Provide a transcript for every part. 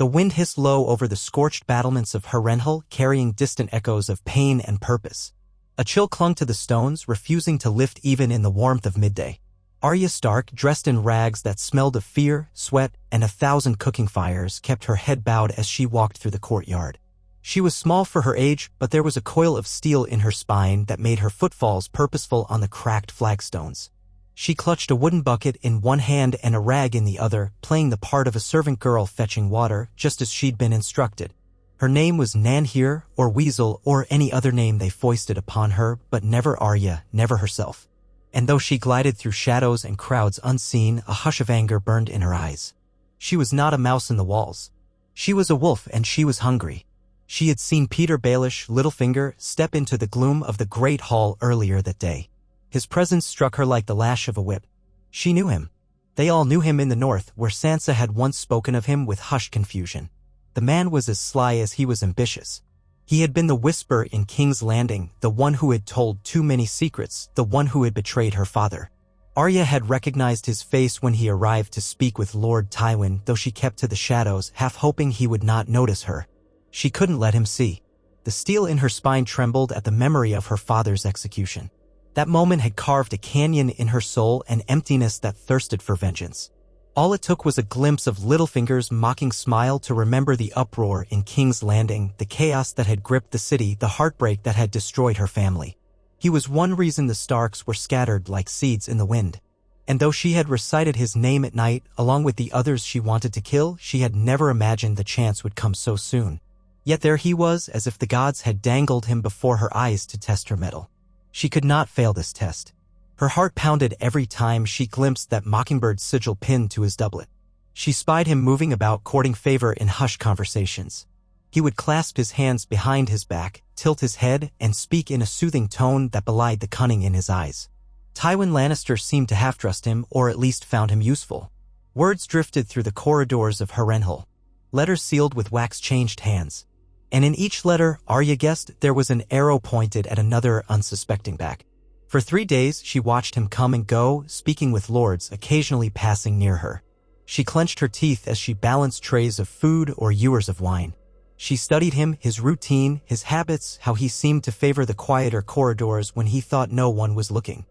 The wind hissed low over the scorched battlements of Harrenhal, carrying distant echoes of pain and purpose. A chill clung to the stones, refusing to lift even in the warmth of midday. Arya Stark, dressed in rags that smelled of fear, sweat, and 1,000 cooking fires, kept her head bowed as she walked through the courtyard. She was small for her age, but there was a coil of steel in her spine that made her footfalls purposeful on the cracked flagstones. She clutched a wooden bucket in one hand and a rag in the other, playing the part of a servant girl fetching water, just as she'd been instructed. Her name was Nanhir, or Weasel, or any other name they foisted upon her, but never Arya, never herself. And though she glided through shadows and crowds unseen, a hush of anger burned in her eyes. She was not a mouse in the walls. She was a wolf, and she was hungry. She had seen Peter Baelish, Littlefinger, step into the gloom of the great hall earlier that day. His presence struck her like the lash of a whip. She knew him. They all knew him in the north, where Sansa had once spoken of him with hushed confusion. The man was as sly as he was ambitious. He had been the whisperer in King's Landing, the one who had told too many secrets, the one who had betrayed her father. Arya had recognized his face when he arrived to speak with Lord Tywin, though she kept to the shadows, half hoping he would not notice her. She couldn't let him see. The steel in her spine trembled at the memory of her father's execution. That moment had carved a canyon in her soul, an emptiness that thirsted for vengeance. All it took was a glimpse of Littlefinger's mocking smile to remember the uproar in King's Landing, the chaos that had gripped the city, the heartbreak that had destroyed her family. He was one reason the Starks were scattered like seeds in the wind. And though she had recited his name at night, along with the others she wanted to kill, she had never imagined the chance would come so soon. Yet there he was, as if the gods had dangled him before her eyes to test her mettle. She could not fail this test. Her heart pounded every time she glimpsed that mockingbird sigil pinned to his doublet. She spied him moving about, courting favor in hushed conversations. He would clasp his hands behind his back, tilt his head, and speak in a soothing tone that belied the cunning in his eyes. Tywin Lannister seemed to half-trust him, or at least found him useful. Words drifted through the corridors of Harrenhal. Letters sealed with wax-changed hands. And in each letter, Arya guessed, there was an arrow pointed at another unsuspecting back. For 3 days, she watched him come and go, speaking with lords, occasionally passing near her. She clenched her teeth as she balanced trays of food or ewers of wine. She studied him, his routine, his habits, how he seemed to favor the quieter corridors when he thought no one was looking.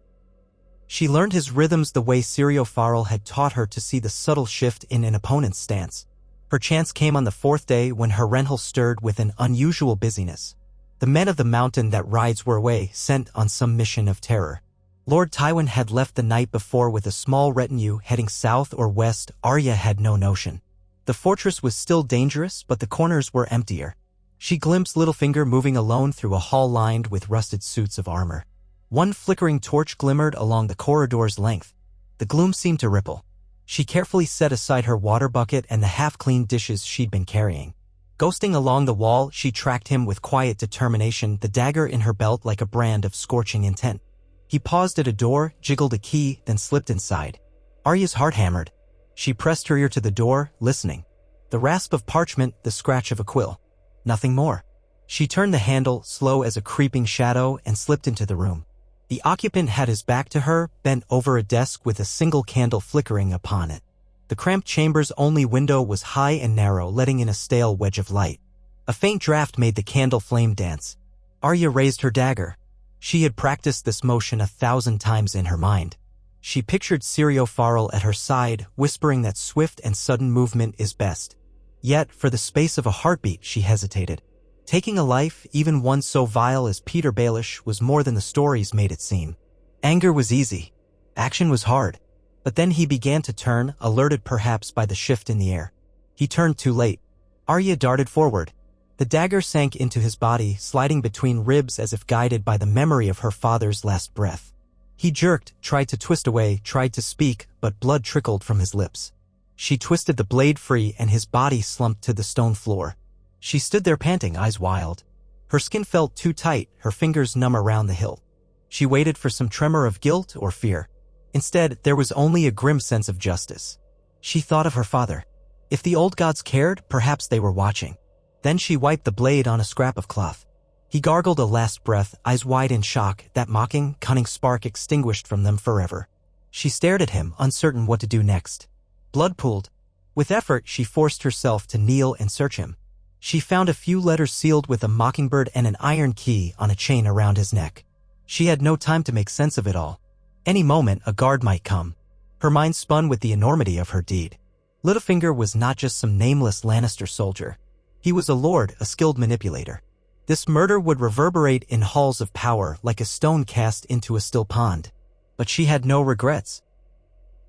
She learned his rhythms the way Syrio Farrell had taught her to see the subtle shift in an opponent's stance. Her chance came on the 4th day when Harrenhal stirred with an unusual busyness. The men of the mountain that rides were away, sent on some mission of terror. Lord Tywin had left the night before with a small retinue heading south or west. Arya had no notion. The fortress was still dangerous, but the corners were emptier. She glimpsed Littlefinger moving alone through a hall lined with rusted suits of armor. One flickering torch glimmered along the corridor's length. The gloom seemed to ripple. She carefully set aside her water bucket and the half-clean dishes she'd been carrying. Ghosting along the wall, she tracked him with quiet determination, the dagger in her belt like a brand of scorching intent. He paused at a door, jiggled a key, then slipped inside. Arya's heart hammered. She pressed her ear to the door, listening. The rasp of parchment, the scratch of a quill. Nothing more. She turned the handle, slow as a creeping shadow, and slipped into the room. The occupant had his back to her, bent over a desk with a single candle flickering upon it. The cramped chamber's only window was high and narrow, letting in a stale wedge of light. A faint draft made the candle flame dance. Arya raised her dagger. She had practiced this motion 1,000 times in her mind. She pictured Syrio Farrell at her side, whispering that swift and sudden movement is best. Yet, for the space of a heartbeat, she hesitated. Taking a life, even one so vile as Peter Baelish, was more than the stories made it seem. Anger was easy. Action was hard. But then he began to turn, alerted perhaps by the shift in the air. He turned too late. Arya darted forward. The dagger sank into his body, sliding between ribs as if guided by the memory of her father's last breath. He jerked, tried to twist away, tried to speak, but blood trickled from his lips. She twisted the blade free and his body slumped to the stone floor. She stood there panting, eyes wild. Her skin felt too tight, her fingers numb around the hilt. She waited for some tremor of guilt or fear. Instead, there was only a grim sense of justice. She thought of her father. If the old gods cared, perhaps they were watching. Then she wiped the blade on a scrap of cloth. He gargled a last breath, eyes wide in shock, that mocking, cunning spark extinguished from them forever. She stared at him, uncertain what to do next. Blood pooled. With effort, she forced herself to kneel and search him. She found a few letters sealed with a mockingbird and an iron key on a chain around his neck. She had no time to make sense of it all. Any moment, a guard might come. Her mind spun with the enormity of her deed. Littlefinger was not just some nameless Lannister soldier. He was a lord, a skilled manipulator. This murder would reverberate in halls of power like a stone cast into a still pond. But she had no regrets.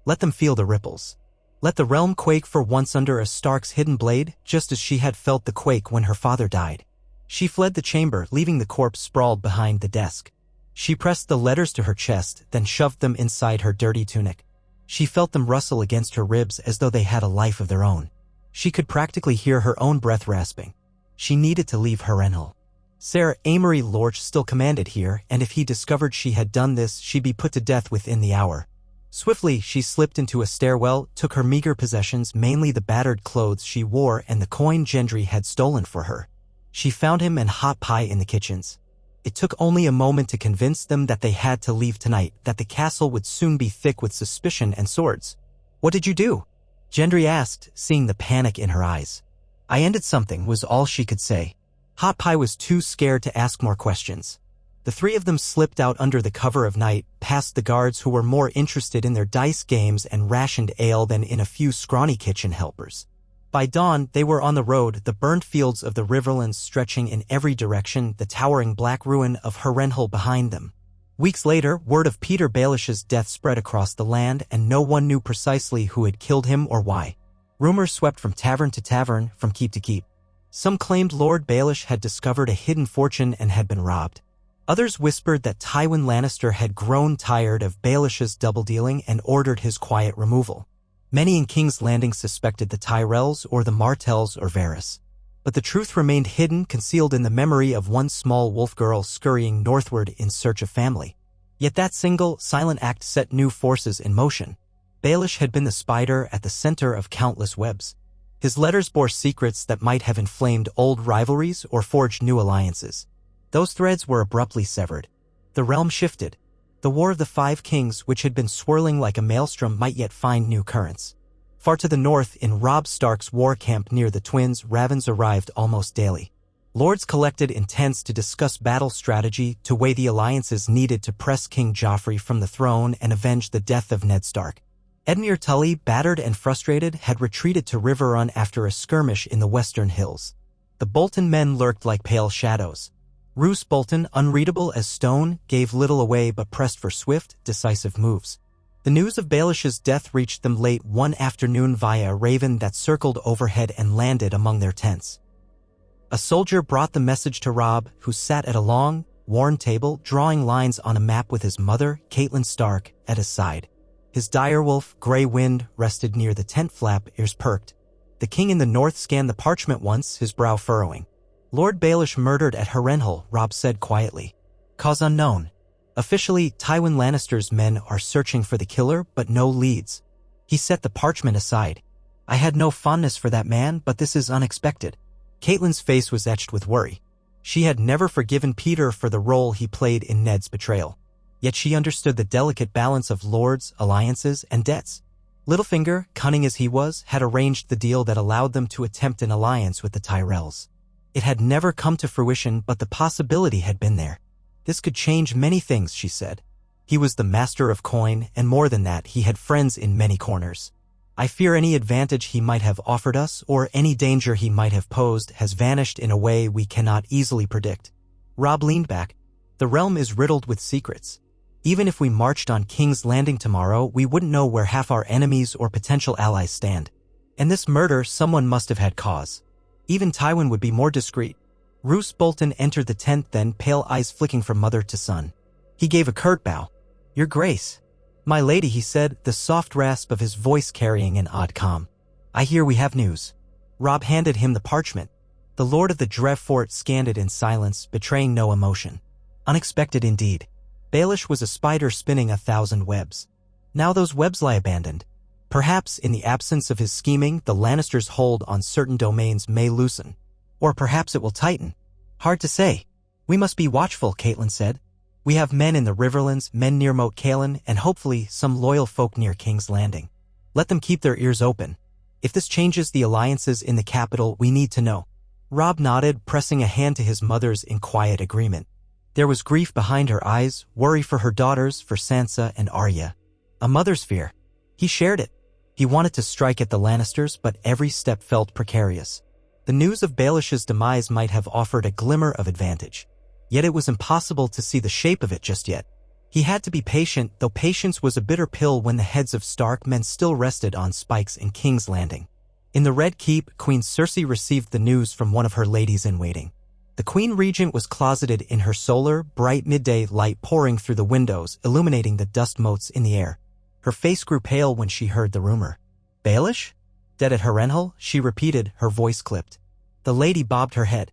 Let them feel the ripples. Let the realm quake for once under a Stark's hidden blade, just as she had felt the quake when her father died. She fled the chamber, leaving the corpse sprawled behind the desk. She pressed the letters to her chest, then shoved them inside her dirty tunic. She felt them rustle against her ribs as though they had a life of their own. She could practically hear her own breath rasping. She needed to leave Harrenhal. Ser Amory Lorch still commanded here, and if he discovered she had done this, she'd be put to death within the hour. Swiftly, she slipped into a stairwell, took her meager possessions, mainly the battered clothes she wore and the coin Gendry had stolen for her. She found him and hot pie in the kitchens. It took only a moment to convince them that they had to leave tonight, that the castle would soon be thick with suspicion and swords. "What did you do?" Gendry asked, seeing the panic in her eyes. "I ended something," was all she could say. Hot Pie was too scared to ask more questions. The three of them slipped out under the cover of night, past the guards who were more interested in their dice games and rationed ale than in a few scrawny kitchen helpers. By dawn, they were on the road, the burnt fields of the Riverlands stretching in every direction, the towering black ruin of Harrenhal behind them. Weeks later, word of Peter Baelish's death spread across the land, and no one knew precisely who had killed him or why. Rumors swept from tavern to tavern, from keep to keep. Some claimed Lord Baelish had discovered a hidden fortune and had been robbed. Others whispered that Tywin Lannister had grown tired of Baelish's double-dealing and ordered his quiet removal. Many in King's Landing suspected the Tyrells or the Martells or Varys. But the truth remained hidden, concealed in the memory of one small wolf girl scurrying northward in search of family. Yet that single, silent act set new forces in motion. Baelish had been the spider at the center of countless webs. His letters bore secrets that might have inflamed old rivalries or forged new alliances. Those threads were abruptly severed. The realm shifted. The War of the Five Kings, which had been swirling like a maelstrom, might yet find new currents. Far to the north, in Robb Stark's war camp near the Twins, ravens arrived almost daily. Lords collected in tents to discuss battle strategy, to weigh the alliances needed to press King Joffrey from the throne and avenge the death of Ned Stark. Edmure Tully, battered and frustrated, had retreated to Riverrun after a skirmish in the western hills. The Bolton men lurked like pale shadows. Roose Bolton, unreadable as stone, gave little away but pressed for swift, decisive moves. The news of Baelish's death reached them late one afternoon via a raven that circled overhead and landed among their tents. A soldier brought the message to Robb, who sat at a long, worn table, drawing lines on a map with his mother, Catelyn Stark, at his side. His direwolf, Grey Wind, rested near the tent flap, ears perked. The king in the north scanned the parchment once, his brow furrowing. "Lord Baelish murdered at Harrenhal," Robb said quietly. "Cause unknown. Officially, Tywin Lannister's men are searching for the killer, but no leads." He set the parchment aside. "I had no fondness for that man, but this is unexpected." Catelyn's face was etched with worry. She had never forgiven Peter for the role he played in Ned's betrayal. Yet she understood the delicate balance of lords, alliances, and debts. Littlefinger, cunning as he was, had arranged the deal that allowed them to attempt an alliance with the Tyrells. It had never come to fruition, but the possibility had been there. "This could change many things," she said. He was the master of coin, and more than that, he had friends in many corners. "I fear any advantage he might have offered us, or any danger he might have posed, has vanished in a way we cannot easily predict." Robb leaned back. "The realm is riddled with secrets. Even if we marched on King's Landing tomorrow, we wouldn't know where half our enemies or potential allies stand. And this murder, someone must have had cause. Even Tywin would be more discreet." Roose Bolton entered the tent then, pale eyes flicking from mother to son. He gave a curt bow. "Your Grace." "My lady," he said, the soft rasp of his voice carrying an odd calm. "I hear we have news." Robb handed him the parchment. The Lord of the Drevfort scanned it in silence, betraying no emotion. Unexpected indeed. Baelish was a spider spinning 1,000 webs. Now those webs lie abandoned. Perhaps, in the absence of his scheming, the Lannisters' hold on certain domains may loosen. Or perhaps it will tighten. Hard to say. "We must be watchful," Catelyn said. "We have men in the Riverlands, men near Moat Cailin, and hopefully some loyal folk near King's Landing. Let them keep their ears open. If this changes the alliances in the capital, we need to know. Robb nodded, pressing a hand to his mother's in quiet agreement. There was grief behind her eyes, worry for her daughters, for Sansa and Arya. A mother's fear. He shared it. He wanted to strike at the Lannisters, but every step felt precarious. The news of Baelish's demise might have offered a glimmer of advantage. Yet it was impossible to see the shape of it just yet. He had to be patient, though patience was a bitter pill when the heads of Stark men still rested on spikes in King's Landing. In the Red Keep, Queen Cersei received the news from one of her ladies-in-waiting. The Queen Regent was closeted in her solar, bright midday light pouring through the windows, illuminating the dust motes in the air. Her face grew pale when she heard the rumor. Baelish? Dead at Harrenhal? She repeated, her voice clipped. The lady bobbed her head.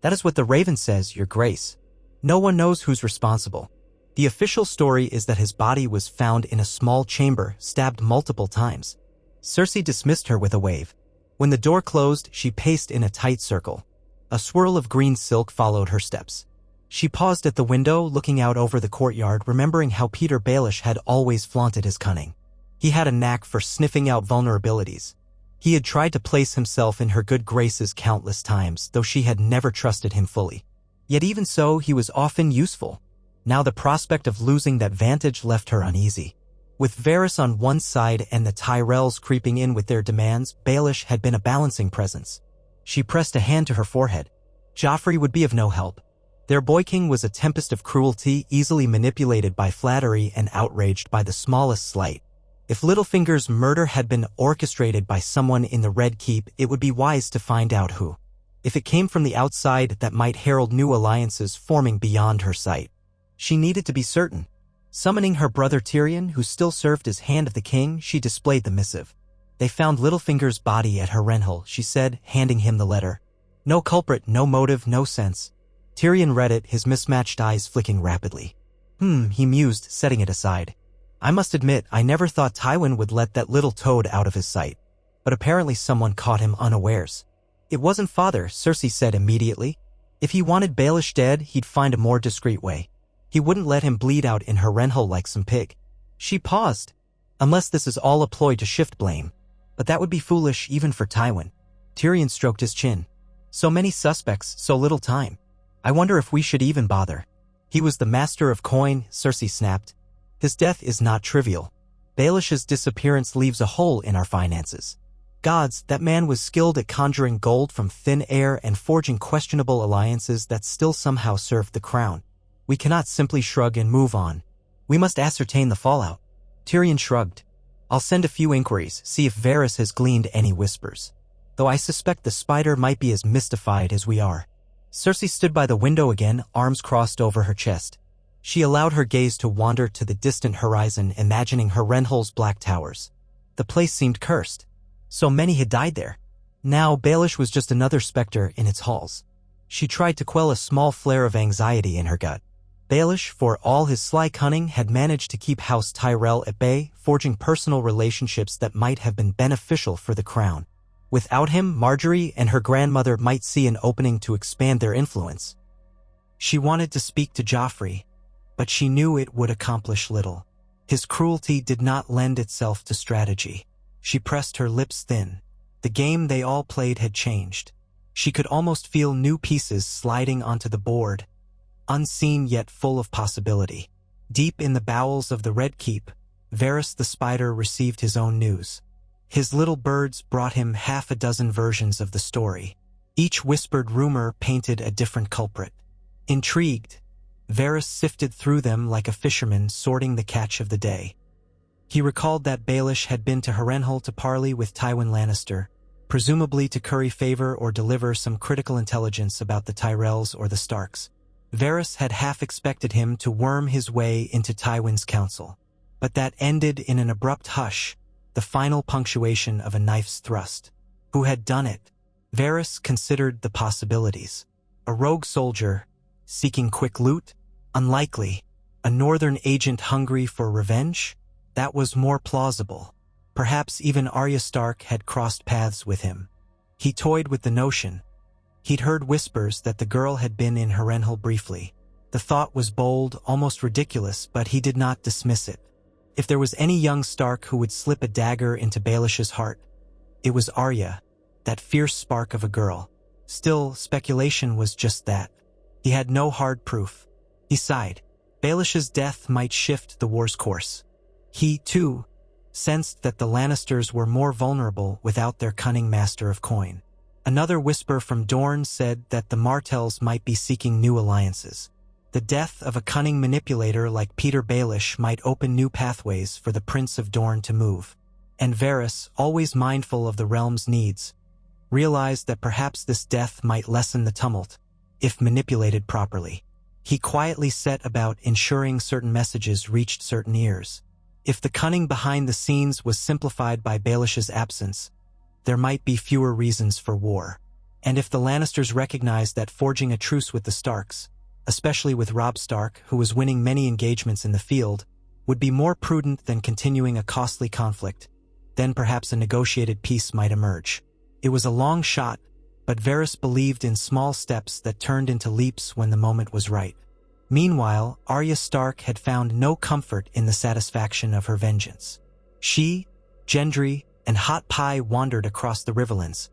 That is what the Raven says, Your Grace. No one knows who's responsible. The official story is that his body was found in a small chamber, stabbed multiple times. Cersei dismissed her with a wave. When the door closed, she paced in a tight circle. A swirl of green silk followed her steps. She paused at the window, looking out over the courtyard, remembering how Peter Baelish had always flaunted his cunning. He had a knack for sniffing out vulnerabilities. He had tried to place himself in her good graces countless times, though she had never trusted him fully. Yet even so, he was often useful. Now the prospect of losing that vantage left her uneasy. With Varys on one side and the Tyrells creeping in with their demands, Baelish had been a balancing presence. She pressed a hand to her forehead. Joffrey would be of no help. Their boy king was a tempest of cruelty, easily manipulated by flattery and outraged by the smallest slight. If Littlefinger's murder had been orchestrated by someone in the Red Keep, it would be wise to find out who. If it came from the outside, that might herald new alliances forming beyond her sight. She needed to be certain. Summoning her brother Tyrion, who still served as Hand of the King, she displayed the missive. They found Littlefinger's body at Harrenhal, she said, handing him the letter. No culprit, no motive, no sense. Tyrion read it, his mismatched eyes flicking rapidly. He mused, setting it aside. I must admit, I never thought Tywin would let that little toad out of his sight. But apparently someone caught him unawares. It wasn't father, Cersei said immediately. If he wanted Baelish dead, he'd find a more discreet way. He wouldn't let him bleed out in Harrenhal like some pig. She paused. Unless this is all a ploy to shift blame. But that would be foolish even for Tywin. Tyrion stroked his chin. So many suspects, so little time. I wonder if we should even bother. He was the master of coin, Cersei snapped. His death is not trivial. Baelish's disappearance leaves a hole in our finances. Gods, that man was skilled at conjuring gold from thin air and forging questionable alliances that still somehow served the crown. We cannot simply shrug and move on. We must ascertain the fallout. Tyrion shrugged. I'll send a few inquiries, see if Varys has gleaned any whispers. Though I suspect the spider might be as mystified as we are. Cersei stood by the window again, arms crossed over her chest. She allowed her gaze to wander to the distant horizon, imagining Harrenhal's black towers. The place seemed cursed. So many had died there. Now Baelish was just another specter in its halls. She tried to quell a small flare of anxiety in her gut. Baelish, for all his sly cunning, had managed to keep House Tyrell at bay, forging personal relationships that might have been beneficial for the crown. Without him, Marjorie and her grandmother might see an opening to expand their influence. She wanted to speak to Joffrey, but she knew it would accomplish little. His cruelty did not lend itself to strategy. She pressed her lips thin. The game they all played had changed. She could almost feel new pieces sliding onto the board, unseen yet full of possibility. Deep in the bowels of the Red Keep, Varys the Spider received his own news. His little birds brought him half a dozen versions of the story. Each whispered rumor painted a different culprit. Intrigued, Varys sifted through them like a fisherman sorting the catch of the day. He recalled that Baelish had been to Harrenhal to parley with Tywin Lannister, presumably to curry favor or deliver some critical intelligence about the Tyrells or the Starks. Varys had half expected him to worm his way into Tywin's council, but that ended in an abrupt hush, the final punctuation of a knife's thrust. Who had done it? Varys considered the possibilities. A rogue soldier, seeking quick loot? Unlikely. A northern agent hungry for revenge? That was more plausible. Perhaps even Arya Stark had crossed paths with him. He toyed with the notion. He'd heard whispers that the girl had been in Harrenhal briefly. The thought was bold, almost ridiculous, but he did not dismiss it. If there was any young Stark who would slip a dagger into Baelish's heart, It was Arya, that fierce spark of a girl. Still, speculation was just that. He had no hard proof. He sighed. Baelish's death might shift the war's course. He, too, sensed that the Lannisters were more vulnerable without their cunning master of coin. Another whisper from Dorne said that the Martells might be seeking new alliances. The death of a cunning manipulator like Peter Baelish might open new pathways for the Prince of Dorne to move. And Varys, always mindful of the realm's needs, realized that perhaps this death might lessen the tumult, if manipulated properly. He quietly set about ensuring certain messages reached certain ears. If the cunning behind the scenes was simplified by Baelish's absence, there might be fewer reasons for war. And if the Lannisters recognized that forging a truce with the Starks, especially with Robb Stark, who was winning many engagements in the field, would be more prudent than continuing a costly conflict, then perhaps a negotiated peace might emerge. It was a long shot, but Varys believed in small steps that turned into leaps when the moment was right. Meanwhile, Arya Stark had found no comfort in the satisfaction of her vengeance. She, Gendry, and Hot Pie wandered across the riverlands,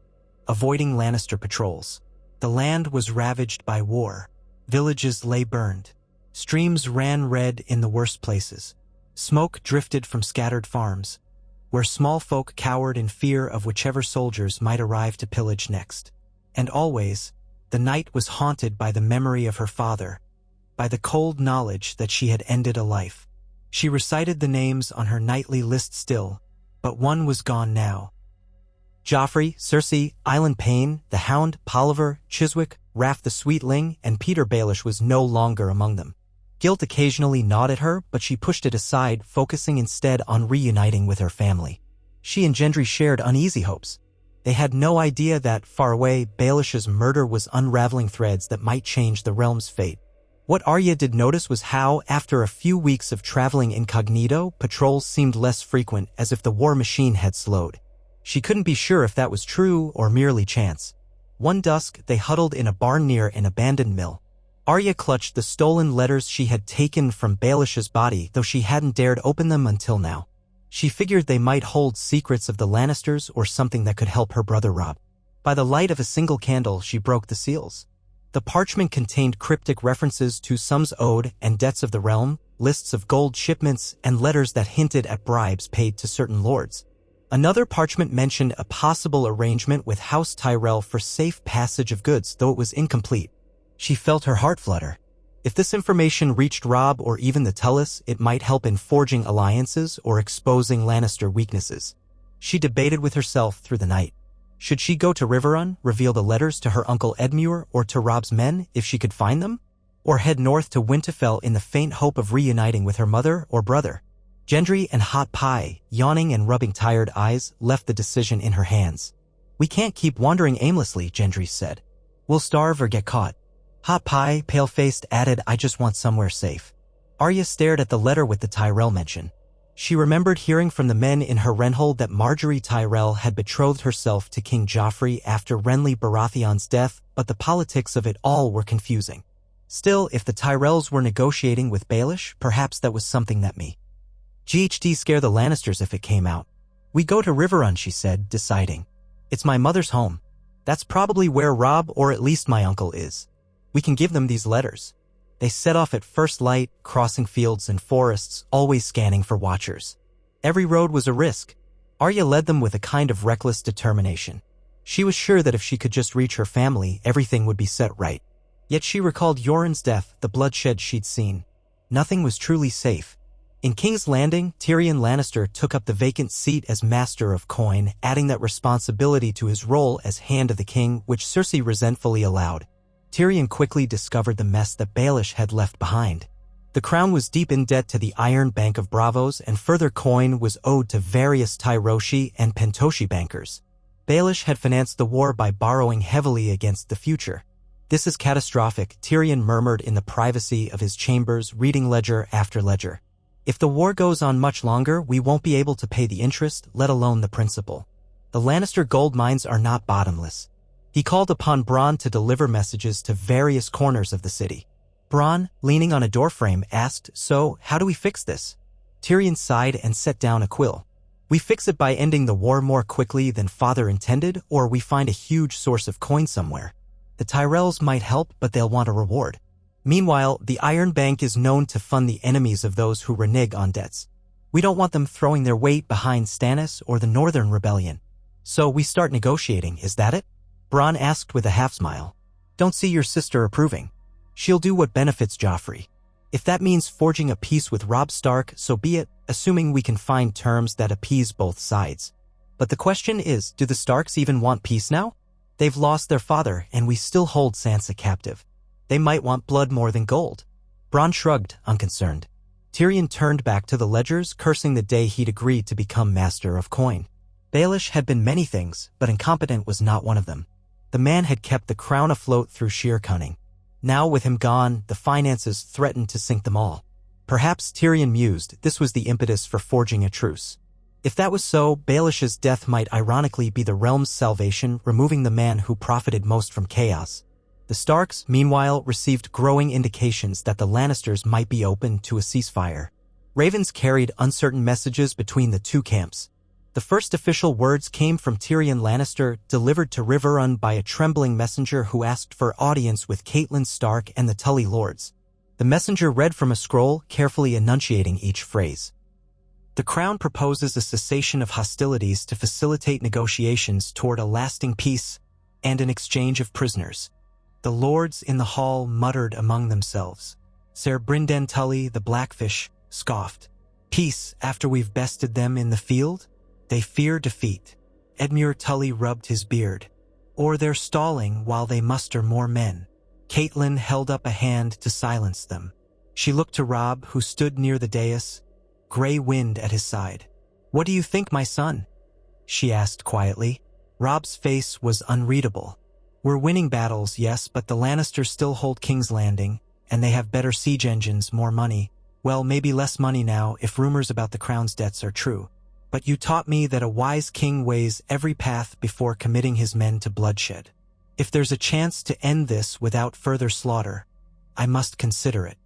avoiding Lannister patrols. The land was ravaged by war. Villages lay burned. Streams ran red in the worst places. Smoke drifted from scattered farms, where small folk cowered in fear of whichever soldiers might arrive to pillage next. And always, the night was haunted by the memory of her father, by the cold knowledge that she had ended a life. She recited the names on her nightly list still, but one was gone now. Joffrey, Cersei, Island Payne, the Hound, Polliver, Chiswick, Raff the Sweetling, and Peter Baelish was no longer among them. Guilt occasionally gnawed at her, but she pushed it aside, focusing instead on reuniting with her family. She and Gendry shared uneasy hopes. They had no idea that, far away, Baelish's murder was unraveling threads that might change the realm's fate. What Arya did notice was how, after a few weeks of traveling incognito, patrols seemed less frequent, as if the war machine had slowed. She couldn't be sure if that was true or merely chance. One dusk, they huddled in a barn near an abandoned mill. Arya clutched the stolen letters she had taken from Baelish's body, though she hadn't dared open them until now. She figured they might hold secrets of the Lannisters or something that could help her brother Robb. By the light of a single candle, she broke the seals. The parchment contained cryptic references to sums owed and debts of the realm, lists of gold shipments, and letters that hinted at bribes paid to certain lords. Another parchment mentioned a possible arrangement with House Tyrell for safe passage of goods, though it was incomplete. She felt her heart flutter. If this information reached Robb or even the Tullus, it might help in forging alliances or exposing Lannister weaknesses. She debated with herself through the night. Should she go to Riverrun, reveal the letters to her uncle Edmure or to Robb's men if she could find them? Or head north to Winterfell in the faint hope of reuniting with her mother or brother? Gendry and Hot Pie, yawning and rubbing tired eyes, left the decision in her hands. "We can't keep wandering aimlessly," Gendry said. "We'll starve or get caught." Hot Pie, pale-faced, added, "I just want somewhere safe." Arya stared at the letter with the Tyrell mention. She remembered hearing from the men in Harrenhal that Margaery Tyrell had betrothed herself to King Joffrey after Renly Baratheon's death, but the politics of it all were confusing. Still, if the Tyrells were negotiating with Baelish, perhaps that was something that GHD scare the Lannisters if it came out. "We go to Riverrun," she said, deciding. "It's my mother's home. That's probably where Robb or at least my uncle is. We can give them these letters." They set off at first light, crossing fields and forests, always scanning for watchers. Every road was a risk. Arya led them with a kind of reckless determination. She was sure that if she could just reach her family, everything would be set right. Yet she recalled Yoren's death, the bloodshed she'd seen. Nothing was truly safe. In King's Landing, Tyrion Lannister took up the vacant seat as Master of Coin, adding that responsibility to his role as Hand of the King, which Cersei resentfully allowed. Tyrion quickly discovered the mess that Baelish had left behind. The crown was deep in debt to the Iron Bank of Bravos, and further coin was owed to various Tyroshi and Pentoshi bankers. Baelish had financed the war by borrowing heavily against the future. "This is catastrophic," Tyrion murmured in the privacy of his chambers, reading ledger after ledger. "If the war goes on much longer, we won't be able to pay the interest, let alone the principal. The Lannister gold mines are not bottomless." He called upon Bronn to deliver messages to various corners of the city. Bronn, leaning on a doorframe, asked, "So, how do we fix this?" Tyrion sighed and set down a quill. We fix it by ending the war more quickly than father intended, or we find a huge source of coin somewhere. The Tyrells might help, but they'll want a reward. Meanwhile, the Iron Bank is known to fund the enemies of those who renege on debts. We don't want them throwing their weight behind Stannis or the Northern Rebellion. So we start negotiating, is that it? Bronn asked with a half-smile. Don't see your sister approving. She'll do what benefits Joffrey. If that means forging a peace with Robb Stark, so be it, assuming we can find terms that appease both sides. But the question is, do the Starks even want peace now? They've lost their father, and we still hold Sansa captive. They might want blood more than gold. Bronn shrugged, unconcerned. Tyrion turned back to the ledgers, cursing the day he'd agreed to become master of coin. Baelish had been many things, but incompetent was not one of them. The man had kept the crown afloat through sheer cunning. Now, with him gone, the finances threatened to sink them all. Perhaps, Tyrion mused, this was the impetus for forging a truce. If that was so, Baelish's death might ironically be the realm's salvation, removing the man who profited most from chaos. The Starks, meanwhile, received growing indications that the Lannisters might be open to a ceasefire. Ravens carried uncertain messages between the two camps. The first official words came from Tyrion Lannister, delivered to Riverrun by a trembling messenger who asked for audience with Catelyn Stark and the Tully Lords. The messenger read from a scroll, carefully enunciating each phrase. The Crown proposes a cessation of hostilities to facilitate negotiations toward a lasting peace and an exchange of prisoners. The lords in the hall muttered among themselves. Ser Brynden Tully, the Blackfish, scoffed. Peace after we've bested them in the field? They fear defeat. Edmure Tully rubbed his beard. Or they're stalling while they muster more men. Catelyn held up a hand to silence them. She looked to Robb, who stood near the dais, gray wind at his side. What do you think, my son? She asked quietly. Robb's face was unreadable. We're winning battles, yes, but the Lannisters still hold King's Landing, and they have better siege engines, more money. Well, maybe less money now, if rumors about the Crown's debts are true. But you taught me that a wise king weighs every path before committing his men to bloodshed. If there's a chance to end this without further slaughter, I must consider it.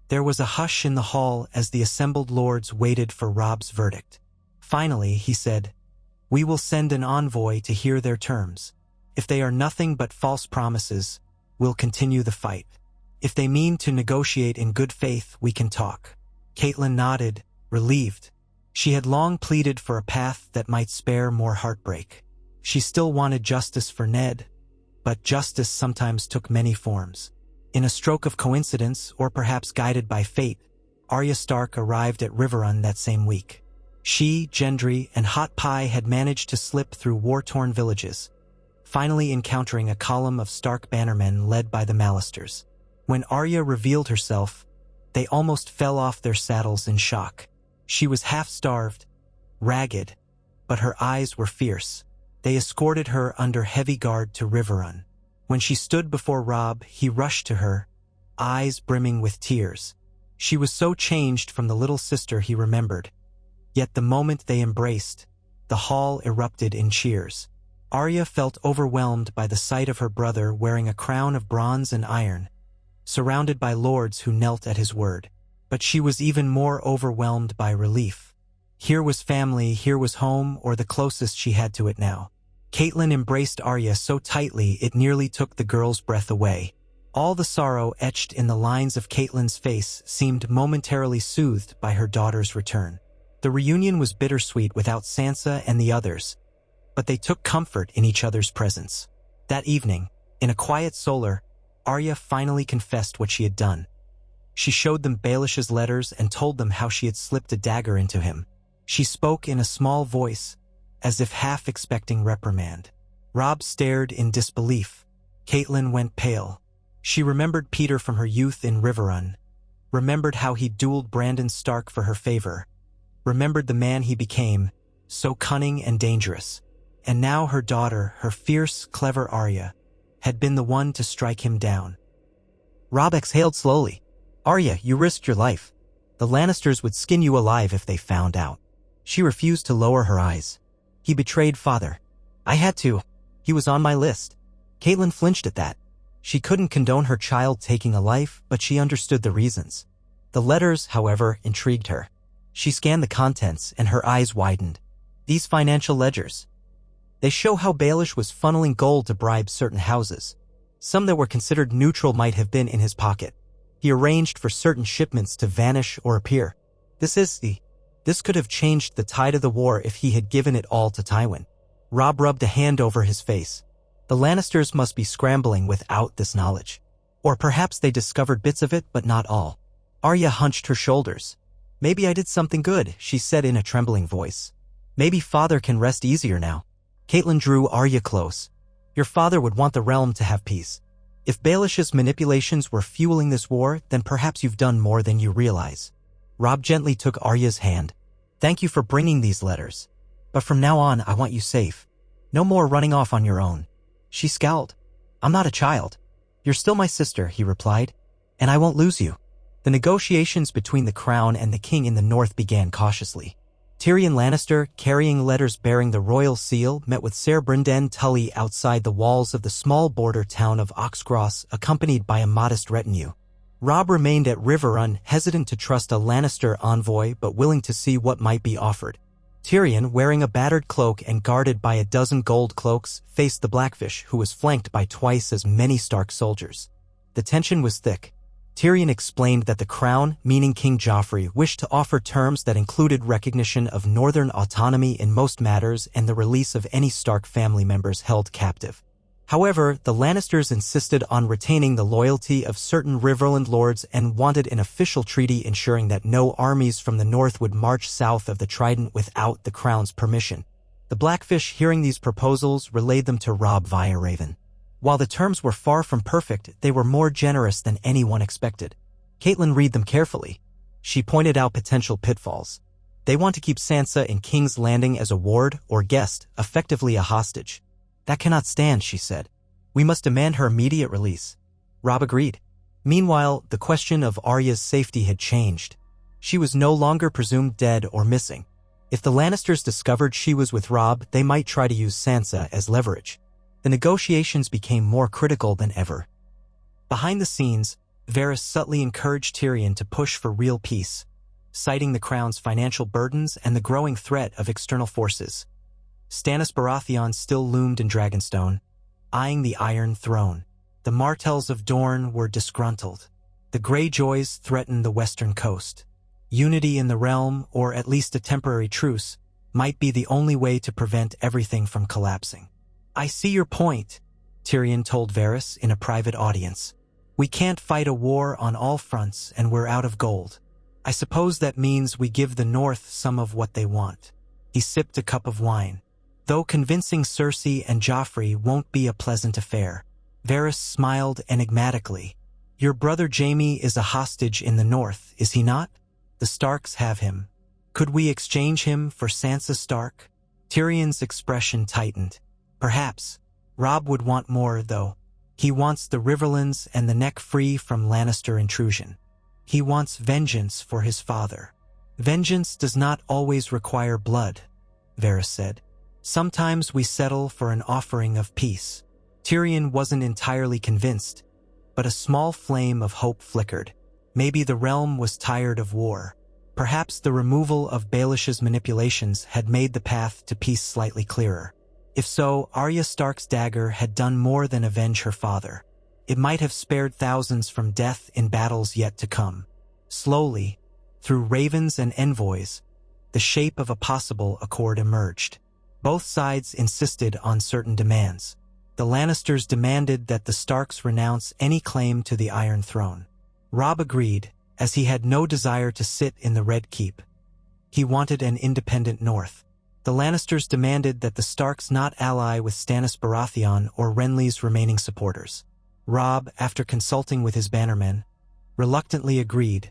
There was a hush in the hall as the assembled lords waited for Robb's verdict. Finally, he said, We will send an envoy to hear their terms. If they are nothing but false promises, we'll continue the fight. If they mean to negotiate in good faith, we can talk. Catelyn nodded, relieved. She had long pleaded for a path that might spare more heartbreak. She still wanted justice for Ned, but justice sometimes took many forms. In a stroke of coincidence, or perhaps guided by fate, Arya Stark arrived at Riverrun that same week. She, Gendry, and Hot Pie had managed to slip through war-torn villages, finally encountering a column of Stark bannermen led by the Mallisters. When Arya revealed herself, they almost fell off their saddles in shock. She was half-starved, ragged, but her eyes were fierce. They escorted her under heavy guard to Riverrun. When she stood before Robb, he rushed to her, eyes brimming with tears. She was so changed from the little sister he remembered. Yet the moment they embraced, the hall erupted in cheers. Arya felt overwhelmed by the sight of her brother wearing a crown of bronze and iron, surrounded by lords who knelt at his word. But she was even more overwhelmed by relief. Here was family, here was home, or the closest she had to it now. Catelyn embraced Arya so tightly it nearly took the girl's breath away. All the sorrow etched in the lines of Catelyn's face seemed momentarily soothed by her daughter's return. The reunion was bittersweet without Sansa and the others, but they took comfort in each other's presence. That evening, in a quiet solar, Arya finally confessed what she had done. She showed them Baelish's letters and told them how she had slipped a dagger into him. She spoke in a small voice, as if half expecting reprimand. Robb stared in disbelief. Catelyn went pale. She remembered Peter from her youth in Riverrun, remembered how he dueled Brandon Stark for her favor, remembered the man he became, so cunning and dangerous. And now her daughter, her fierce, clever Arya, had been the one to strike him down. Robb exhaled slowly. Arya, you risked your life. The Lannisters would skin you alive if they found out. She refused to lower her eyes. He betrayed father. I had to. He was on my list. Catelyn flinched at that. She couldn't condone her child taking a life, but she understood the reasons. The letters, however, intrigued her. She scanned the contents, and her eyes widened. These financial ledgers. They show how Baelish was funneling gold to bribe certain houses. Some that were considered neutral might have been in his pocket. He arranged for certain shipments to vanish or appear. This could have changed the tide of the war if he had given it all to Tywin. Robb rubbed a hand over his face. The Lannisters must be scrambling without this knowledge. Or perhaps they discovered bits of it, but not all. Arya hunched her shoulders. Maybe I did something good, she said in a trembling voice. Maybe father can rest easier now. Catelyn drew Arya close. Your father would want the realm to have peace. If Baelish's manipulations were fueling this war, then perhaps you've done more than you realize. Robb gently took Arya's hand. Thank you for bringing these letters. But from now on, I want you safe. No more running off on your own. She scowled. I'm not a child. You're still my sister, he replied. And I won't lose you. The negotiations between the crown and the king in the north began cautiously. Tyrion Lannister, carrying letters bearing the royal seal, met with Ser Brynden Tully outside the walls of the small border town of Oxcross, accompanied by a modest retinue. Robb remained at Riverrun, hesitant to trust a Lannister envoy but willing to see what might be offered. Tyrion, wearing a battered cloak and guarded by a dozen gold cloaks, faced the Blackfish, who was flanked by twice as many Stark soldiers. The tension was thick. Tyrion explained that the crown, meaning King Joffrey, wished to offer terms that included recognition of northern autonomy in most matters and the release of any Stark family members held captive. However, the Lannisters insisted on retaining the loyalty of certain Riverland lords and wanted an official treaty ensuring that no armies from the north would march south of the Trident without the crown's permission. The Blackfish, hearing these proposals, relayed them to Robb via Raven. While the terms were far from perfect, they were more generous than anyone expected. Catelyn read them carefully. She pointed out potential pitfalls. They want to keep Sansa in King's Landing as a ward or guest, effectively a hostage. That cannot stand, she said. We must demand her immediate release. Robb agreed. Meanwhile, the question of Arya's safety had changed. She was no longer presumed dead or missing. If the Lannisters discovered she was with Robb, they might try to use Sansa as leverage. The negotiations became more critical than ever. Behind the scenes, Varys subtly encouraged Tyrion to push for real peace, citing the crown's financial burdens and the growing threat of external forces. Stannis Baratheon still loomed in Dragonstone, eyeing the Iron Throne. The Martells of Dorne were disgruntled. The Greyjoys threatened the western coast. Unity in the realm, or at least a temporary truce, might be the only way to prevent everything from collapsing. I see your point, Tyrion told Varys in a private audience. We can't fight a war on all fronts and we're out of gold. I suppose that means we give the North some of what they want. He sipped a cup of wine. Though convincing Cersei and Joffrey won't be a pleasant affair. Varys smiled enigmatically. Your brother Jaime is a hostage in the North, is he not? The Starks have him. Could we exchange him for Sansa Stark? Tyrion's expression tightened. Perhaps. Robb would want more, though. He wants the Riverlands and the neck free from Lannister intrusion. He wants vengeance for his father. Vengeance does not always require blood, Varys said. Sometimes we settle for an offering of peace. Tyrion wasn't entirely convinced, but a small flame of hope flickered. Maybe the realm was tired of war. Perhaps the removal of Baelish's manipulations had made the path to peace slightly clearer. If so, Arya Stark's dagger had done more than avenge her father. It might have spared thousands from death in battles yet to come. Slowly, through ravens and envoys, the shape of a possible accord emerged. Both sides insisted on certain demands. The Lannisters demanded that the Starks renounce any claim to the Iron Throne. Robb agreed, as he had no desire to sit in the Red Keep. He wanted an independent North. The Lannisters demanded that the Starks not ally with Stannis Baratheon or Renly's remaining supporters. Robb, after consulting with his bannermen, reluctantly agreed,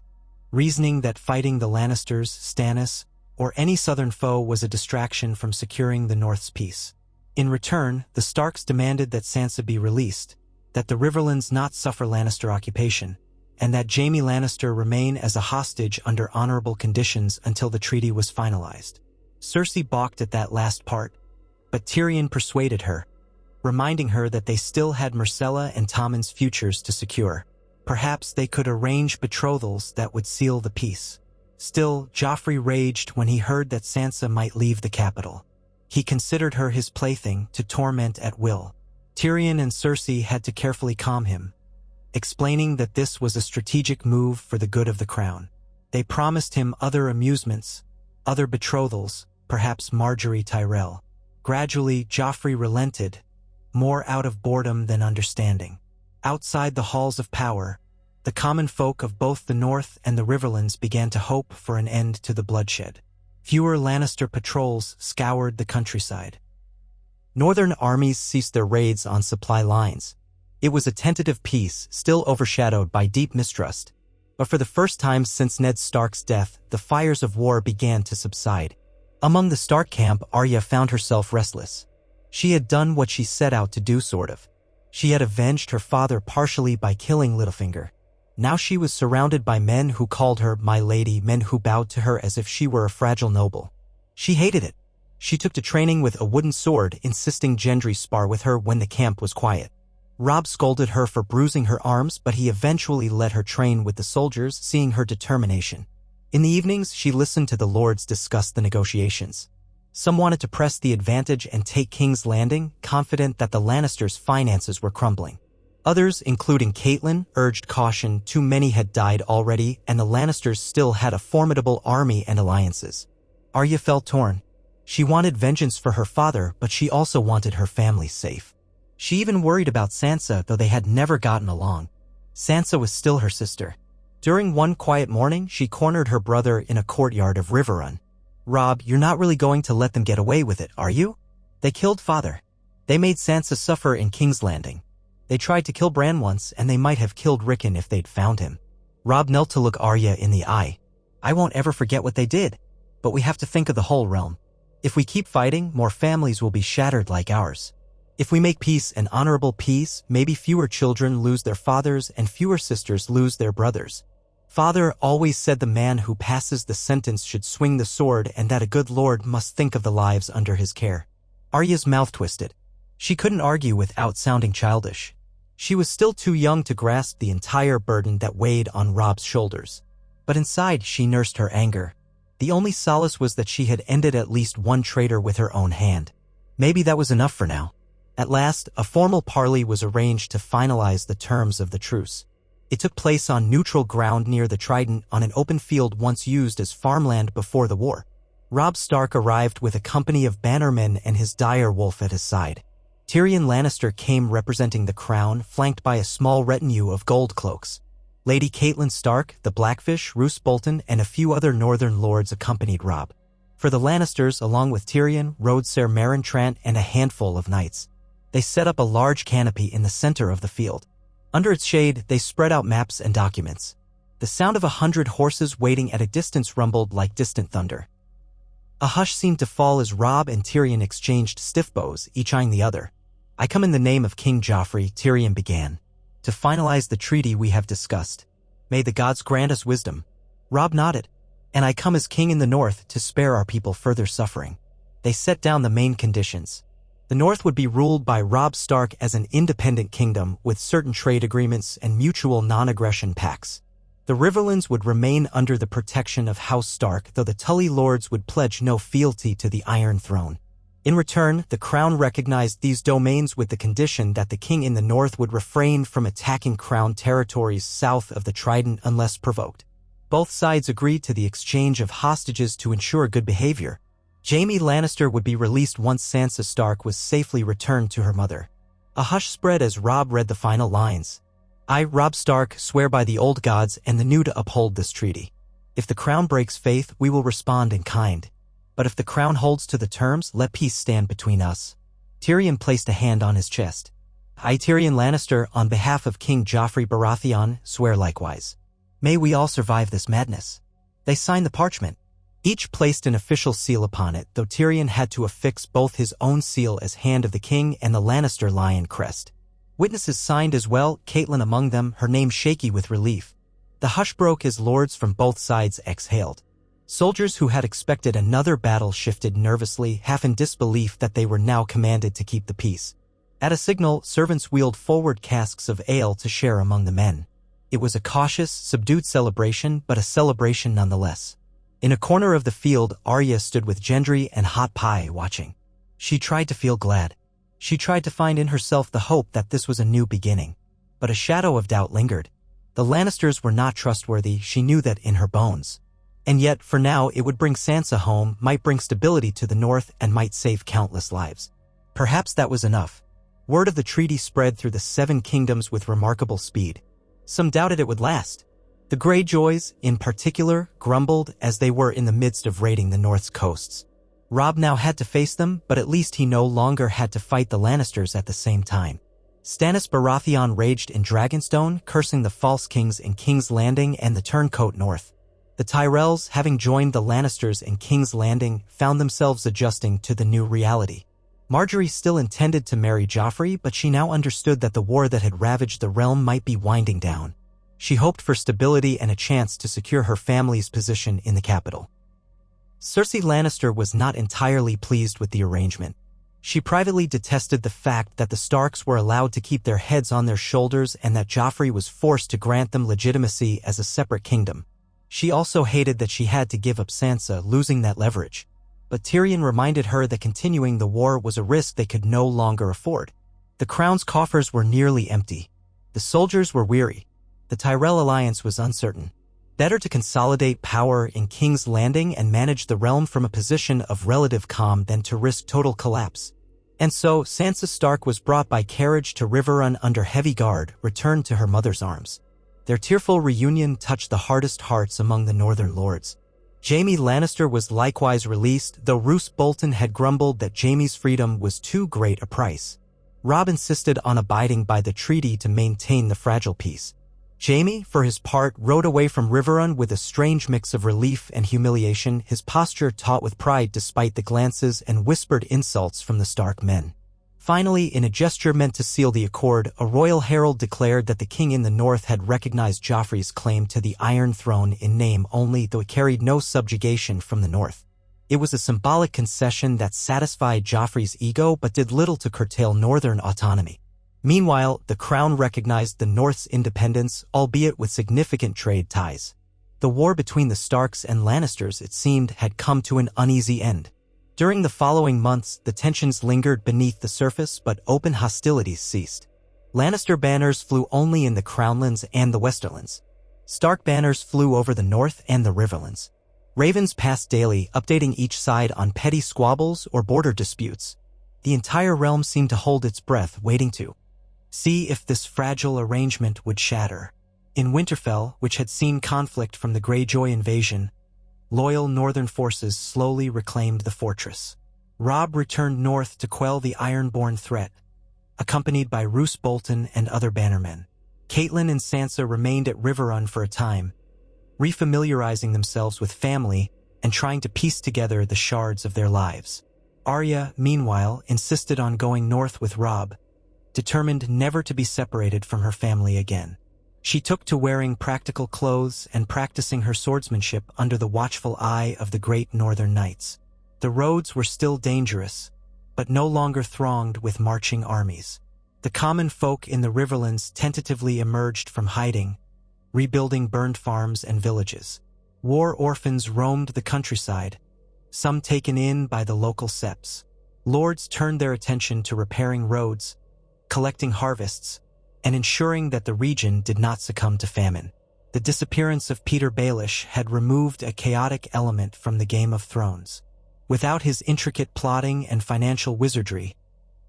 reasoning that fighting the Lannisters, Stannis, or any southern foe was a distraction from securing the North's peace. In return, the Starks demanded that Sansa be released, that the Riverlands not suffer Lannister occupation, and that Jaime Lannister remain as a hostage under honorable conditions until the treaty was finalized. Cersei balked at that last part, but Tyrion persuaded her, reminding her that they still had Myrcella and Tommen's futures to secure. Perhaps they could arrange betrothals that would seal the peace. Still, Joffrey raged when he heard that Sansa might leave the capital. He considered her his plaything to torment at will. Tyrion and Cersei had to carefully calm him, explaining that this was a strategic move for the good of the crown. They promised him other amusements, other betrothals, perhaps Marjorie Tyrell. Gradually, Joffrey relented, more out of boredom than understanding. Outside the halls of power, the common folk of both the North and the Riverlands began to hope for an end to the bloodshed. Fewer Lannister patrols scoured the countryside. Northern armies ceased their raids on supply lines. It was a tentative peace, still overshadowed by deep mistrust. But for the first time since Ned Stark's death, the fires of war began to subside. Among the Stark camp, Arya found herself restless. She had done what she set out to do, sort of. She had avenged her father partially by killing Littlefinger. Now she was surrounded by men who called her my lady, men who bowed to her as if she were a fragile noble. She hated it. She took to training with a wooden sword, insisting Gendry spar with her when the camp was quiet. Robb scolded her for bruising her arms, but he eventually let her train with the soldiers, seeing her determination. In the evenings, she listened to the lords discuss the negotiations. Some wanted to press the advantage and take King's Landing, confident that the Lannisters' finances were crumbling. Others, including Catelyn, urged caution. Too many had died already, and the Lannisters still had a formidable army and alliances. Arya felt torn. She wanted vengeance for her father, but she also wanted her family safe. She even worried about Sansa, though they had never gotten along. Sansa was still her sister. During one quiet morning, she cornered her brother in a courtyard of Riverrun. "Robb, you're not really going to let them get away with it, are you? They killed father. They made Sansa suffer in King's Landing. They tried to kill Bran once, and they might have killed Rickon if they'd found him." Robb knelt to look Arya in the eye. "I won't ever forget what they did. But we have to think of the whole realm. If we keep fighting, more families will be shattered like ours. If we make peace an honorable peace, maybe fewer children lose their fathers and fewer sisters lose their brothers. Father always said the man who passes the sentence should swing the sword, and that a good lord must think of the lives under his care." Arya's mouth twisted. She couldn't argue without sounding childish. She was still too young to grasp the entire burden that weighed on Robb's shoulders. But inside, she nursed her anger. The only solace was that she had ended at least one traitor with her own hand. Maybe that was enough for now. At last, a formal parley was arranged to finalize the terms of the truce. It took place on neutral ground near the Trident, on an open field once used as farmland before the war. Robb Stark arrived with a company of bannermen and his dire wolf at his side. Tyrion Lannister came representing the crown, flanked by a small retinue of gold cloaks. Lady Catelyn Stark, the Blackfish, Roose Bolton, and a few other northern lords accompanied Robb. For the Lannisters, along with Tyrion, rode Ser Meryn Trant and a handful of knights. They set up a large canopy in the center of the field. Under its shade, they spread out maps and documents. The sound of 100 horses waiting at a distance rumbled like distant thunder. A hush seemed to fall as Robb and Tyrion exchanged stiff bows, each eyeing the other. "I come in the name of King Joffrey," Tyrion began, "to finalize the treaty we have discussed. May the gods grant us wisdom." Robb nodded. "And I come as king in the north to spare our people further suffering." They set down the main conditions. The North would be ruled by Robb Stark as an independent kingdom with certain trade agreements and mutual non-aggression pacts. The Riverlands would remain under the protection of House Stark, though the Tully lords would pledge no fealty to the Iron Throne. In return, the crown recognized these domains with the condition that the king in the north would refrain from attacking crown territories south of the Trident unless provoked. Both sides agreed to the exchange of hostages to ensure good behavior. Jaime Lannister would be released once Sansa Stark was safely returned to her mother. A hush spread as Robb read the final lines. "I, Robb Stark, swear by the old gods and the new to uphold this treaty. If the crown breaks faith, we will respond in kind. But if the crown holds to the terms, let peace stand between us." Tyrion placed a hand on his chest. "I, Tyrion Lannister, on behalf of King Joffrey Baratheon, swear likewise. May we all survive this madness." They signed the parchment. Each placed an official seal upon it, though Tyrion had to affix both his own seal as Hand of the King and the Lannister lion crest. Witnesses signed as well, Catelyn among them, her name shaky with relief. The hush broke as lords from both sides exhaled. Soldiers who had expected another battle shifted nervously, half in disbelief that they were now commanded to keep the peace. At a signal, servants wheeled forward casks of ale to share among the men. It was a cautious, subdued celebration, but a celebration nonetheless. In a corner of the field, Arya stood with Gendry and Hot Pie watching. She tried to feel glad. She tried to find in herself the hope that this was a new beginning. But a shadow of doubt lingered. The Lannisters were not trustworthy, she knew that in her bones. And yet, for now, it would bring Sansa home, might bring stability to the north, and might save countless lives. Perhaps that was enough. Word of the treaty spread through the 7 kingdoms with remarkable speed. Some doubted it would last. The Greyjoys, in particular, grumbled as they were in the midst of raiding the North's coasts. Robb now had to face them, but at least he no longer had to fight the Lannisters at the same time. Stannis Baratheon raged in Dragonstone, cursing the False Kings in King's Landing and the Turncoat North. The Tyrells, having joined the Lannisters in King's Landing, found themselves adjusting to the new reality. Margaery still intended to marry Joffrey, but she now understood that the war that had ravaged the realm might be winding down. She hoped for stability and a chance to secure her family's position in the capital. Cersei Lannister was not entirely pleased with the arrangement. She privately detested the fact that the Starks were allowed to keep their heads on their shoulders and that Joffrey was forced to grant them legitimacy as a separate kingdom. She also hated that she had to give up Sansa, losing that leverage. But Tyrion reminded her that continuing the war was a risk they could no longer afford. The crown's coffers were nearly empty. The soldiers were weary. The Tyrell alliance was uncertain. Better to consolidate power in King's Landing and manage the realm from a position of relative calm than to risk total collapse. And so, Sansa Stark was brought by carriage to Riverrun under heavy guard, returned to her mother's arms. Their tearful reunion touched the hardest hearts among the Northern Lords. Jaime Lannister was likewise released, though Roose Bolton had grumbled that Jaime's freedom was too great a price. Robb insisted on abiding by the treaty to maintain the fragile peace. Jaime, for his part, rode away from Riverrun with a strange mix of relief and humiliation, his posture taut with pride despite the glances and whispered insults from the Stark men. Finally, in a gesture meant to seal the accord, a royal herald declared that the king in the north had recognized Joffrey's claim to the Iron Throne in name only, though it carried no subjugation from the north. It was a symbolic concession that satisfied Joffrey's ego but did little to curtail northern autonomy. Meanwhile, the crown recognized the North's independence, albeit with significant trade ties. The war between the Starks and Lannisters, it seemed, had come to an uneasy end. During the following months, the tensions lingered beneath the surface, but open hostilities ceased. Lannister banners flew only in the Crownlands and the Westerlands. Stark banners flew over the North and the Riverlands. Ravens passed daily, updating each side on petty squabbles or border disputes. The entire realm seemed to hold its breath, waiting to see if this fragile arrangement would shatter. In Winterfell, which had seen conflict from the Greyjoy invasion, loyal northern forces slowly reclaimed the fortress. Robb returned north to quell the Ironborn threat, accompanied by Roose Bolton and other bannermen. Catelyn and Sansa remained at Riverrun for a time, refamiliarizing themselves with family and trying to piece together the shards of their lives. Arya, meanwhile, insisted on going north with Robb, determined never to be separated from her family again. She took to wearing practical clothes and practicing her swordsmanship under the watchful eye of the great northern knights. The roads were still dangerous, but no longer thronged with marching armies. The common folk in the Riverlands tentatively emerged from hiding, rebuilding burned farms and villages. War orphans roamed the countryside, some taken in by the local septs. Lords turned their attention to repairing roads, collecting harvests, and ensuring that the region did not succumb to famine. The disappearance of Peter Baelish had removed a chaotic element from the Game of Thrones. Without his intricate plotting and financial wizardry,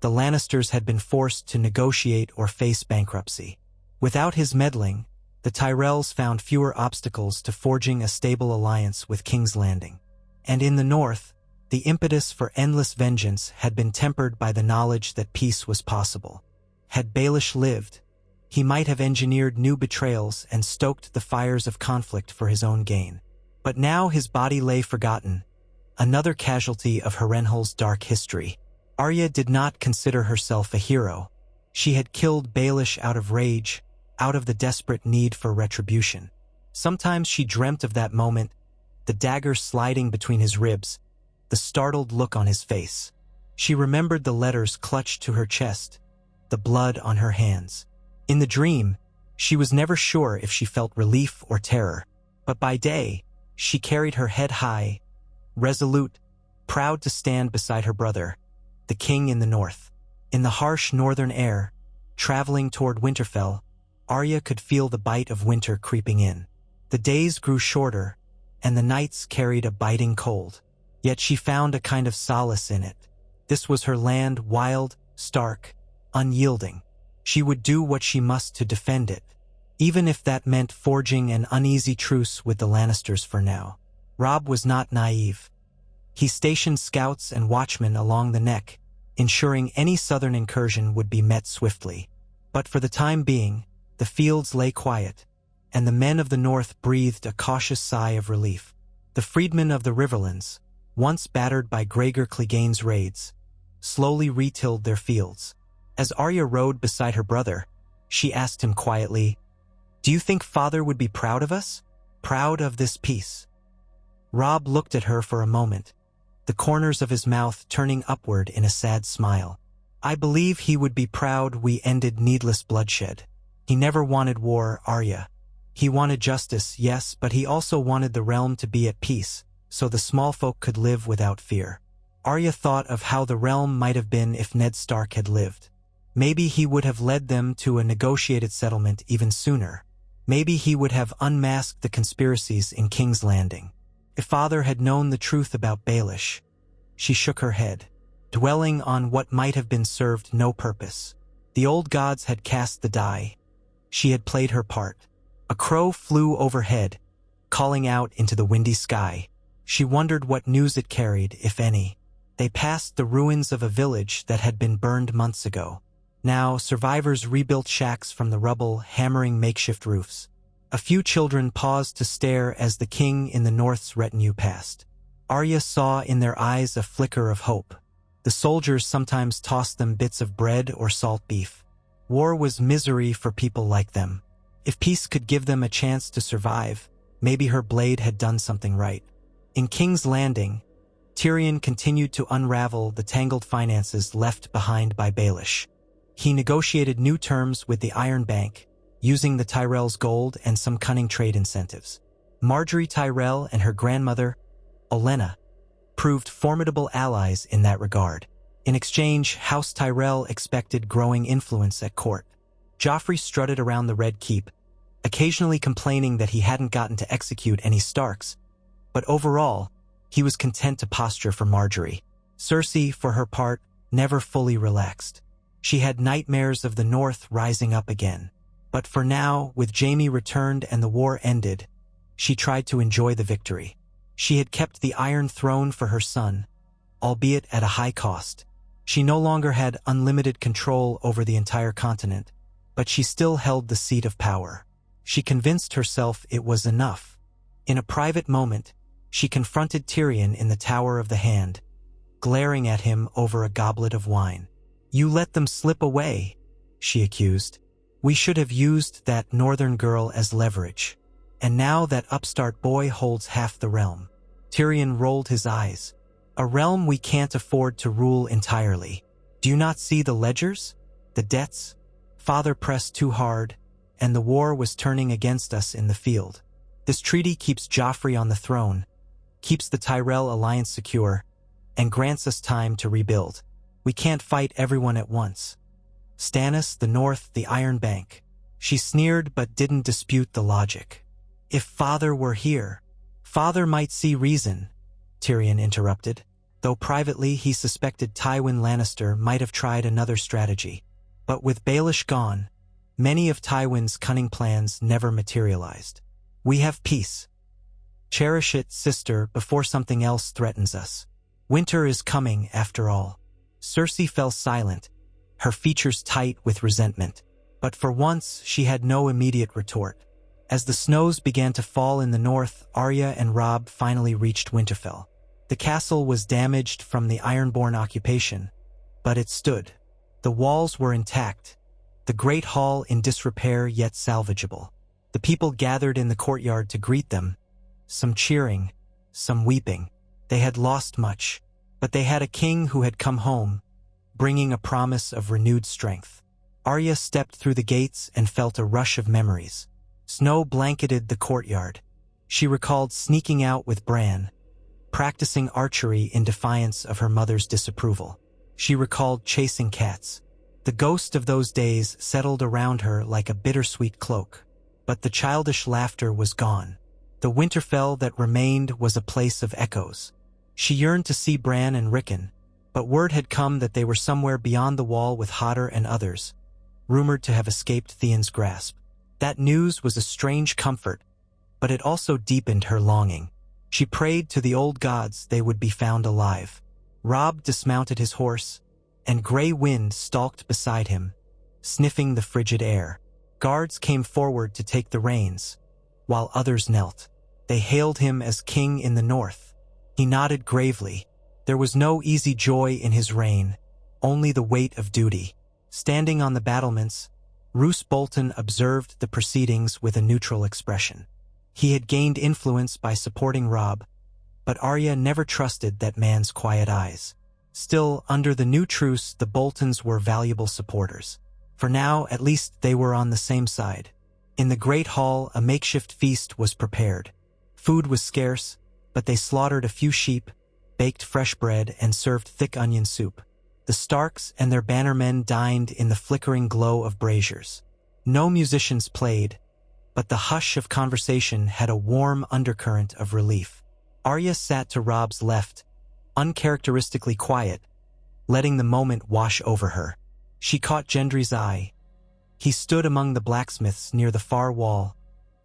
the Lannisters had been forced to negotiate or face bankruptcy. Without his meddling, the Tyrells found fewer obstacles to forging a stable alliance with King's Landing. And in the north, the impetus for endless vengeance had been tempered by the knowledge that peace was possible. Had Baelish lived, he might have engineered new betrayals and stoked the fires of conflict for his own gain. But now his body lay forgotten, another casualty of Harrenhal's dark history. Arya did not consider herself a hero. She had killed Baelish out of rage, out of the desperate need for retribution. Sometimes she dreamt of that moment, the dagger sliding between his ribs, the startled look on his face. She remembered the letters clutched to her chest, the blood on her hands. In the dream, she was never sure if she felt relief or terror, but by day, She carried her head high, resolute, proud to stand beside her brother, the king in the north. In the harsh northern air, traveling toward Winterfell, Arya could feel the bite of winter creeping in. The days grew shorter, and the nights carried a biting cold. Yet she found a kind of solace in it. This was her land, wild, stark, unyielding. She would do what she must to defend it, even if that meant forging an uneasy truce with the Lannisters for now. Robb was not naive. He stationed scouts and watchmen along the neck, ensuring any southern incursion would be met swiftly. But for the time being, the fields lay quiet, and the men of the north breathed a cautious sigh of relief. The freedmen of the Riverlands, once battered by Gregor Clegane's raids, slowly retilled their fields. As Arya rode beside her brother, she asked him quietly, "Do you think Father would be proud of us? Proud of this peace?" Robb looked at her for a moment, the corners of his mouth turning upward in a sad smile. "I believe he would be proud we ended needless bloodshed. He never wanted war, Arya. He wanted justice, yes, but he also wanted the realm to be at peace, so the small folk could live without fear." Arya thought of how the realm might have been if Ned Stark had lived. Maybe he would have led them to a negotiated settlement even sooner. Maybe he would have unmasked the conspiracies in King's Landing. If Father had known the truth about Baelish. She shook her head, dwelling on what might have been served no purpose. The old gods had cast the die. She had played her part. A crow flew overhead, calling out into the windy sky. She wondered what news it carried, if any. They passed the ruins of a village that had been burned months ago. Now, survivors rebuilt shacks from the rubble, hammering makeshift roofs. A few children paused to stare as the king in the north's retinue passed. Arya saw in their eyes a flicker of hope. The soldiers sometimes tossed them bits of bread or salt beef. War was misery for people like them. If peace could give them a chance to survive, maybe her blade had done something right. In King's Landing, Tyrion continued to unravel the tangled finances left behind by Baelish. He negotiated new terms with the Iron Bank, using the Tyrell's gold and some cunning trade incentives. Marjorie Tyrell and her grandmother, Olenna, proved formidable allies in that regard. In exchange, House Tyrell expected growing influence at court. Joffrey strutted around the Red Keep, occasionally complaining that he hadn't gotten to execute any Starks, but overall, he was content to posture for Marjorie. Cersei, for her part, never fully relaxed. She had nightmares of the North rising up again. But for now, with Jaime returned and the war ended, she tried to enjoy the victory. She had kept the Iron Throne for her son, albeit at a high cost. She no longer had unlimited control over the entire continent, but she still held the seat of power. She convinced herself it was enough. In a private moment, she confronted Tyrion in the Tower of the Hand, glaring at him over a goblet of wine. "You let them slip away," she accused. "We should have used that northern girl as leverage. And now that upstart boy holds half the realm." Tyrion rolled his eyes. "A realm we can't afford to rule entirely. Do you not see the ledgers? The debts? Father pressed too hard, and the war was turning against us in the field. This treaty keeps Joffrey on the throne, keeps the Tyrell alliance secure, and grants us time to rebuild. We can't fight everyone at once. Stannis, the North, the Iron Bank." She sneered but didn't dispute the logic. "If Father were here, Father might see reason," Tyrion interrupted, though privately he suspected Tywin Lannister might have tried another strategy. But with Baelish gone, many of Tywin's cunning plans never materialized. "We have peace. Cherish it, sister, before something else threatens us. Winter is coming, after all." Cersei fell silent, her features tight with resentment. But for once, she had no immediate retort. As the snows began to fall in the north, Arya and Robb finally reached Winterfell. The castle was damaged from the Ironborn occupation, but it stood. The walls were intact, the great hall in disrepair yet salvageable. The people gathered in the courtyard to greet them, some cheering, some weeping. They had lost much, but they had a king who had come home, bringing a promise of renewed strength. Arya stepped through the gates and felt a rush of memories. Snow blanketed the courtyard. She recalled sneaking out with Bran, practicing archery in defiance of her mother's disapproval. She recalled chasing cats. The ghost of those days settled around her like a bittersweet cloak. But the childish laughter was gone. The Winterfell that remained was a place of echoes. She yearned to see Bran and Rickon, but word had come that they were somewhere beyond the wall with Hodder and others, rumored to have escaped Theon's grasp. That news was a strange comfort, but it also deepened her longing. She prayed to the old gods they would be found alive. Robb dismounted his horse, and Grey Wind stalked beside him, sniffing the frigid air. Guards came forward to take the reins, while others knelt. They hailed him as king in the north. He nodded gravely. There was no easy joy in his reign, only the weight of duty. Standing on the battlements, Roose Bolton observed the proceedings with a neutral expression. He had gained influence by supporting Robb, but Arya never trusted that man's quiet eyes. Still, under the new truce, the Boltons were valuable supporters. For now, at least, they were on the same side. In the Great Hall, a makeshift feast was prepared. Food was scarce, but they slaughtered a few sheep, baked fresh bread, and served thick onion soup. The Starks and their bannermen dined in the flickering glow of braziers. No musicians played, but the hush of conversation had a warm undercurrent of relief. Arya sat to Robb's left, uncharacteristically quiet, letting the moment wash over her. She caught Gendry's eye. He stood among the blacksmiths near the far wall,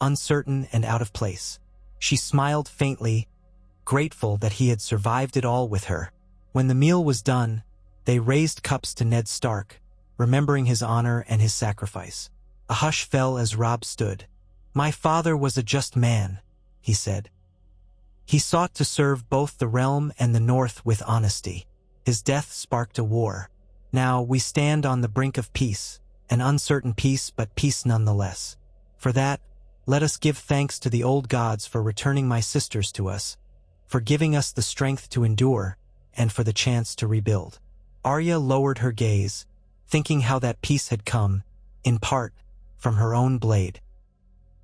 uncertain and out of place. She smiled faintly, grateful that he had survived it all with her. When the meal was done, they raised cups to Ned Stark, remembering his honor and his sacrifice. A hush fell as Robb stood. "My father was a just man," he said. "He sought to serve both the realm and the North with honesty. His death sparked a war. Now we stand on the brink of peace, an uncertain peace, but peace nonetheless. For that, let us give thanks to the old gods for returning my sisters to us, for giving us the strength to endure, and for the chance to rebuild." Arya lowered her gaze, thinking how that peace had come, in part, from her own blade.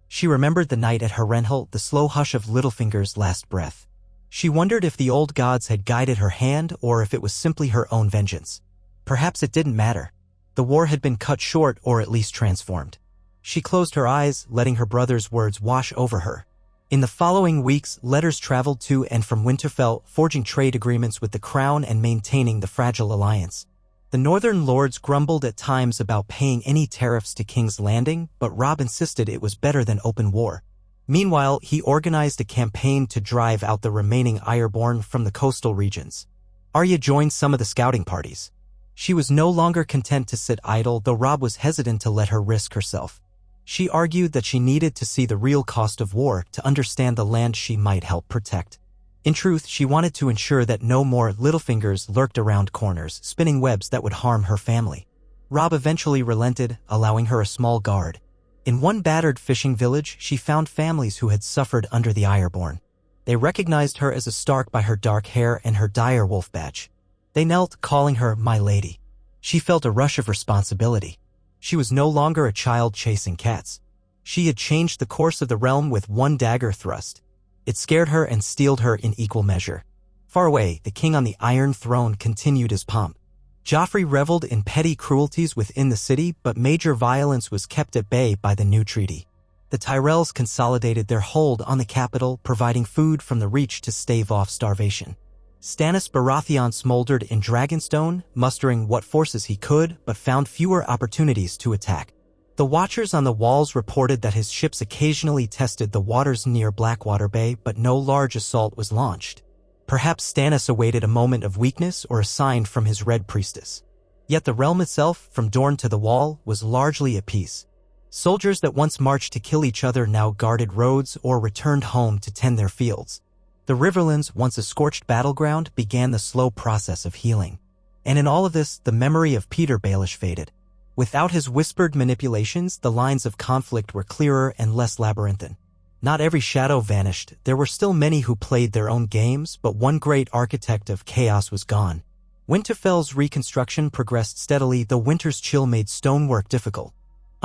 She remembered the night at Harrenhal, the slow hush of Littlefinger's last breath. She wondered if the old gods had guided her hand or if it was simply her own vengeance. Perhaps it didn't matter. The war had been cut short or at least transformed. She closed her eyes, letting her brother's words wash over her. In the following weeks, letters traveled to and from Winterfell, forging trade agreements with the crown and maintaining the fragile alliance. The northern lords grumbled at times about paying any tariffs to King's Landing, but Robb insisted it was better than open war. Meanwhile, he organized a campaign to drive out the remaining Ironborn from the coastal regions. Arya joined some of the scouting parties. She was no longer content to sit idle, though Robb was hesitant to let her risk herself. She argued that she needed to see the real cost of war to understand the land she might help protect. In truth, she wanted to ensure that no more Littlefingers lurked around corners, spinning webs that would harm her family. Robb eventually relented, allowing her a small guard. In one battered fishing village, she found families who had suffered under the Ironborn. They recognized her as a Stark by her dark hair and her dire wolf badge. They knelt, calling her "my lady." She felt a rush of responsibility. She was no longer a child chasing cats. She had changed the course of the realm with one dagger thrust. It scared her and steeled her in equal measure. Far away, the king on the Iron Throne continued his pomp. Joffrey reveled in petty cruelties within the city, but major violence was kept at bay by the new treaty. The Tyrells consolidated their hold on the capital, providing food from the Reach to stave off starvation. Stannis Baratheon smoldered in Dragonstone, mustering what forces he could, but found fewer opportunities to attack. The watchers on the walls reported that his ships occasionally tested the waters near Blackwater Bay, but no large assault was launched. Perhaps Stannis awaited a moment of weakness or a sign from his Red Priestess. Yet the realm itself, from Dorne to the Wall, was largely at peace. Soldiers that once marched to kill each other now guarded roads or returned home to tend their fields. The Riverlands, once a scorched battleground, began the slow process of healing. And in all of this, the memory of Peter Baelish faded. Without his whispered manipulations, the lines of conflict were clearer and less labyrinthine. Not every shadow vanished. There were still many who played their own games, but one great architect of chaos was gone. Winterfell's reconstruction progressed steadily, though winter's chill made stonework difficult.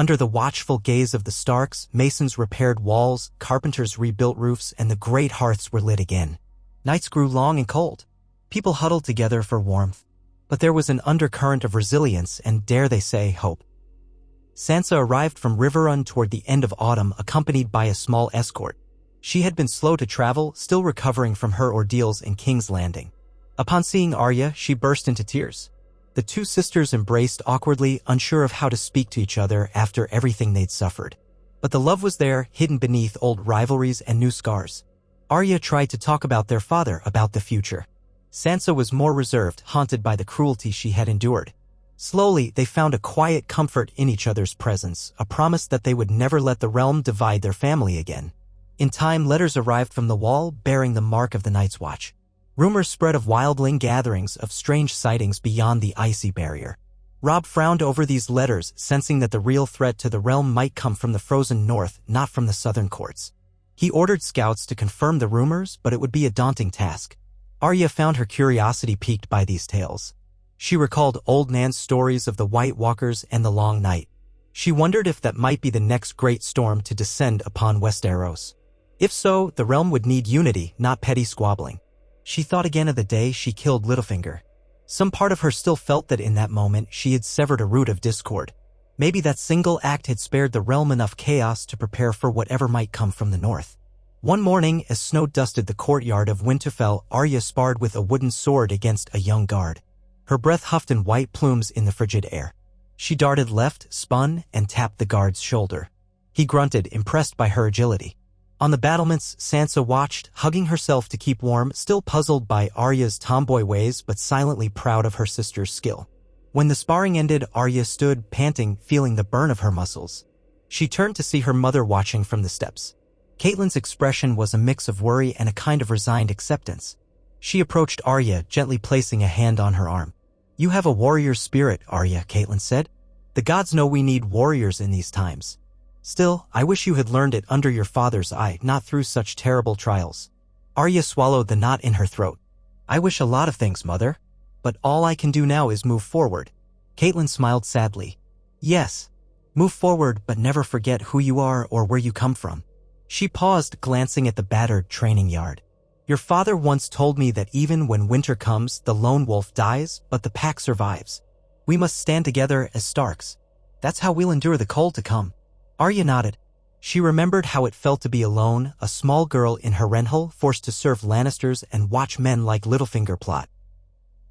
Under the watchful gaze of the Starks, masons repaired walls, carpenters rebuilt roofs, and the great hearths were lit again. Nights grew long and cold. People huddled together for warmth. But there was an undercurrent of resilience and, dare they say, hope. Sansa arrived from Riverrun toward the end of autumn, accompanied by a small escort. She had been slow to travel, still recovering from her ordeals in King's Landing. Upon seeing Arya, she burst into tears. The two sisters embraced awkwardly, unsure of how to speak to each other after everything they'd suffered. But the love was there, hidden beneath old rivalries and new scars. Arya tried to talk about their father, about the future. Sansa was more reserved, haunted by the cruelty she had endured. Slowly, they found a quiet comfort in each other's presence, a promise that they would never let the realm divide their family again. In time, letters arrived from the Wall, bearing the mark of the Night's Watch. Rumors spread of wildling gatherings, of strange sightings beyond the icy barrier. Robb frowned over these letters, sensing that the real threat to the realm might come from the frozen north, not from the southern courts. He ordered scouts to confirm the rumors, but it would be a daunting task. Arya found her curiosity piqued by these tales. She recalled old Nan's stories of the White Walkers and the Long Night. She wondered if that might be the next great storm to descend upon Westeros. If so, the realm would need unity, not petty squabbling. She thought again of the day she killed Littlefinger. Some part of her still felt that in that moment she had severed a root of discord. Maybe that single act had spared the realm enough chaos to prepare for whatever might come from the north. One morning, as snow dusted the courtyard of Winterfell, Arya sparred with a wooden sword against a young guard. Her breath huffed in white plumes in the frigid air. She darted left, spun, and tapped the guard's shoulder. He grunted, impressed by her agility. On the battlements, Sansa watched, hugging herself to keep warm, still puzzled by Arya's tomboy ways but silently proud of her sister's skill. When the sparring ended, Arya stood, panting, feeling the burn of her muscles. She turned to see her mother watching from the steps. Catelyn's expression was a mix of worry and a kind of resigned acceptance. She approached Arya, gently placing a hand on her arm. "You have a warrior's spirit, Arya," Catelyn said. "The gods know we need warriors in these times. Still, I wish you had learned it under your father's eye, not through such terrible trials." Arya swallowed the knot in her throat. "I wish a lot of things, Mother. But all I can do now is move forward." Catelyn smiled sadly. "Yes. Move forward, but never forget who you are or where you come from." She paused, glancing at the battered training yard. "Your father once told me that even when winter comes, the lone wolf dies, but the pack survives. We must stand together as Starks. That's how we'll endure the cold to come." Arya nodded. She remembered how it felt to be alone, a small girl in Harrenhal, forced to serve Lannisters and watch men like Littlefinger plot.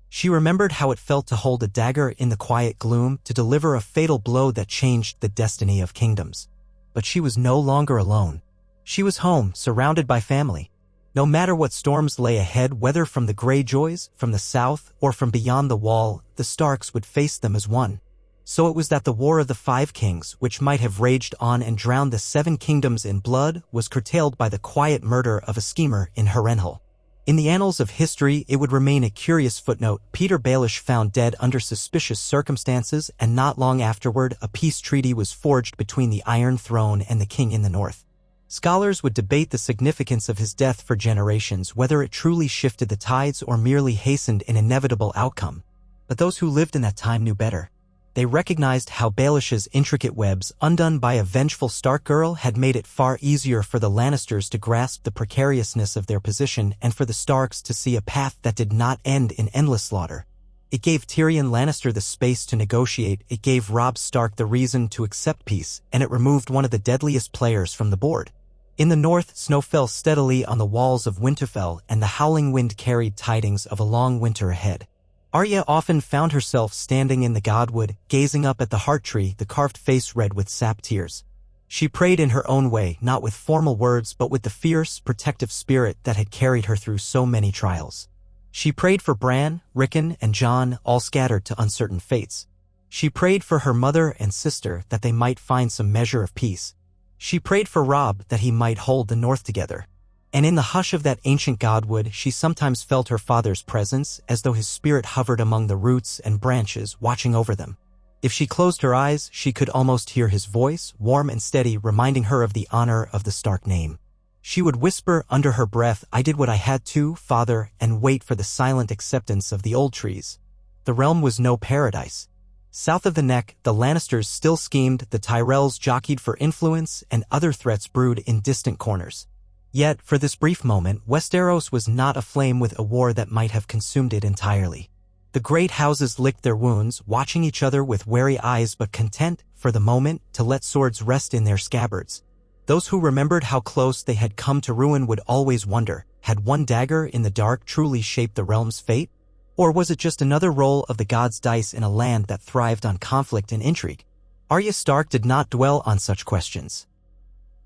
She remembered how it felt to hold a dagger in the quiet gloom, to deliver a fatal blow that changed the destiny of kingdoms. But she was no longer alone. She was home, surrounded by family. No matter what storms lay ahead, whether from the Greyjoys, from the south, or from beyond the Wall, the Starks would face them as one. So it was that the War of the Five Kings, which might have raged on and drowned the Seven Kingdoms in blood, was curtailed by the quiet murder of a schemer in Harrenhal. In the annals of history, it would remain a curious footnote: Peter Baelish found dead under suspicious circumstances, and not long afterward, a peace treaty was forged between the Iron Throne and the King in the north. Scholars would debate the significance of his death for generations, whether it truly shifted the tides or merely hastened an inevitable outcome. But those who lived in that time knew better. They recognized how Baelish's intricate webs, undone by a vengeful Stark girl, had made it far easier for the Lannisters to grasp the precariousness of their position and for the Starks to see a path that did not end in endless slaughter. It gave Tyrion Lannister the space to negotiate, it gave Robb Stark the reason to accept peace, and it removed one of the deadliest players from the board. In the north, snow fell steadily on the walls of Winterfell, and the howling wind carried tidings of a long winter ahead. Arya often found herself standing in the Godwood, gazing up at the heart tree, the carved face red with sap tears. She prayed in her own way, not with formal words but with the fierce, protective spirit that had carried her through so many trials. She prayed for Bran, Rickon, and Jon, all scattered to uncertain fates. She prayed for her mother and sister that they might find some measure of peace. She prayed for Robb that he might hold the north together. And in the hush of that ancient Godwood, she sometimes felt her father's presence, as though his spirit hovered among the roots and branches, watching over them. If she closed her eyes, she could almost hear his voice, warm and steady, reminding her of the honor of the Stark name. She would whisper under her breath, "I did what I had to, Father," and wait for the silent acceptance of the old trees. The realm was no paradise. South of the Neck, the Lannisters still schemed, the Tyrells jockeyed for influence, and other threats brewed in distant corners. Yet, for this brief moment, Westeros was not aflame with a war that might have consumed it entirely. The great houses licked their wounds, watching each other with wary eyes but content, for the moment, to let swords rest in their scabbards. Those who remembered how close they had come to ruin would always wonder, had one dagger in the dark truly shaped the realm's fate? Or was it just another roll of the gods' dice in a land that thrived on conflict and intrigue? Arya Stark did not dwell on such questions.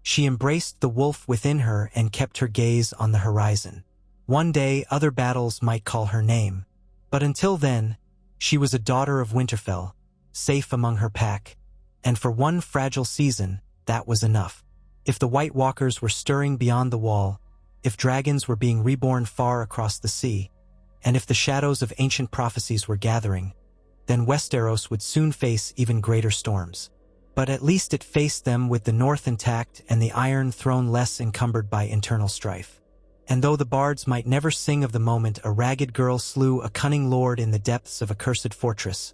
She embraced the wolf within her and kept her gaze on the horizon. One day, other battles might call her name. But until then, she was a daughter of Winterfell, safe among her pack. And for one fragile season, that was enough. If the White Walkers were stirring beyond the wall, if dragons were being reborn far across the sea, and if the shadows of ancient prophecies were gathering, then Westeros would soon face even greater storms. But at least it faced them with the north intact and the Iron Throne less encumbered by internal strife. And though the bards might never sing of the moment a ragged girl slew a cunning lord in the depths of a cursed fortress,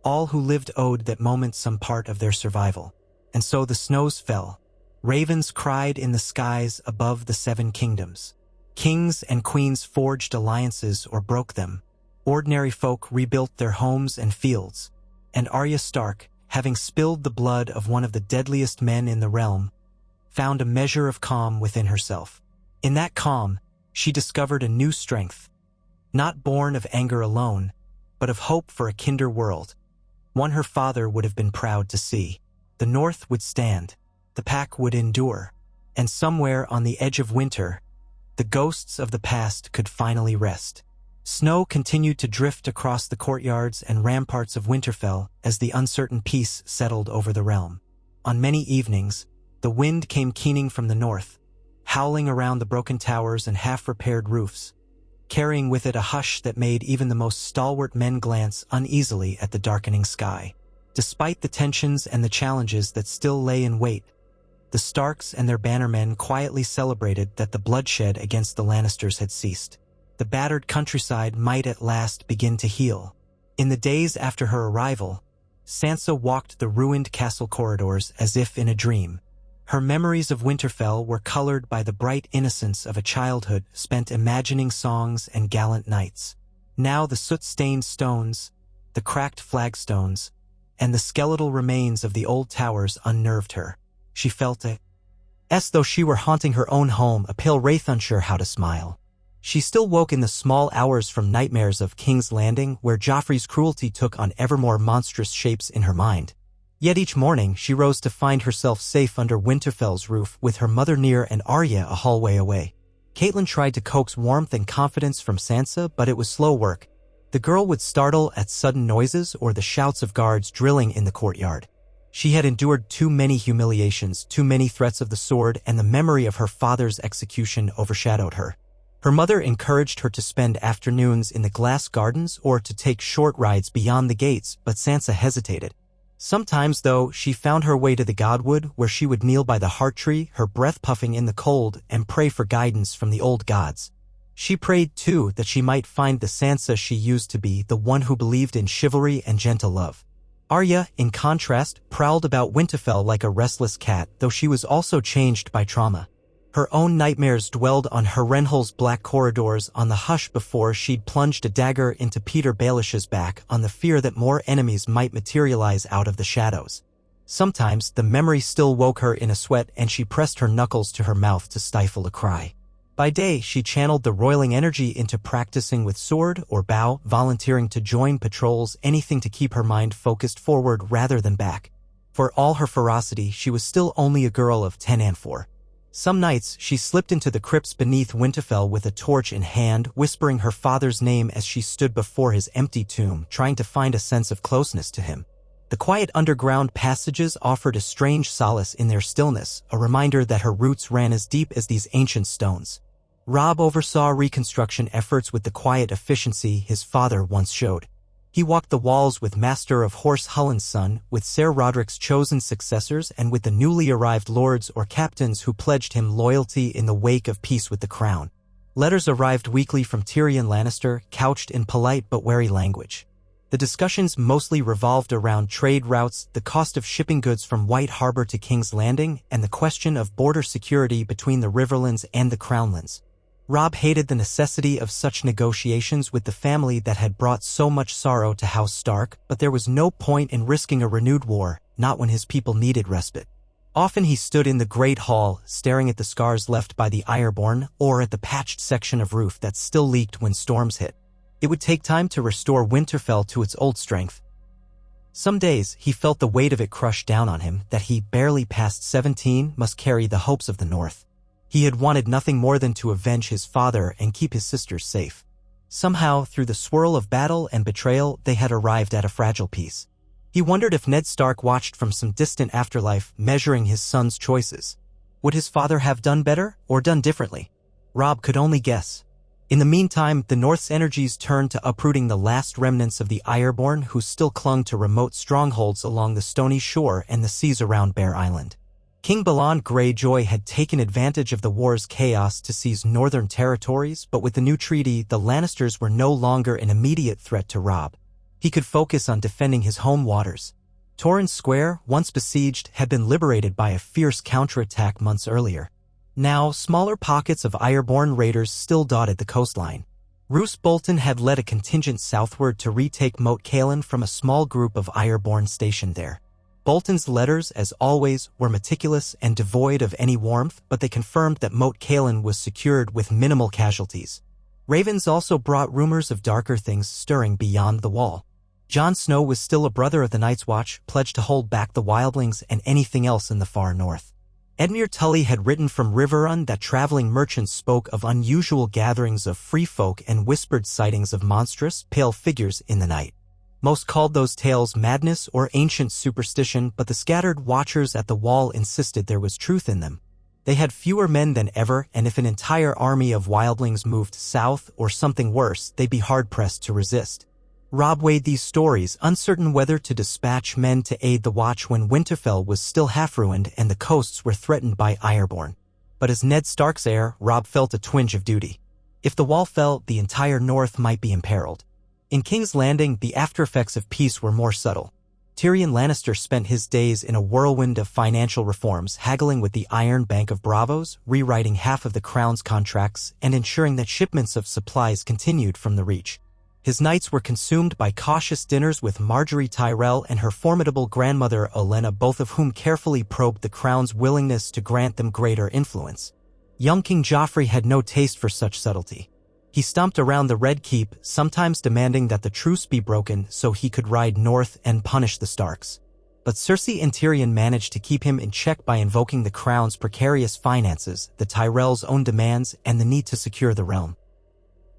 all who lived owed that moment some part of their survival. And so the snows fell. Ravens cried in the skies above the seven kingdoms. Kings and queens forged alliances or broke them. Ordinary folk rebuilt their homes and fields. And Arya Stark, having spilled the blood of one of the deadliest men in the realm, found a measure of calm within herself. In that calm, she discovered a new strength, not born of anger alone, but of hope for a kinder world, one her father would have been proud to see. The North would stand, the pack would endure, and somewhere on the edge of winter, the ghosts of the past could finally rest. Snow continued to drift across the courtyards and ramparts of Winterfell as the uncertain peace settled over the realm. On many evenings, the wind came keening from the north, howling around the broken towers and half-repaired roofs, carrying with it a hush that made even the most stalwart men glance uneasily at the darkening sky. Despite the tensions and the challenges that still lay in wait, the Starks and their bannermen quietly celebrated that the bloodshed against the Lannisters had ceased. The battered countryside might at last begin to heal. In the days after her arrival, Sansa walked the ruined castle corridors as if in a dream. Her memories of Winterfell were colored by the bright innocence of a childhood spent imagining songs and gallant knights. Now the soot-stained stones, the cracked flagstones, and the skeletal remains of the old towers unnerved her. She felt it, as though she were haunting her own home, a pale wraith unsure how to smile. She still woke in the small hours from nightmares of King's Landing, where Joffrey's cruelty took on ever more monstrous shapes in her mind. Yet each morning she rose to find herself safe under Winterfell's roof with her mother near and Arya a hallway away. Catelyn tried to coax warmth and confidence from Sansa, but it was slow work. The girl would startle at sudden noises or the shouts of guards drilling in the courtyard. She had endured too many humiliations, too many threats of the sword, and the memory of her father's execution overshadowed her. Her mother encouraged her to spend afternoons in the glass gardens or to take short rides beyond the gates, but Sansa hesitated. Sometimes, though, she found her way to the Godwood, where she would kneel by the heart tree, her breath puffing in the cold, and pray for guidance from the old gods. She prayed, too, that she might find the Sansa she used to be, the one who believed in chivalry and gentle love. Arya, in contrast, prowled about Winterfell like a restless cat, though she was also changed by trauma. Her own nightmares dwelled on Harrenhal's black corridors, on the hush before she'd plunged a dagger into Peter Baelish's back, on the fear that more enemies might materialize out of the shadows. Sometimes the memory still woke her in a sweat and she pressed her knuckles to her mouth to stifle a cry. By day, she channeled the roiling energy into practicing with sword or bow, volunteering to join patrols, anything to keep her mind focused forward rather than back. For all her ferocity, she was still only a girl of 10 and 4. Some nights, she slipped into the crypts beneath Winterfell with a torch in hand, whispering her father's name as she stood before his empty tomb, trying to find a sense of closeness to him. The quiet underground passages offered a strange solace in their stillness, a reminder that her roots ran as deep as these ancient stones. Robb oversaw reconstruction efforts with the quiet efficiency his father once showed. He walked the walls with Master of Horse Hullen's son, with Ser Roderick's chosen successors, and with the newly arrived lords or captains who pledged him loyalty in the wake of peace with the crown. Letters arrived weekly from Tyrion Lannister, couched in polite but wary language. The discussions mostly revolved around trade routes, the cost of shipping goods from White Harbor to King's Landing, and the question of border security between the Riverlands and the Crownlands. Robb hated the necessity of such negotiations with the family that had brought so much sorrow to House Stark, but there was no point in risking a renewed war, not when his people needed respite. Often he stood in the Great Hall, staring at the scars left by the Ironborn, or at the patched section of roof that still leaked when storms hit. It would take time to restore Winterfell to its old strength. Some days, he felt the weight of it crush down on him, that he, barely past 17, must carry the hopes of the North. He had wanted nothing more than to avenge his father and keep his sisters safe. Somehow, through the swirl of battle and betrayal, they had arrived at a fragile peace. He wondered if Ned Stark watched from some distant afterlife, measuring his son's choices. Would his father have done better, or done differently? Robb could only guess. In the meantime, the North's energies turned to uprooting the last remnants of the Ironborn who still clung to remote strongholds along the stony shore and the seas around Bear Island. King Balon Greyjoy had taken advantage of the war's chaos to seize northern territories, but with the new treaty, the Lannisters were no longer an immediate threat to Robb. He could focus on defending his home waters. Torrens Square, once besieged, had been liberated by a fierce counterattack months earlier. Now, smaller pockets of Ironborn raiders still dotted the coastline. Roose Bolton had led a contingent southward to retake Moat Cailin from a small group of Ironborn stationed there. Bolton's letters, as always, were meticulous and devoid of any warmth, but they confirmed that Moat Cailin was secured with minimal casualties. Ravens also brought rumors of darker things stirring beyond the wall. Jon Snow was still a brother of the Night's Watch, pledged to hold back the wildlings and anything else in the far north. Edmure Tully had written from Riverrun that traveling merchants spoke of unusual gatherings of free folk and whispered sightings of monstrous, pale figures in the night. Most called those tales madness or ancient superstition, but the scattered watchers at the wall insisted there was truth in them. They had fewer men than ever, and if an entire army of wildlings moved south or something worse, they'd be hard-pressed to resist. Robb weighed these stories, uncertain whether to dispatch men to aid the Watch when Winterfell was still half-ruined and the coasts were threatened by Ironborn. But as Ned Stark's heir, Robb felt a twinge of duty. If the wall fell, the entire North might be imperiled. In King's Landing, the aftereffects of peace were more subtle. Tyrion Lannister spent his days in a whirlwind of financial reforms, haggling with the Iron Bank of Bravos, rewriting half of the Crown's contracts, and ensuring that shipments of supplies continued from the Reach. His nights were consumed by cautious dinners with Margaery Tyrell and her formidable grandmother Olenna, both of whom carefully probed the Crown's willingness to grant them greater influence. Young King Joffrey had no taste for such subtlety. He stomped around the Red Keep, sometimes demanding that the truce be broken so he could ride north and punish the Starks. But Cersei and Tyrion managed to keep him in check by invoking the Crown's precarious finances, the Tyrells' own demands, and the need to secure the realm.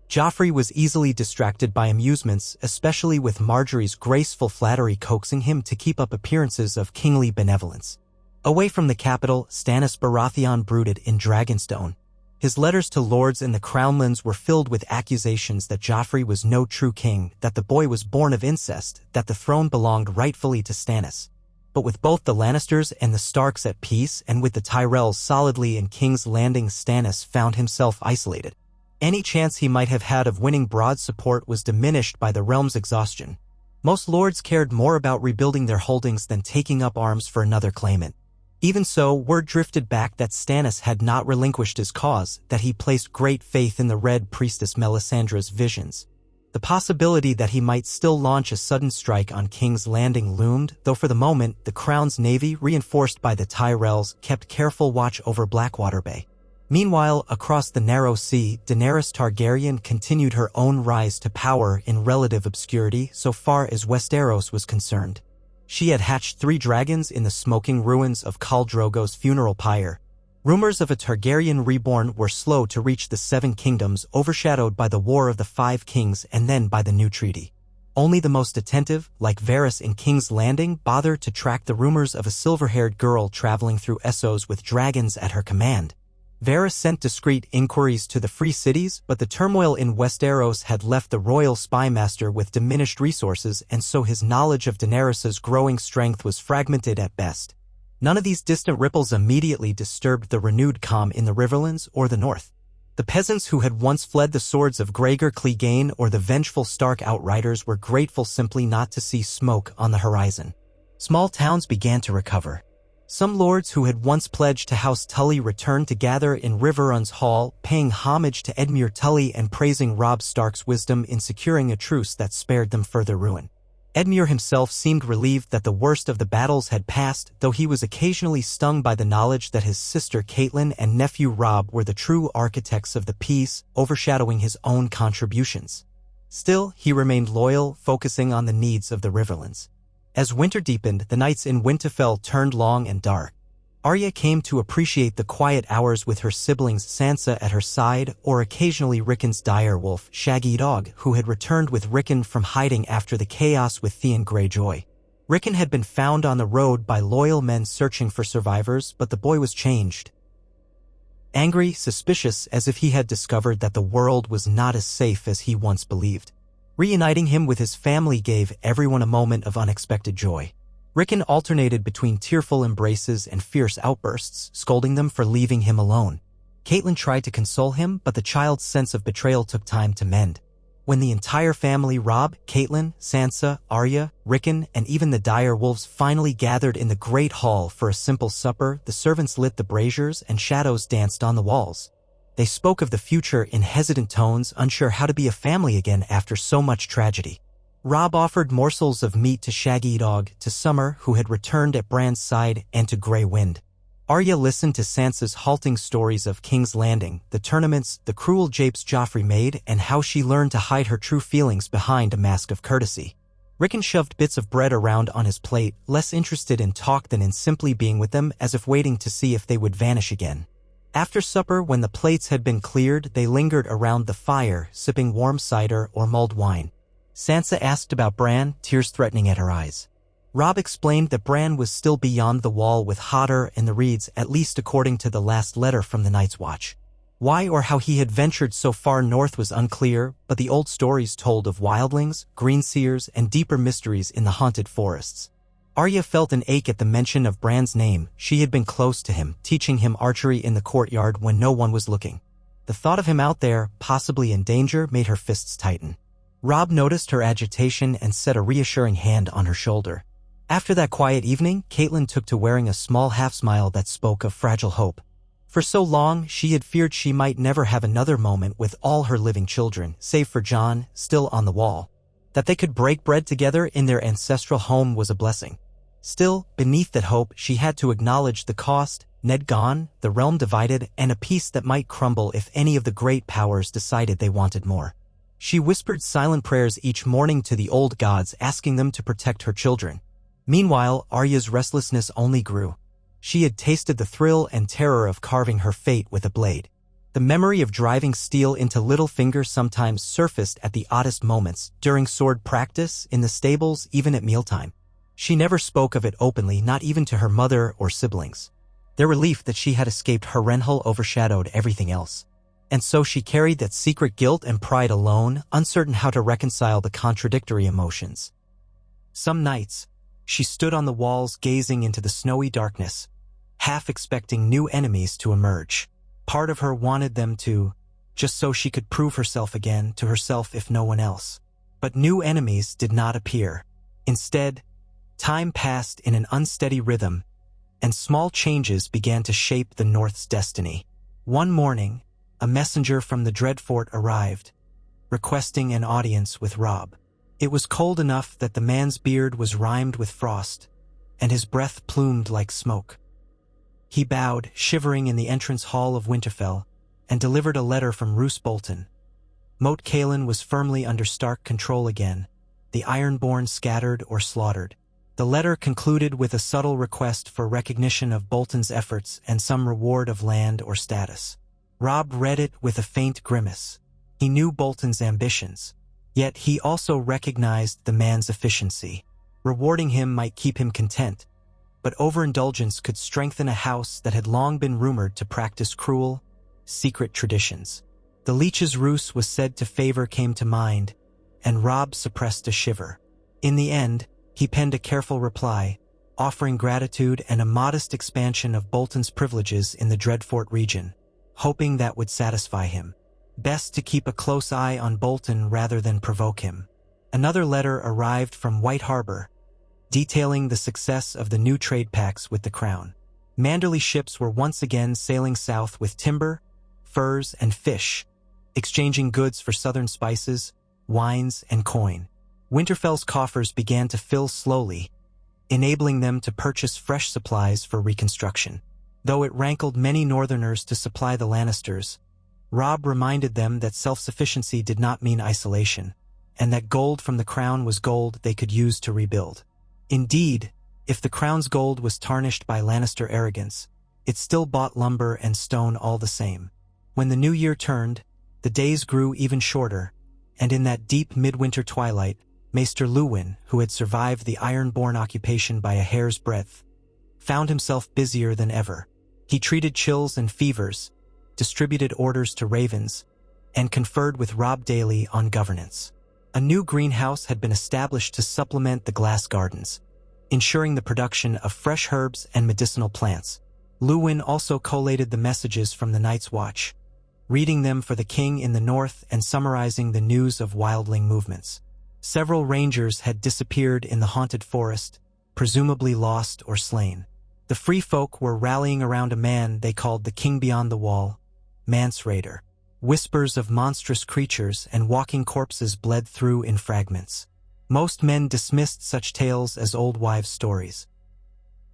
Joffrey was easily distracted by amusements, especially with Margaery's graceful flattery coaxing him to keep up appearances of kingly benevolence. Away from the capital, Stannis Baratheon brooded in Dragonstone. His letters to lords in the Crownlands were filled with accusations that Joffrey was no true king, that the boy was born of incest, that the throne belonged rightfully to Stannis. But with both the Lannisters and the Starks at peace, and with the Tyrells solidly in King's Landing, Stannis found himself isolated. Any chance he might have had of winning broad support was diminished by the realm's exhaustion. Most lords cared more about rebuilding their holdings than taking up arms for another claimant. Even so, word drifted back that Stannis had not relinquished his cause, that he placed great faith in the Red Priestess Melisandre's visions. The possibility that he might still launch a sudden strike on King's Landing loomed, though for the moment, the Crown's navy, reinforced by the Tyrells, kept careful watch over Blackwater Bay. Meanwhile, across the narrow sea, Daenerys Targaryen continued her own rise to power in relative obscurity so far as Westeros was concerned. She had hatched 3 dragons in the smoking ruins of Khal Drogo's funeral pyre. Rumors of a Targaryen reborn were slow to reach the 7 kingdoms, overshadowed by the War of the 5 Kings and then by the new treaty. Only the most attentive, like Varys in King's Landing, bothered to track the rumors of a silver-haired girl traveling through Essos with dragons at her command. Varys sent discreet inquiries to the free cities, but the turmoil in Westeros had left the royal spymaster with diminished resources, and so his knowledge of Daenerys's growing strength was fragmented at best. None of these distant ripples immediately disturbed the renewed calm in the Riverlands or the north. The peasants who had once fled the swords of Gregor Clegane or the vengeful Stark outriders were grateful simply not to see smoke on the horizon. Small towns began to recover. Some lords who had once pledged to House Tully returned to gather in Riverrun's hall, paying homage to Edmure Tully and praising Robb Stark's wisdom in securing a truce that spared them further ruin. Edmure himself seemed relieved that the worst of the battles had passed, though he was occasionally stung by the knowledge that his sister Catelyn and nephew Robb were the true architects of the peace, overshadowing his own contributions. Still, he remained loyal, focusing on the needs of the Riverlands. As winter deepened, the nights in Winterfell turned long and dark. Arya came to appreciate the quiet hours with her siblings Sansa at her side, or occasionally Rickon's direwolf, Shaggy Dog, who had returned with Rickon from hiding after the chaos with Theon Greyjoy. Rickon had been found on the road by loyal men searching for survivors, but the boy was changed. Angry, suspicious, as if he had discovered that the world was not as safe as he once believed. Reuniting him with his family gave everyone a moment of unexpected joy. Rickon alternated between tearful embraces and fierce outbursts, scolding them for leaving him alone. Catelyn tried to console him, but the child's sense of betrayal took time to mend. When the entire family, Robb, Catelyn, Sansa, Arya, Rickon, and even the dire wolves finally gathered in the Great Hall for a simple supper, the servants lit the braziers and shadows danced on the walls. They spoke of the future in hesitant tones, unsure how to be a family again after so much tragedy. Robb offered morsels of meat to Shaggy Dog, to Summer, who had returned at Bran's side, and to Grey Wind. Arya listened to Sansa's halting stories of King's Landing, the tournaments, the cruel japes Joffrey made, and how she learned to hide her true feelings behind a mask of courtesy. Rickon shoved bits of bread around on his plate, less interested in talk than in simply being with them, as if waiting to see if they would vanish again. After supper, when the plates had been cleared, they lingered around the fire, sipping warm cider or mulled wine. Sansa asked about Bran, tears threatening at her eyes. Robb explained that Bran was still beyond the wall with Hodder and the Reeds, at least according to the last letter from the Night's Watch. Why or how he had ventured so far north was unclear, but the old stories told of wildlings, greenseers, and deeper mysteries in the haunted forests. Arya felt an ache at the mention of Bran's name. She had been close to him, teaching him archery in the courtyard when no one was looking. The thought of him out there, possibly in danger, made her fists tighten. Robb noticed her agitation and set a reassuring hand on her shoulder. After that quiet evening, Catelyn took to wearing a small half-smile that spoke of fragile hope. For so long, she had feared she might never have another moment with all her living children, save for Jon, still on the wall. That they could break bread together in their ancestral home was a blessing. Still, beneath that hope, she had to acknowledge the cost, Ned gone, the realm divided, and a peace that might crumble if any of the great powers decided they wanted more. She whispered silent prayers each morning to the old gods, asking them to protect her children. Meanwhile, Arya's restlessness only grew. She had tasted the thrill and terror of carving her fate with a blade. The memory of driving steel into Littlefinger sometimes surfaced at the oddest moments, during sword practice, in the stables, even at mealtime. She never spoke of it openly, not even to her mother or siblings. Their relief that she had escaped Harrenhal overshadowed everything else. And so she carried that secret guilt and pride alone, uncertain how to reconcile the contradictory emotions. Some nights, she stood on the walls gazing into the snowy darkness, half expecting new enemies to emerge. Part of her wanted them to, just so she could prove herself again to herself if no one else. But new enemies did not appear. Instead, time passed in an unsteady rhythm, and small changes began to shape the North's destiny. One morning, a messenger from the Dreadfort arrived, requesting an audience with Robb. It was cold enough that the man's beard was rimed with frost, and his breath plumed like smoke. He bowed, shivering in the entrance hall of Winterfell, and delivered a letter from Roose Bolton. Moat Cailin was firmly under Stark control again, the Ironborn scattered or slaughtered. The letter concluded with a subtle request for recognition of Bolton's efforts and some reward of land or status. Robb read it with a faint grimace. He knew Bolton's ambitions, yet he also recognized the man's efficiency. Rewarding him might keep him content, but overindulgence could strengthen a house that had long been rumored to practice cruel, secret traditions. The Leech's Roose was said to favor came to mind, and Robb suppressed a shiver. In the end, he penned a careful reply, offering gratitude and a modest expansion of Bolton's privileges in the Dreadfort region. hoping that would satisfy him. Best to keep a close eye on Bolton rather than provoke him. Another letter arrived from White Harbor, detailing the success of the new trade pacts with the Crown. Manderley ships were once again sailing south with timber, furs, and fish, exchanging goods for southern spices, wines, and coin. Winterfell's coffers began to fill slowly, enabling them to purchase fresh supplies for reconstruction. Though it rankled many Northerners to supply the Lannisters, Robb reminded them that self-sufficiency did not mean isolation, and that gold from the Crown was gold they could use to rebuild. Indeed, if the Crown's gold was tarnished by Lannister arrogance, it still bought lumber and stone all the same. When the new year turned, the days grew even shorter, and in that deep midwinter twilight, Maester Luwin, who had survived the Ironborn occupation by a hair's breadth, found himself busier than ever. He treated chills and fevers, distributed orders to ravens, and conferred with Robb daily on governance. A new greenhouse had been established to supplement the glass gardens, ensuring the production of fresh herbs and medicinal plants. Luwin also collated the messages from the Night's Watch, reading them for the king in the north and summarizing the news of wildling movements. Several rangers had disappeared in the haunted forest, presumably lost or slain. The free folk were rallying around a man they called the King Beyond the Wall, Mance Rayder. Whispers of monstrous creatures and walking corpses bled through in fragments. Most men dismissed such tales as old wives' stories.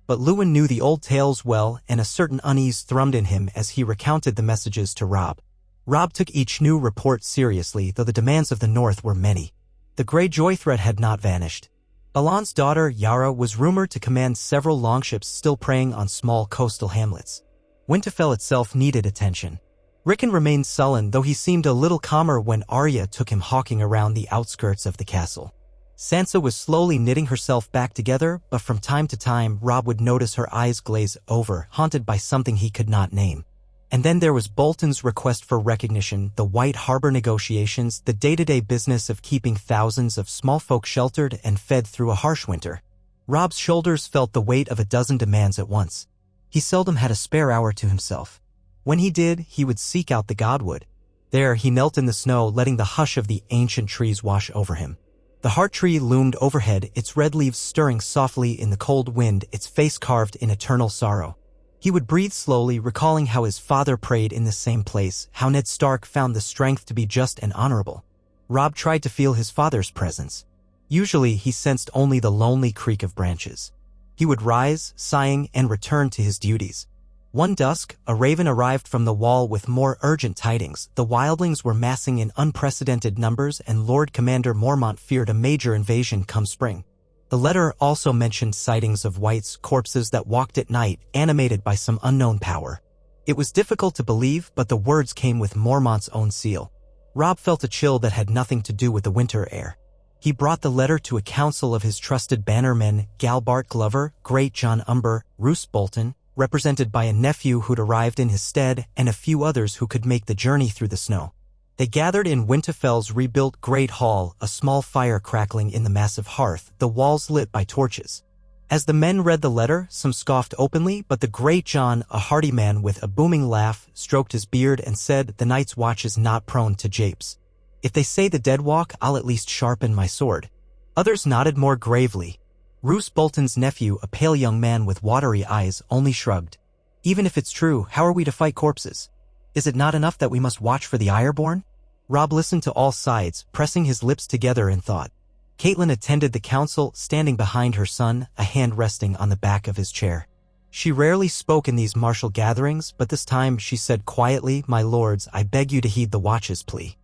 But Luwin knew the old tales well, and a certain unease thrummed in him as he recounted the messages to Robb. Robb took each new report seriously, though the demands of the North were many. The Greyjoy threat had not vanished. Alon's daughter, Yara, was rumored to command several longships still preying on small coastal hamlets. Winterfell itself needed attention. Rickon remained sullen, though he seemed a little calmer when Arya took him hawking around the outskirts of the castle. Sansa was slowly knitting herself back together, but from time to time Robb would notice her eyes glaze over, haunted by something he could not name. And then there was Bolton's request for recognition, the White Harbor negotiations, the day-to-day business of keeping thousands of small folk sheltered and fed through a harsh winter. Robb's shoulders felt the weight of a dozen demands at once. He seldom had a spare hour to himself. When he did, he would seek out the Godwood. There he knelt in the snow, letting the hush of the ancient trees wash over him. The heart tree loomed overhead, its red leaves stirring softly in the cold wind, its face carved in eternal sorrow. He would breathe slowly, recalling how his father prayed in the same place, how Ned Stark found the strength to be just and honorable. Robb tried to feel his father's presence. Usually he sensed only the lonely creak of branches. He would rise, sighing, and return to his duties. One dusk, a raven arrived from the wall with more urgent tidings. The wildlings were massing in unprecedented numbers, and Lord Commander Mormont feared a major invasion come spring. The letter also mentioned sightings of whites, corpses that walked at night, animated by some unknown power. It was difficult to believe, but the words came with Mormont's own seal. Robb felt a chill that had nothing to do with the winter air. He brought the letter to a council of his trusted bannermen, Galbart Glover, Great John Umber, Roose Bolton, represented by a nephew who'd arrived in his stead, and a few others who could make the journey through the snow. They gathered in Winterfell's rebuilt Great Hall, a small fire crackling in the massive hearth, the walls lit by torches. As the men read the letter, some scoffed openly, but the Great John, a hearty man with a booming laugh, stroked his beard and said, "The Night's Watch is not prone to japes. If they say the dead walk, I'll at least sharpen my sword." Others nodded more gravely. Roose Bolton's nephew, a pale young man with watery eyes, only shrugged. "Even if it's true, how are we to fight corpses? Is it not enough that we must watch for the Ironborn?" Robb listened to all sides, pressing his lips together in thought. Catelyn attended the council, standing behind her son, a hand resting on the back of his chair. She rarely spoke in these martial gatherings, but this time she said quietly, "My lords, I beg you to heed the Watch's plea.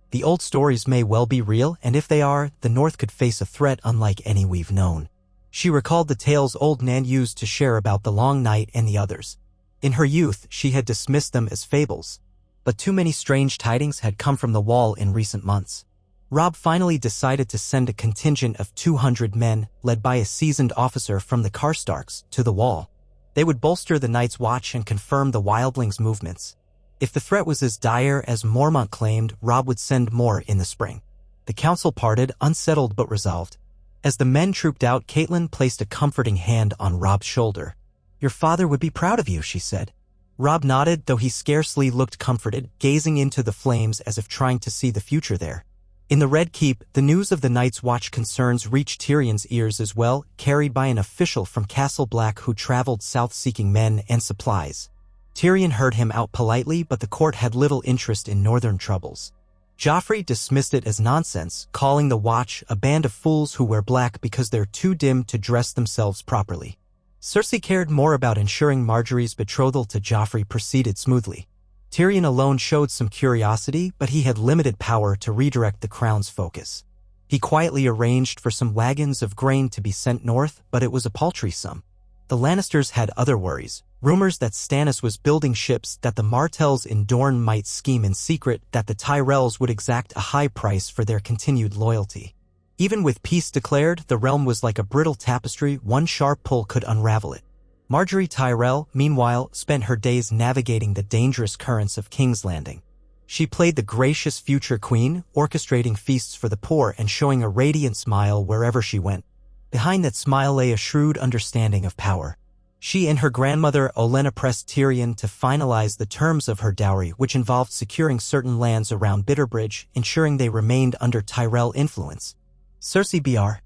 The old stories may well be real, and if they are, the North could face a threat unlike any we've known." She recalled the tales old Nan used to share about the Long Night and the others. In her youth, she had dismissed them as fables, but too many strange tidings had come from the Wall in recent months. Robb finally decided to send a contingent of 200 men, led by a seasoned officer from the Karstarks, to the Wall. They would bolster the Night's Watch and confirm the wildlings' movements. If the threat was as dire as Mormont claimed, Robb would send more in the spring. The council parted, unsettled but resolved. As the men trooped out, Catelyn placed a comforting hand on Robb's shoulder. "Your father would be proud of you," she said. Rob nodded, though he scarcely looked comforted, gazing into the flames as if trying to see the future there. In the Red Keep, the news of the Night's Watch concerns reached Tyrion's ears as well, carried by an official from Castle Black who traveled south seeking men and supplies. Tyrion heard him out politely, but the court had little interest in northern troubles. Joffrey dismissed it as nonsense, calling the Watch a band of fools who wear black because they're too dim to dress themselves properly. Cersei cared more about ensuring Margaery's betrothal to Joffrey proceeded smoothly. Tyrion alone showed some curiosity, but he had limited power to redirect the crown's focus. He quietly arranged for some wagons of grain to be sent north, but it was a paltry sum. The Lannisters had other worries. Rumors that Stannis was building ships, that the Martells in Dorne might scheme in secret, that the Tyrells would exact a high price for their continued loyalty. Even with peace declared, the realm was like a brittle tapestry, one sharp pull could unravel it. Margaery Tyrell, meanwhile, spent her days navigating the dangerous currents of King's Landing. She played the gracious future queen, orchestrating feasts for the poor and showing a radiant smile wherever she went. Behind that smile lay a shrewd understanding of power. She and her grandmother Olenna pressed Tyrion to finalize the terms of her dowry, which involved securing certain lands around Bitterbridge, ensuring they remained under Tyrell influence. Cersei Br.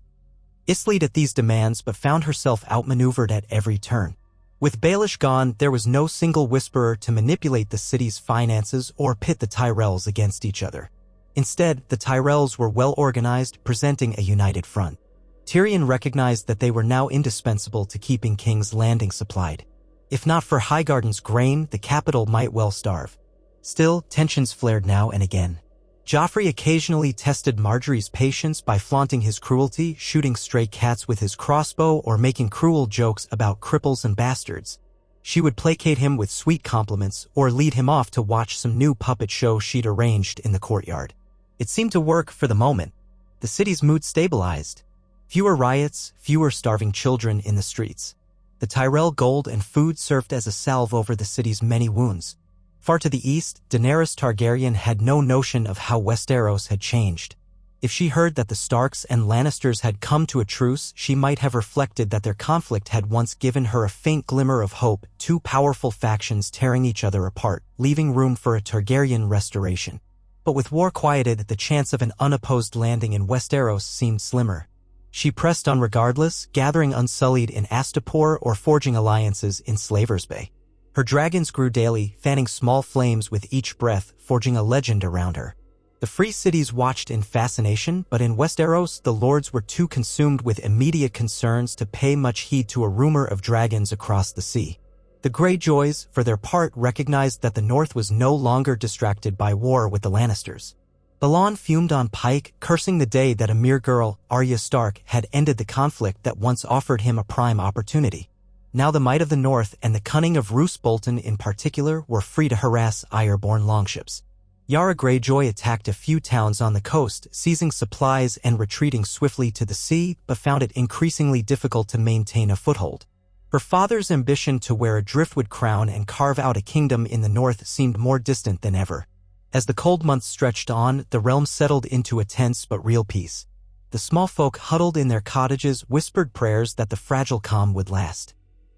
Islied at these demands but found herself outmaneuvered at every turn. With Baelish gone, there was no single whisperer to manipulate the city's finances or pit the Tyrells against each other. Instead, the Tyrells were well organized, presenting a united front. Tyrion recognized that they were now indispensable to keeping King's Landing supplied. If not for Highgarden's grain, the capital might well starve. Still, tensions flared now and again. Joffrey occasionally tested Margaery's patience by flaunting his cruelty, shooting stray cats with his crossbow, or making cruel jokes about cripples and bastards. She would placate him with sweet compliments, or lead him off to watch some new puppet show she'd arranged in the courtyard. It seemed to work for the moment. The city's mood stabilized. Fewer riots, fewer starving children in the streets. The Tyrell gold and food served as a salve over the city's many wounds. Far to the east, Daenerys Targaryen had no notion of how Westeros had changed. If she heard that the Starks and Lannisters had come to a truce, she might have reflected that their conflict had once given her a faint glimmer of hope, two powerful factions tearing each other apart, leaving room for a Targaryen restoration. But with war quieted, the chance of an unopposed landing in Westeros seemed slimmer. She pressed on regardless, gathering unsullied in Astapor or forging alliances in Slavers Bay. Her dragons grew daily, fanning small flames with each breath, forging a legend around her. The free cities watched in fascination, but in Westeros the lords were too consumed with immediate concerns to pay much heed to a rumor of dragons across the sea. The Greyjoys, for their part, recognized that the North was no longer distracted by war with the Lannisters. Balon fumed on Pike, cursing the day that a mere girl, Arya Stark, had ended the conflict that once offered him a prime opportunity. Now the might of the North and the cunning of Roose Bolton in particular were free to harass Ironborn longships. Yara Greyjoy attacked a few towns on the coast, seizing supplies and retreating swiftly to the sea, but found it increasingly difficult to maintain a foothold. Her father's ambition to wear a driftwood crown and carve out a kingdom in the north seemed more distant than ever. As the cold months stretched on, the realm settled into a tense but real peace. The small folk huddled in their cottages whispered prayers that the fragile calm would last.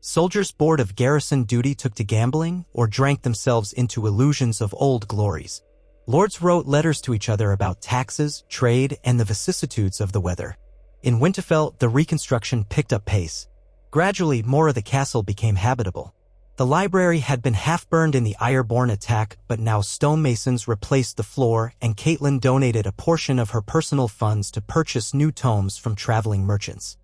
Soldiers bored of garrison duty took to gambling or drank themselves into illusions of old glories. Lords wrote letters to each other about taxes, trade, and the vicissitudes of the weather. In Winterfell, the reconstruction picked up pace. Gradually, more of the castle became habitable. The library had been half-burned in the Ironborn attack, but now stonemasons replaced the floor, and Caitlin donated a portion of her personal funds to purchase new tomes from traveling merchants.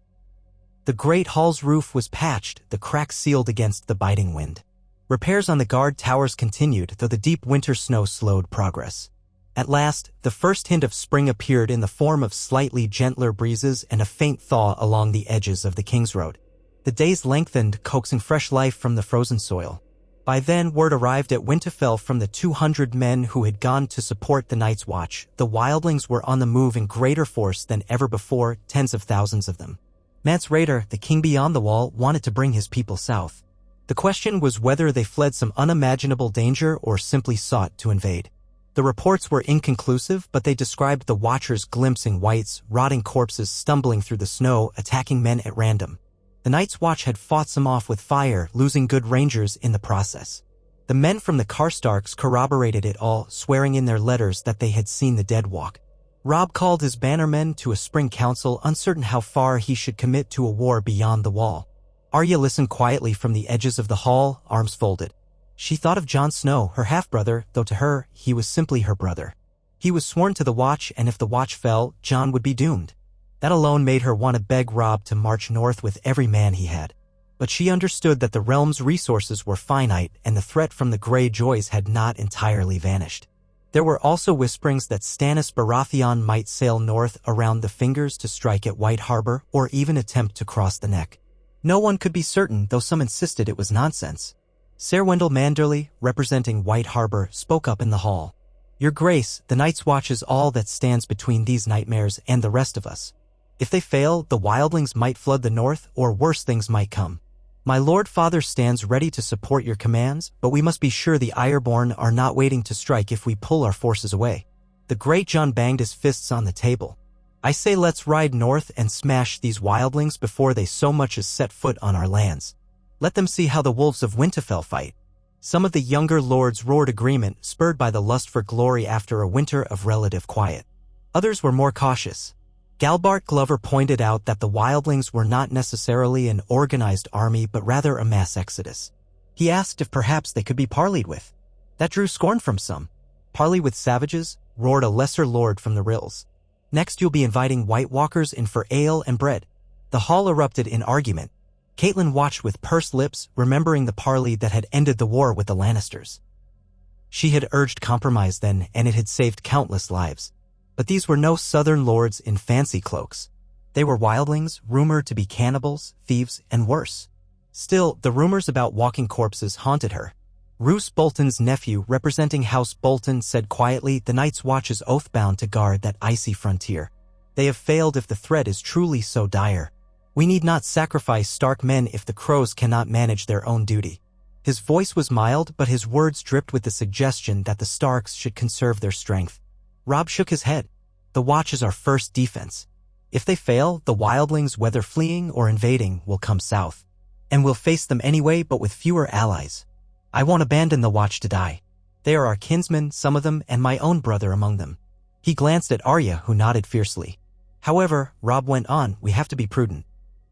The Great Hall's roof was patched, the cracks sealed against the biting wind. Repairs on the guard towers continued, though the deep winter snow slowed progress. At last, the first hint of spring appeared in the form of slightly gentler breezes and a faint thaw along the edges of the King's Road. The days lengthened, coaxing fresh life from the frozen soil. By then, word arrived at Winterfell from the 200 men who had gone to support the Night's Watch. The wildlings were on the move in greater force than ever before, tens of thousands of them. Mance Rayder, the king beyond the wall, wanted to bring his people south. The question was whether they fled some unimaginable danger or simply sought to invade. The reports were inconclusive, but they described the Watchers glimpsing whites, rotting corpses stumbling through the snow, attacking men at random. The Night's Watch had fought some off with fire, losing good rangers in the process. The men from the Karstarks corroborated it all, swearing in their letters that they had seen the dead walk. Robb called his bannermen to a spring council, uncertain how far he should commit to a war beyond the wall. Arya listened quietly from the edges of the hall, arms folded. She thought of Jon Snow, her half-brother, though to her, he was simply her brother. He was sworn to the Watch, and if the Watch fell, Jon would be doomed. That alone made her want to beg Robb to march north with every man he had. But she understood that the realm's resources were finite, and the threat from the Greyjoys had not entirely vanished. There were also whisperings that Stannis Baratheon might sail north around the Fingers to strike at White Harbor, or even attempt to cross the Neck. No one could be certain, though some insisted it was nonsense. Ser Wendell Manderly, representing White Harbor, spoke up in the hall. "Your Grace, the Night's Watch is all that stands between these nightmares and the rest of us. If they fail, the wildlings might flood the north, or worse things might come. My Lord Father stands ready to support your commands, but we must be sure the Ironborn are not waiting to strike if we pull our forces away." The great Jon banged his fists on the table. "I say let's ride north and smash these wildlings before they so much as set foot on our lands. Let them see how the wolves of Winterfell fight." Some of the younger lords roared agreement, spurred by the lust for glory after a winter of relative quiet. Others were more cautious. Galbart Glover pointed out that the wildlings were not necessarily an organized army but rather a mass exodus. He asked if perhaps they could be parleyed with. That drew scorn from some. "Parley with savages?" roared a lesser lord from the Rills. "Next you'll be inviting White Walkers in for ale and bread." The hall erupted in argument. Catelyn watched with pursed lips, remembering the parley that had ended the war with the Lannisters. She had urged compromise then, and it had saved countless lives. But these were no southern lords in fancy cloaks. They were wildlings, rumored to be cannibals, thieves, and worse. Still, the rumors about walking corpses haunted her. Roose Bolton's nephew, representing House Bolton, said quietly, "The Night's Watch is oath-bound to guard that icy frontier. They have failed if the threat is truly so dire. We need not sacrifice Stark men if the Crows cannot manage their own duty." His voice was mild, but his words dripped with the suggestion that the Starks should conserve their strength. Robb shook his head. "The Watch is our first defense. If they fail, the wildlings, whether fleeing or invading, will come south. And we'll face them anyway, but with fewer allies. I won't abandon the Watch to die. They are our kinsmen, some of them, and my own brother among them." He glanced at Arya, who nodded fiercely. "However," Robb went on, "we have to be prudent.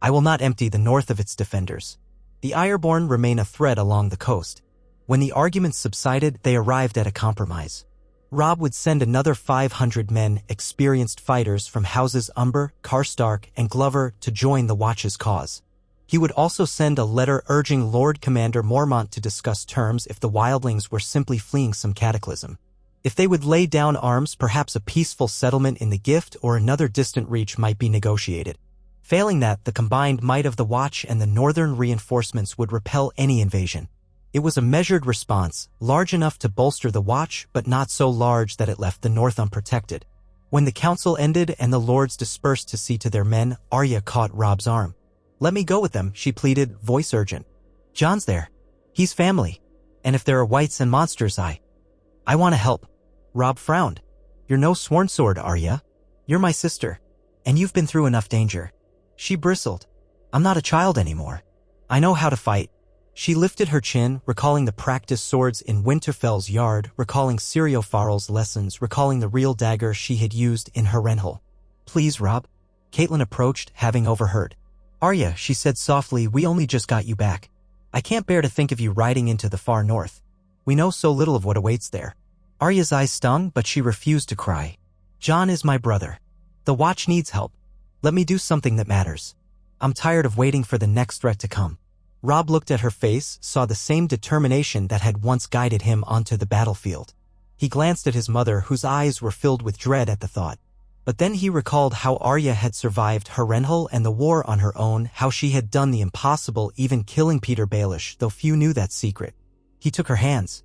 I will not empty the north of its defenders. The Ironborn remain a threat along the coast." When the arguments subsided, they arrived at a compromise. Robb would send another 500 men, experienced fighters from houses Umber, Karstark, and Glover, to join the Watch's cause. He would also send a letter urging Lord Commander Mormont to discuss terms if the wildlings were simply fleeing some cataclysm. If they would lay down arms, perhaps a peaceful settlement in the Gift or another distant reach might be negotiated. Failing that, the combined might of the Watch and the northern reinforcements would repel any invasion. It was a measured response, large enough to bolster the Watch, but not so large that it left the north unprotected. When the council ended and the lords dispersed to see to their men, Arya caught Robb's arm. "Let me go with them," she pleaded, voice urgent. "Jon's there. He's family. And if there are wights and monsters, I want to help." Robb frowned. "You're no sworn sword, Arya. You're my sister. And you've been through enough danger." She bristled. "I'm not a child anymore. I know how to fight." She lifted her chin, recalling the practice swords in Winterfell's yard, recalling Syrio Farrell's lessons, recalling the real dagger she had used in Harrenhal. "Please, Robb." Catelyn approached, having overheard. "Arya," she said softly, "we only just got you back. I can't bear to think of you riding into the far north. We know so little of what awaits there." Arya's eyes stung, but she refused to cry. "Jon is my brother. The Watch needs help. Let me do something that matters. I'm tired of waiting for the next threat to come." Robb looked at her face, saw the same determination that had once guided him onto the battlefield. He glanced at his mother, whose eyes were filled with dread at the thought. But then he recalled how Arya had survived Harrenhal and the war on her own, how she had done the impossible, even killing Peter Baelish, though few knew that secret. He took her hands.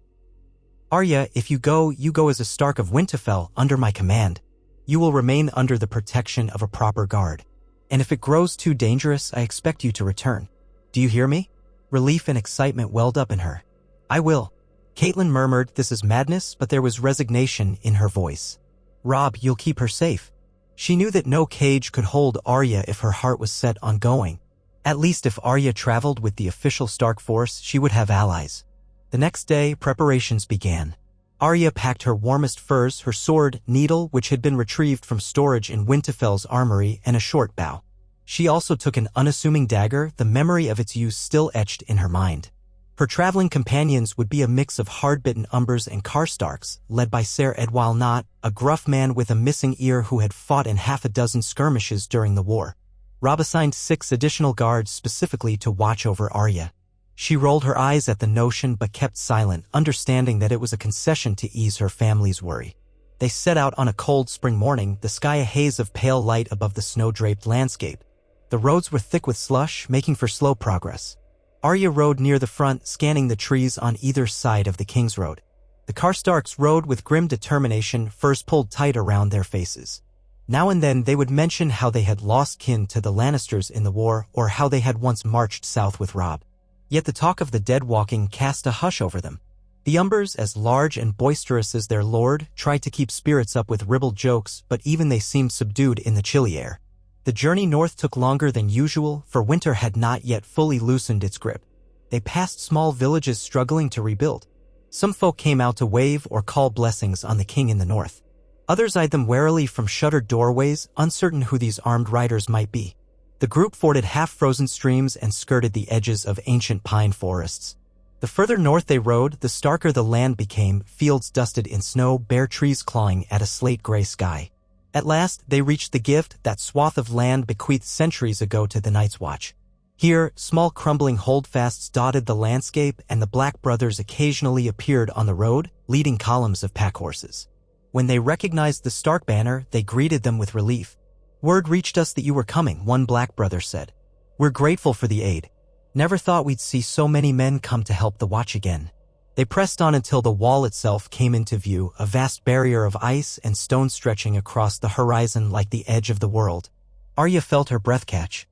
"Arya, if you go as a Stark of Winterfell, under my command. You will remain under the protection of a proper guard. And if it grows too dangerous, I expect you to return. Do you hear me?" Relief and excitement welled up in her. "I will." Catelyn murmured, "This is madness," but there was resignation in her voice. "Robb, you'll keep her safe." She knew that no cage could hold Arya if her heart was set on going. At least if Arya traveled with the official Stark force, she would have allies. The next day, preparations began. Arya packed her warmest furs, her sword, needle which had been retrieved from storage in Winterfell's armory, and a short bow. She also took an unassuming dagger, the memory of its use still etched in her mind. Her traveling companions would be a mix of hard-bitten Umbers and Karstarks, led by Ser Edwal Nott, a gruff man with a missing ear who had fought in half a dozen skirmishes during the war. Robb assigned 6 additional guards specifically to watch over Arya. She rolled her eyes at the notion but kept silent, understanding that it was a concession to ease her family's worry. They set out on a cold spring morning, the sky a haze of pale light above the snow-draped landscape. The roads were thick with slush, making for slow progress. Arya rode near the front, scanning the trees on either side of the King's Road. The Karstarks rode with grim determination, furs pulled tight around their faces. Now and then they would mention how they had lost kin to the Lannisters in the war, or how they had once marched south with Robb. Yet the talk of the dead walking cast a hush over them. The Umbers, as large and boisterous as their lord, tried to keep spirits up with ribald jokes, but even they seemed subdued in the chilly air. The journey north took longer than usual, for winter had not yet fully loosened its grip. They passed small villages struggling to rebuild. Some folk came out to wave or call blessings on the king in the north. Others eyed them warily from shuttered doorways, uncertain who these armed riders might be. The group forded half-frozen streams and skirted the edges of ancient pine forests. The further north they rode, the starker the land became, fields dusted in snow, bare trees clawing at a slate-gray sky. At last, they reached the gift, that swath of land bequeathed centuries ago to the Night's Watch. Here, small crumbling holdfasts dotted the landscape, and the Black Brothers occasionally appeared on the road, leading columns of pack horses. When they recognized the Stark banner, they greeted them with relief. "Word reached us that you were coming," one Black Brother said. "We're grateful for the aid. Never thought we'd see so many men come to help the Watch again." They pressed on until the wall itself came into view, a vast barrier of ice and stone stretching across the horizon like the edge of the world. Arya felt her breath catch.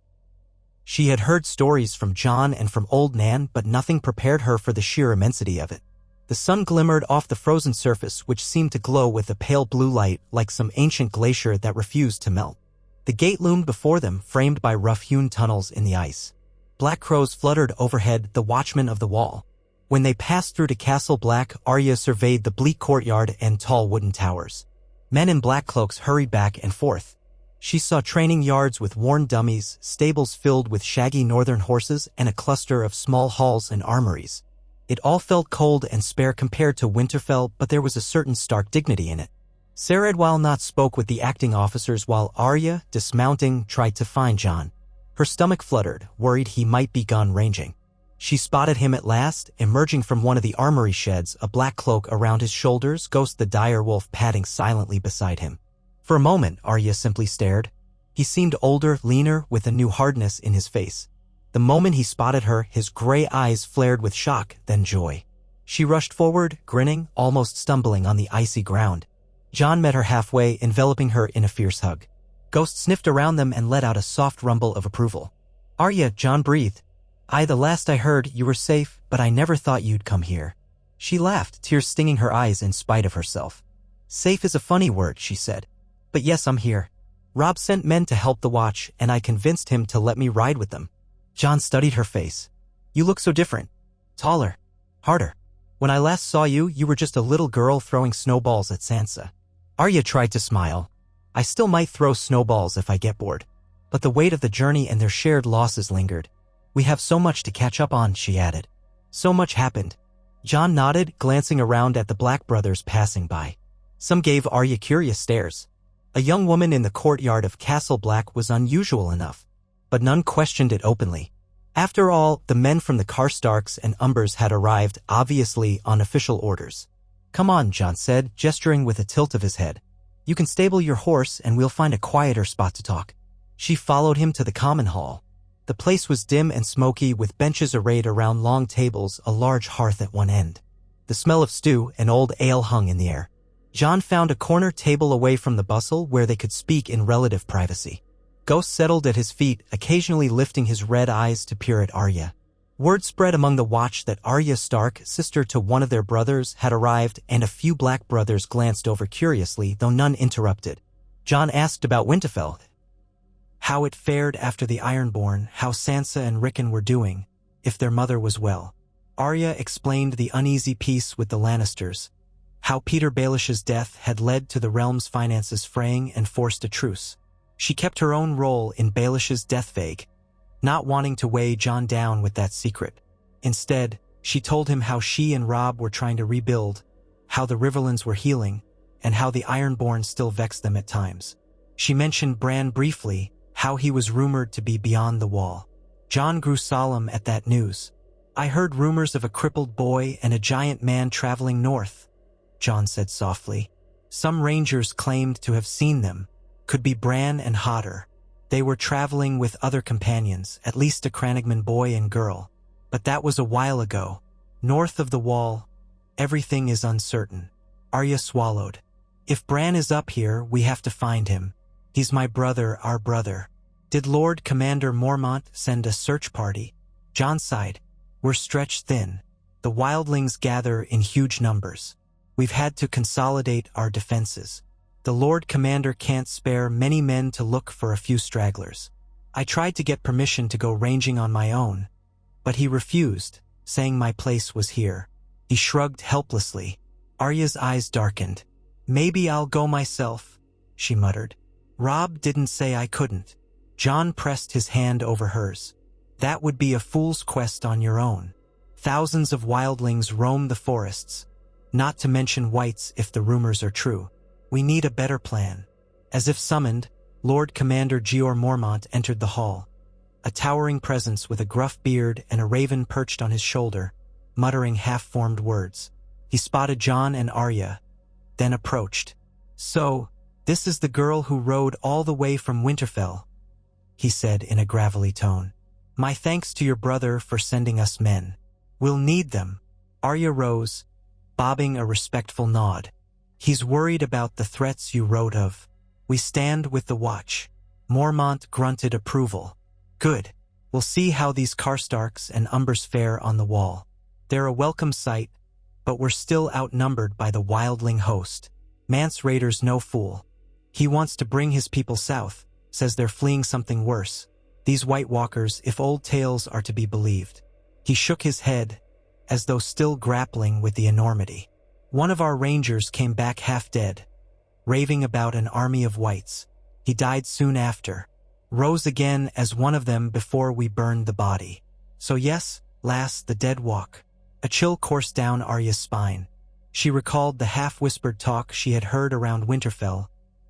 She had heard stories from Jon and from Old Nan, but nothing prepared her for the sheer immensity of it. The sun glimmered off the frozen surface, which seemed to glow with a pale blue light like some ancient glacier that refused to melt. The gate loomed before them, framed by rough-hewn tunnels in the ice. Black crows fluttered overhead, the watchmen of the wall. When they passed through to Castle Black, Arya surveyed the bleak courtyard and tall wooden towers. Men in black cloaks hurried back and forth. She saw training yards with worn dummies, stables filled with shaggy northern horses, and a cluster of small halls and armories. It all felt cold and spare compared to Winterfell, but there was a certain stark dignity in it. Ser Edwal Nott spoke with the acting officers while Arya, dismounting, tried to find Jon. Her stomach fluttered, worried he might be gone ranging. She spotted him at last, emerging from one of the armory sheds, a black cloak around his shoulders, Ghost the direwolf padding silently beside him. For a moment, Arya simply stared. He seemed older, leaner, with a new hardness in his face. The moment he spotted her, his gray eyes flared with shock, then joy. She rushed forward, grinning, almost stumbling on the icy ground. Jon met her halfway, enveloping her in a fierce hug. Ghost sniffed around them and let out a soft rumble of approval. "Arya," Jon breathed. The last I heard, you were safe, but I never thought you'd come here." She laughed, tears stinging her eyes in spite of herself. "Safe is a funny word," she said. "But yes, I'm here. Robb sent men to help the Watch, and I convinced him to let me ride with them." Jon studied her face. "You look so different. Taller. Harder. When I last saw you, you were just a little girl throwing snowballs at Sansa." Arya tried to smile. "I still might throw snowballs if I get bored." But the weight of the journey and their shared losses lingered. "We have so much to catch up on," she added. "So much happened." Jon nodded, glancing around at the Black Brothers passing by. Some gave Arya curious stares. A young woman in the courtyard of Castle Black was unusual enough, but none questioned it openly. After all, the men from the Karstarks and Umbers had arrived, obviously on official orders. "Come on," Jon said, gesturing with a tilt of his head. "You can stable your horse and we'll find a quieter spot to talk." She followed him to the common hall. The place was dim and smoky, with benches arrayed around long tables, a large hearth at one end. The smell of stew and old ale hung in the air. Jon found a corner table away from the bustle where they could speak in relative privacy. Ghost settled at his feet, occasionally lifting his red eyes to peer at Arya. Word spread among the Watch that Arya Stark, sister to one of their brothers, had arrived, and a few Black Brothers glanced over curiously, though none interrupted. Jon asked about Winterfell. How it fared after the Ironborn, how Sansa and Rickon were doing, if their mother was well. Arya explained the uneasy peace with the Lannisters, how Peter Baelish's death had led to the realm's finances fraying and forced a truce. She kept her own role in Baelish's death vague, not wanting to weigh Jon down with that secret. Instead, she told him how she and Robb were trying to rebuild, how the Riverlands were healing, and how the Ironborn still vexed them at times. She mentioned Bran briefly, how he was rumored to be beyond the wall. Jon grew solemn at that news. "I heard rumors of a crippled boy and a giant man traveling north," Jon said softly. "Some rangers claimed to have seen them. Could be Bran and Hodder. They were traveling with other companions, at least a Crannogman boy and girl. But that was a while ago. North of the wall, everything is uncertain." Arya swallowed. "If Bran is up here, we have to find him. He's my brother, our brother." "Did Lord Commander Mormont send a search party?" Jon sighed. "We're stretched thin. The wildlings gather in huge numbers. We've had to consolidate our defenses. The Lord Commander can't spare many men to look for a few stragglers. I tried to get permission to go ranging on my own, but he refused, saying my place was here." He shrugged helplessly. Arya's eyes darkened. "Maybe I'll go myself," she muttered. "Robb didn't say I couldn't." Jon pressed his hand over hers. "That would be a fool's quest on your own. Thousands of wildlings roam the forests, not to mention whites if the rumors are true. We need a better plan." As if summoned, Lord Commander Jeor Mormont entered the hall, a towering presence with a gruff beard and a raven perched on his shoulder, muttering half-formed words. He spotted Jon and Arya, then approached. "So, this is the girl who rode all the way from Winterfell," he said in a gravelly tone. "My thanks to your brother for sending us men. We'll need them." Arya rose, bobbing a respectful nod. "He's worried about the threats you wrote of. We stand with the Watch." Mormont grunted approval. "Good. We'll see how these Karstarks and Umbers fare on the wall. They're a welcome sight, but we're still outnumbered by the wildling host. Mance Rayder's no fool. He wants to bring his people south, says they're fleeing something worse. These White Walkers, if old tales are to be believed." He shook his head, as though still grappling with the enormity. "One of our rangers came back half dead, raving about an army of whites. He died soon after. Rose again as one of them before we burned the body. So yes, lass, the dead walk." A chill coursed down Arya's spine. She recalled the half-whispered talk she had heard around Winterfell,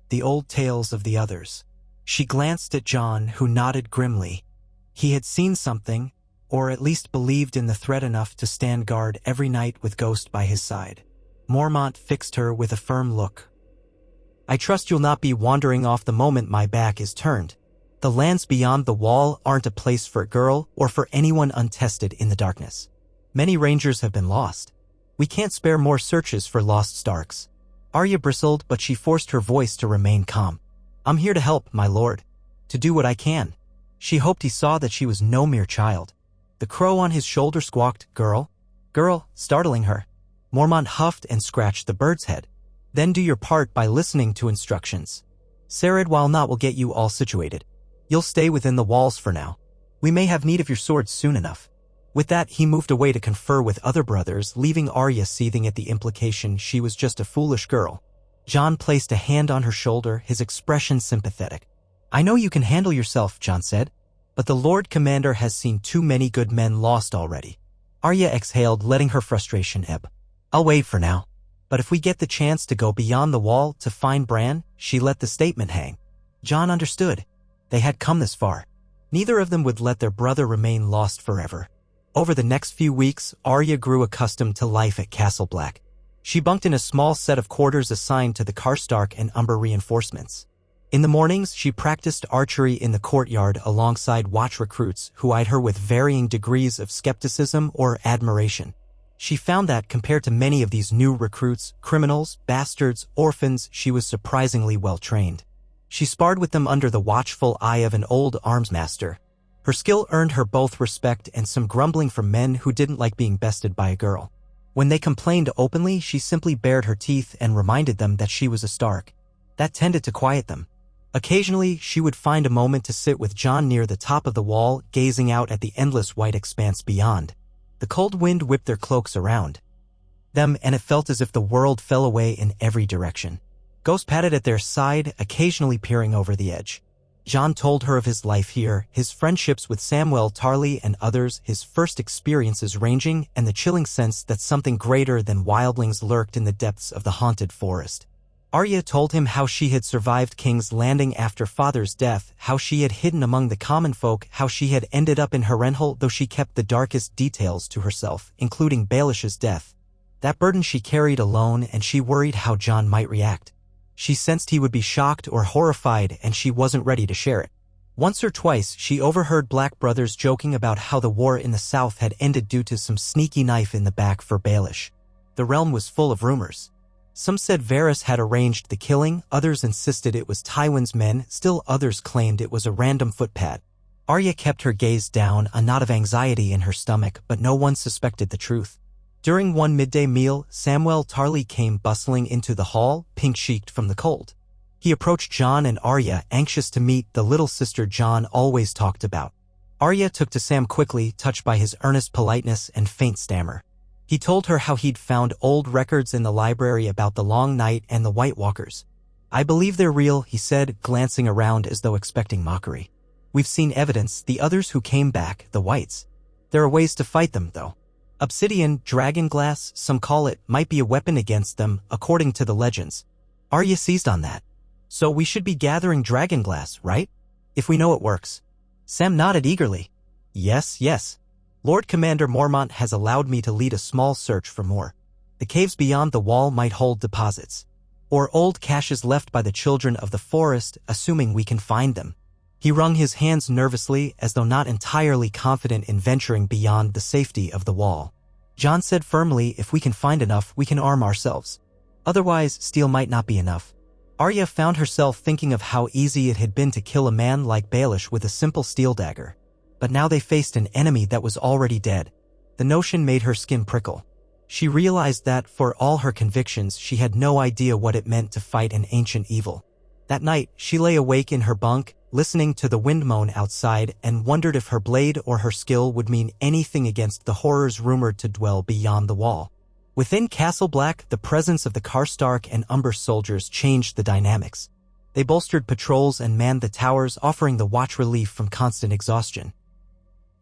the old tales of the others. She glanced at Jon, who nodded grimly. He had seen something, or at least believed in the threat enough to stand guard every night with Ghost by his side. Mormont fixed her with a firm look. "I trust you'll not be wandering off the moment my back is turned. The lands beyond the wall aren't a place for a girl or for anyone untested in the darkness. Many rangers have been lost. We can't spare more searches for lost Starks." Arya bristled, but she forced her voice to remain calm. "I'm here to help, my lord. To do what I can." She hoped he saw that she was no mere child. The crow on his shoulder squawked, "Girl, girl," startling her. Mormont huffed and scratched the bird's head. "Then do your part by listening to instructions. Sarid, while not, will get you all situated. You'll stay within the walls for now. We may have need of your swords soon enough." With that, he moved away to confer with other brothers, leaving Arya seething at the implication she was just a foolish girl. Jon placed a hand on her shoulder, his expression sympathetic. "I know you can handle yourself," Jon said, "but the Lord Commander has seen too many good men lost already." Arya exhaled, letting her frustration ebb. "I'll wait for now. But if we get the chance to go beyond the wall to find Bran," she let the statement hang. Jon understood. They had come this far. Neither of them would let their brother remain lost forever. Over the next few weeks, Arya grew accustomed to life at Castle Black. She bunked in a small set of quarters assigned to the Karstark and Umber reinforcements. In the mornings, she practiced archery in the courtyard alongside Watch recruits who eyed her with varying degrees of skepticism or admiration. She found that, compared to many of these new recruits, criminals, bastards, orphans, she was surprisingly well trained. She sparred with them under the watchful eye of an old armsmaster. Her skill earned her both respect and some grumbling from men who didn't like being bested by a girl. When they complained openly, she simply bared her teeth and reminded them that she was a Stark. That tended to quiet them. Occasionally, she would find a moment to sit with Jon near the top of the wall, gazing out at the endless white expanse beyond. The cold wind whipped their cloaks around them, and it felt as if the world fell away in every direction. Ghost padded at their side, occasionally peering over the edge. John told her of his life here, his friendships with Samuel Tarly and others, his first experiences ranging, and the chilling sense that something greater than wildlings lurked in the depths of the haunted forest. Arya told him how she had survived King's Landing after father's death, how she had hidden among the common folk, how she had ended up in Harrenhal, though she kept the darkest details to herself, including Baelish's death. That burden she carried alone, and she worried how John might react. She sensed he would be shocked or horrified, and she wasn't ready to share it. Once or twice, she overheard Black brothers joking about how the war in the south had ended due to some sneaky knife in the back for Baelish. The realm was full of rumors. Some said Varys had arranged the killing, others insisted it was Tywin's men, still others claimed it was a random footpad. Arya kept her gaze down, a knot of anxiety in her stomach, but no one suspected the truth. During one midday meal, Samuel Tarly came bustling into the hall, pink-cheeked from the cold. He approached John and Arya, anxious to meet the little sister John always talked about. Arya took to Sam quickly, touched by his earnest politeness and faint stammer. He told her how he'd found old records in the library about the Long Night and the White Walkers. "I believe they're real," he said, glancing around as though expecting mockery. "We've seen evidence, the others who came back, the Whites. There are ways to fight them, though. Obsidian, dragonglass, some call it, might be a weapon against them, according to the legends." Arya seized on that. "So we should be gathering dragonglass, right? If we know it works." Sam nodded eagerly. Yes. Lord Commander Mormont has allowed me to lead a small search for more. The caves beyond the wall might hold deposits. Or old caches left by the children of the forest, assuming we can find them." He wrung his hands nervously, as though not entirely confident in venturing beyond the safety of the wall. John said firmly, "If we can find enough, we can arm ourselves. Otherwise, steel might not be enough." Arya found herself thinking of how easy it had been to kill a man like Baelish with a simple steel dagger. But now they faced an enemy that was already dead. The notion made her skin prickle. She realized that, for all her convictions, she had no idea what it meant to fight an ancient evil. That night, she lay awake in her bunk, listening to the wind moan outside, and wondered if her blade or her skill would mean anything against the horrors rumored to dwell beyond the wall. Within Castle Black, the presence of the Karstark and Umber soldiers changed the dynamics. They bolstered patrols and manned the towers, offering the watch relief from constant exhaustion.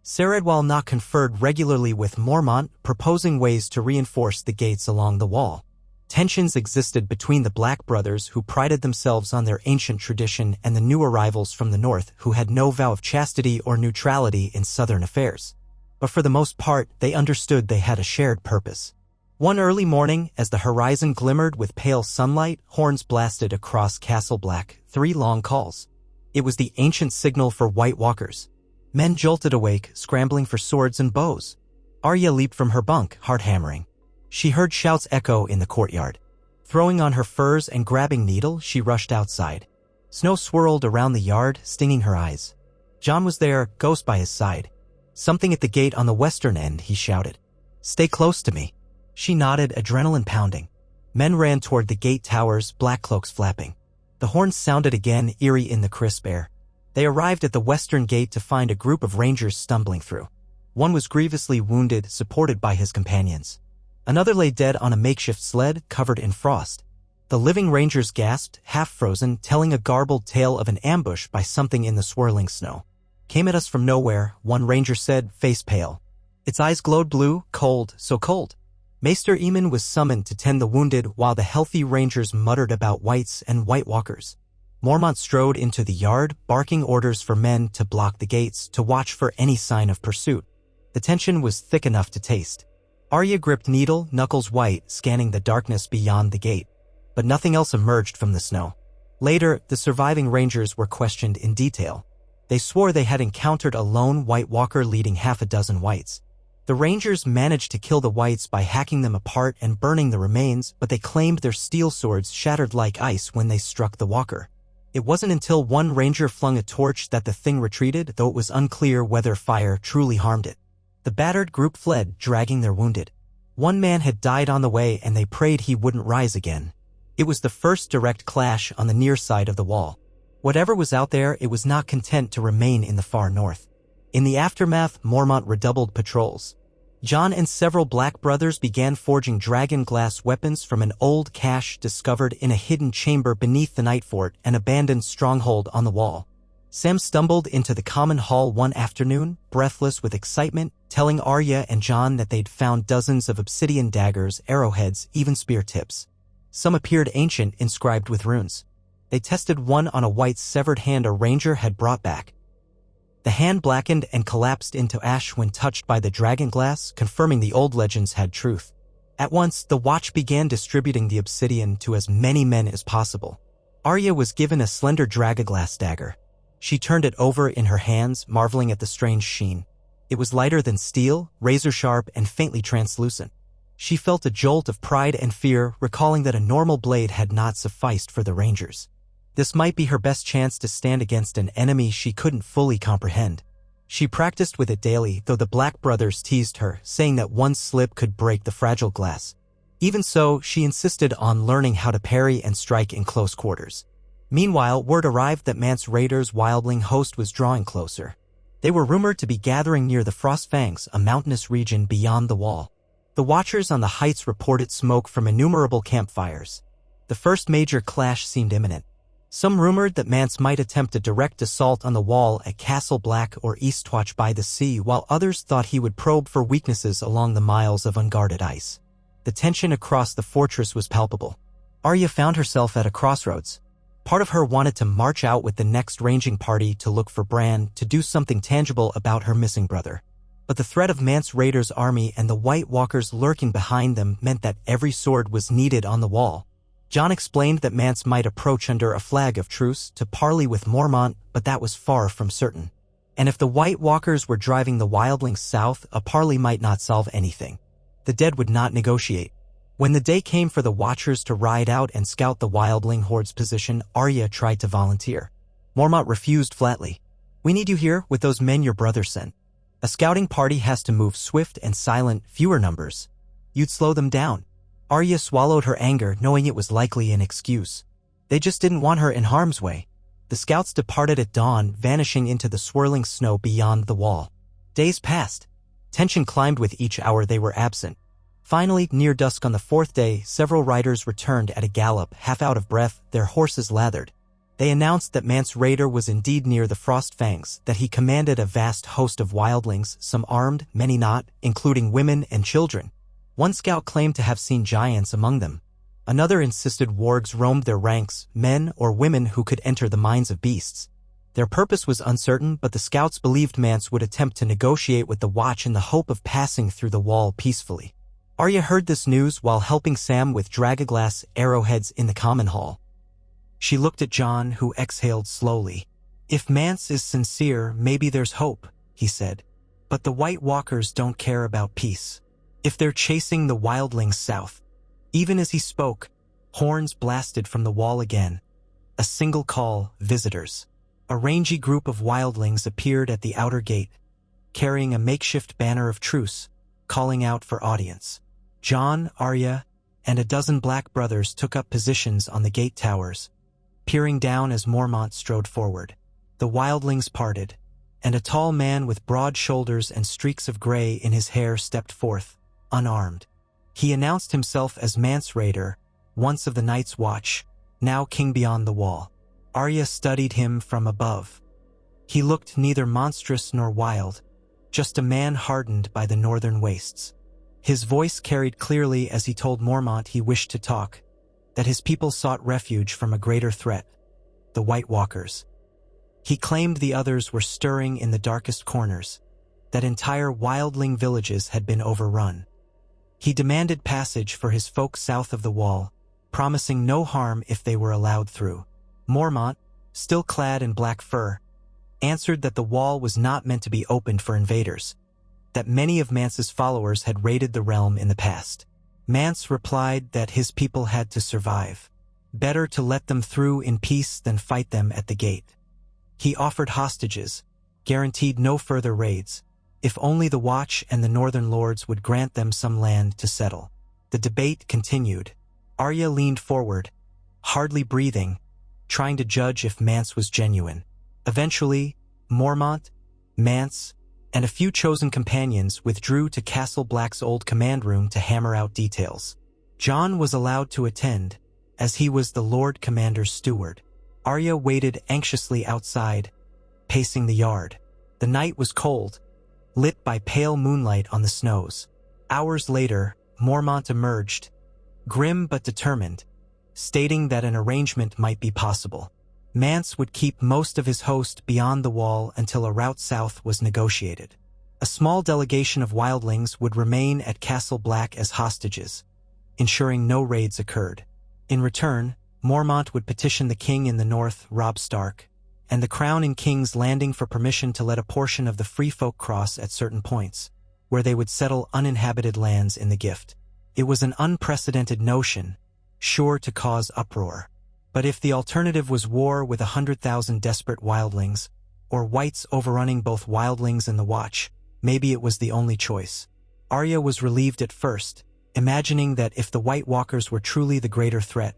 Saradwal Nak conferred regularly with Mormont, proposing ways to reinforce the gates along the wall. Tensions existed between the Black brothers, who prided themselves on their ancient tradition, and the new arrivals from the north, who had no vow of chastity or neutrality in southern affairs. But for the most part, they understood they had a shared purpose. One early morning, as the horizon glimmered with pale sunlight, horns blasted across Castle Black, 3 long calls. It was the ancient signal for White Walkers. Men jolted awake, scrambling for swords and bows. Arya leaped from her bunk, heart hammering. She heard shouts echo in the courtyard. Throwing on her furs and grabbing Needle, she rushed outside. Snow swirled around the yard, stinging her eyes. John was there, Ghost by his side. "Something at the gate on the western end," he shouted. "Stay close to me." She nodded, adrenaline pounding. Men ran toward the gate towers, black cloaks flapping. The horns sounded again, eerie in the crisp air. They arrived at the western gate to find a group of rangers stumbling through. One was grievously wounded, supported by his companions. Another lay dead on a makeshift sled, covered in frost. The living rangers gasped, half-frozen, telling a garbled tale of an ambush by something in the swirling snow. "Came at us from nowhere," one ranger said, face pale. Its eyes glowed blue, cold, so cold. Maester Eamon was summoned to tend the wounded, while the healthy rangers muttered about Whites and White Walkers. Mormont strode into the yard, barking orders for men to block the gates, to watch for any sign of pursuit. The tension was thick enough to taste. Arya gripped Needle, knuckles white, scanning the darkness beyond the gate. But nothing else emerged from the snow. Later, the surviving rangers were questioned in detail. They swore they had encountered a lone White Walker leading half a dozen Whites. The rangers managed to kill the Whites by hacking them apart and burning the remains, but they claimed their steel swords shattered like ice when they struck the Walker. It wasn't until one ranger flung a torch that the thing retreated, though it was unclear whether fire truly harmed it. The battered group fled, dragging their wounded. One man had died on the way, and they prayed he wouldn't rise again. It was the first direct clash on the near side of the wall. Whatever was out there, it was not content to remain in the far north. In the aftermath, Mormont redoubled patrols. Jon and several Black brothers began forging dragon glass weapons from an old cache discovered in a hidden chamber beneath the night fort, an abandoned stronghold on the wall. Sam stumbled into the common hall one afternoon, breathless with excitement, telling Arya and Jon that they'd found dozens of obsidian daggers, arrowheads, even spear tips. Some appeared ancient, inscribed with runes. They tested one on a white severed hand a ranger had brought back. The hand blackened and collapsed into ash when touched by the dragon glass, confirming the old legends had truth. At once, the Watch began distributing the obsidian to as many men as possible. Arya was given a slender dragonglass dagger. She turned it over in her hands, marveling at the strange sheen. It was lighter than steel, razor-sharp and faintly translucent. She felt a jolt of pride and fear, recalling that a normal blade had not sufficed for the Rangers. This might be her best chance to stand against an enemy she couldn't fully comprehend. She practiced with it daily, though the Black brothers teased her, saying that one slip could break the fragile glass. Even so, she insisted on learning how to parry and strike in close quarters. Meanwhile, word arrived that Mance Rayder's wildling host was drawing closer. They were rumored to be gathering near the Frostfangs, a mountainous region beyond the wall. The watchers on the heights reported smoke from innumerable campfires. The first major clash seemed imminent. Some rumored that Mance might attempt a direct assault on the wall at Castle Black or Eastwatch by the sea, while others thought he would probe for weaknesses along the miles of unguarded ice. The tension across the fortress was palpable. Arya found herself at a crossroads. Part of her wanted to march out with the next ranging party to look for Bran, to do something tangible about her missing brother. But the threat of Mance Rayder's army and the White Walkers lurking behind them meant that every sword was needed on the wall. Jon explained that Mance might approach under a flag of truce to parley with Mormont, but that was far from certain. And if the White Walkers were driving the wildlings south, a parley might not solve anything. The dead would not negotiate. When the day came for the Watchers to ride out and scout the wildling horde's position, Arya tried to volunteer. Mormont refused flatly. "We need you here with those men your brother sent. A scouting party has to move swift and silent, fewer numbers. You'd slow them down." Arya swallowed her anger, knowing it was likely an excuse. They just didn't want her in harm's way. The scouts departed at dawn, vanishing into the swirling snow beyond the wall. Days passed. Tension climbed with each hour they were absent. Finally, near dusk on the fourth day, several riders returned at a gallop, half out of breath, their horses lathered. They announced that Mance Rayder was indeed near the Frostfangs, that he commanded a vast host of wildlings, some armed, many not, including women and children. One scout claimed to have seen giants among them. Another insisted wargs roamed their ranks, men or women who could enter the minds of beasts. Their purpose was uncertain, but the scouts believed Mance would attempt to negotiate with the Watch in the hope of passing through the wall peacefully. Arya heard this news while helping Sam with dragonglass arrowheads in the common hall. She looked at Jon, who exhaled slowly. "If Mance is sincere, maybe there's hope," he said. "But the White Walkers don't care about peace. If they're chasing the wildlings south." Even as he spoke, horns blasted from the wall again. A single call, visitors. A rangy group of wildlings appeared at the outer gate, carrying a makeshift banner of truce, calling out for audience. Jon, Arya, and a dozen Black brothers took up positions on the gate towers, peering down as Mormont strode forward. The wildlings parted, and a tall man with broad shoulders and streaks of gray in his hair stepped forth, unarmed. He announced himself as Mance Rayder, once of the Night's Watch, now king beyond the wall. Arya studied him from above. He looked neither monstrous nor wild, just a man hardened by the northern wastes. His voice carried clearly as he told Mormont he wished to talk, that his people sought refuge from a greater threat, the White Walkers. He claimed the others were stirring in the darkest corners, that entire wildling villages had been overrun. He demanded passage for his folk south of the wall, promising no harm if they were allowed through. Mormont, still clad in black fur, answered that the wall was not meant to be opened for invaders, that many of Mance's followers had raided the realm in the past. Mance replied that his people had to survive. Better to let them through in peace than fight them at the gate. He offered hostages, guaranteed no further raids, if only the Watch and the Northern Lords would grant them some land to settle. The debate continued. Arya leaned forward, hardly breathing, trying to judge if Mance was genuine. Eventually, Mormont, Mance, and a few chosen companions withdrew to Castle Black's old command room to hammer out details. Jon was allowed to attend, as he was the Lord Commander's steward. Arya waited anxiously outside, pacing the yard. The night was cold, lit by pale moonlight on the snows. Hours later, Mormont emerged, grim but determined, stating that an arrangement might be possible. Mance would keep most of his host beyond the wall until a route south was negotiated. A small delegation of wildlings would remain at Castle Black as hostages, ensuring no raids occurred. In return, Mormont would petition the king in the north, Robb Stark, and the Crown in King's Landing for permission to let a portion of the free folk cross at certain points, where they would settle uninhabited lands in the gift. It was an unprecedented notion, sure to cause uproar. But if the alternative was war with 100,000 desperate wildlings, or whites overrunning both wildlings and the Watch, maybe it was the only choice. Arya was relieved at first, imagining that if the White Walkers were truly the greater threat,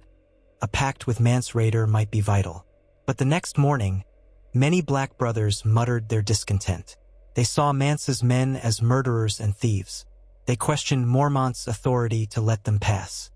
a pact with Mance Rayder might be vital. But the next morning, many Black brothers muttered their discontent. They saw Mance's men as murderers and thieves. They questioned Mormont's authority to let them pass.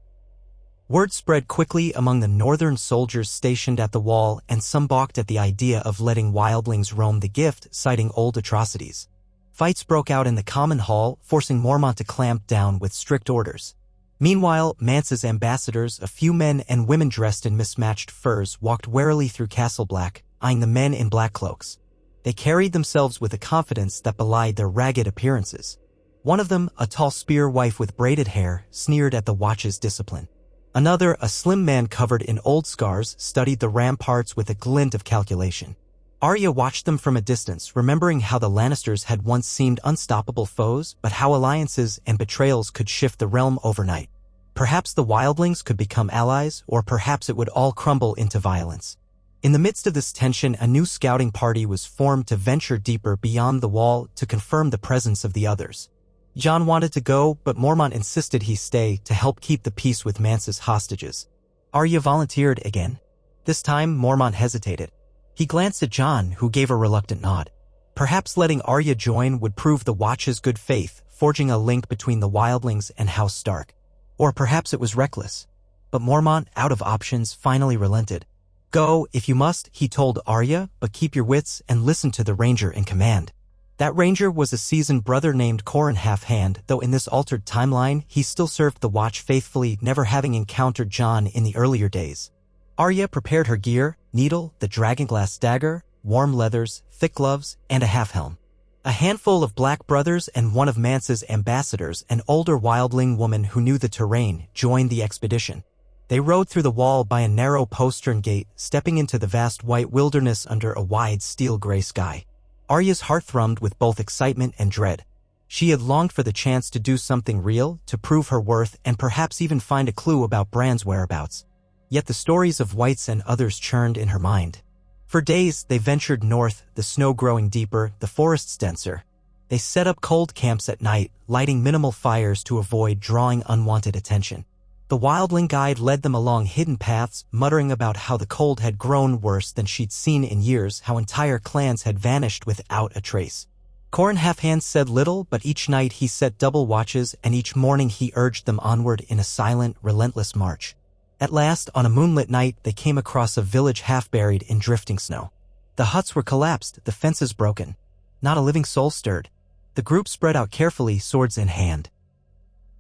Word spread quickly among the northern soldiers stationed at the wall, and some balked at the idea of letting wildlings roam the gift, citing old atrocities. Fights broke out in the common hall, forcing Mormont to clamp down with strict orders. Meanwhile, Mance's ambassadors, a few men and women dressed in mismatched furs, walked warily through Castle Black, eyeing the men in black cloaks. They carried themselves with a confidence that belied their ragged appearances. One of them, a tall spear wife with braided hair, sneered at the Watch's discipline. Another, a slim man covered in old scars, studied the ramparts with a glint of calculation. Arya watched them from a distance, remembering how the Lannisters had once seemed unstoppable foes, but how alliances and betrayals could shift the realm overnight. Perhaps the wildlings could become allies, or perhaps it would all crumble into violence. In the midst of this tension, a new scouting party was formed to venture deeper beyond the wall to confirm the presence of the others. Jon wanted to go, but Mormont insisted he stay to help keep the peace with Mance's hostages. Arya volunteered again. This time, Mormont hesitated. He glanced at Jon, who gave a reluctant nod. Perhaps letting Arya join would prove the Watch's good faith, forging a link between the wildlings and House Stark. Or perhaps it was reckless. But Mormont, out of options, finally relented. Go, if you must, he told Arya, but keep your wits and listen to the ranger in command. That ranger was a seasoned brother named Qhorin Halfhand, though in this altered timeline, he still served the Watch faithfully, never having encountered Jon in the earlier days. Arya prepared her gear: needle, the dragonglass dagger, warm leathers, thick gloves, and a half-helm. A handful of Black brothers and one of Mance's ambassadors, an older wildling woman who knew the terrain, joined the expedition. They rode through the wall by a narrow postern gate, stepping into the vast white wilderness under a wide steel-gray sky. Arya's heart thrummed with both excitement and dread. She had longed for the chance to do something real, to prove her worth, and perhaps even find a clue about Bran's whereabouts. Yet the stories of whites and others churned in her mind. For days, they ventured north, the snow growing deeper, the forests denser. They set up cold camps at night, lighting minimal fires to avoid drawing unwanted attention. The wildling guide led them along hidden paths, muttering about how the cold had grown worse than she'd seen in years, how entire clans had vanished without a trace. Qhorin Halfhand said little, but each night he set double watches, and each morning he urged them onward in a silent, relentless march. At last, on a moonlit night, they came across a village half buried in drifting snow. The huts were collapsed, the fences broken. Not a living soul stirred. The group spread out carefully, swords in hand.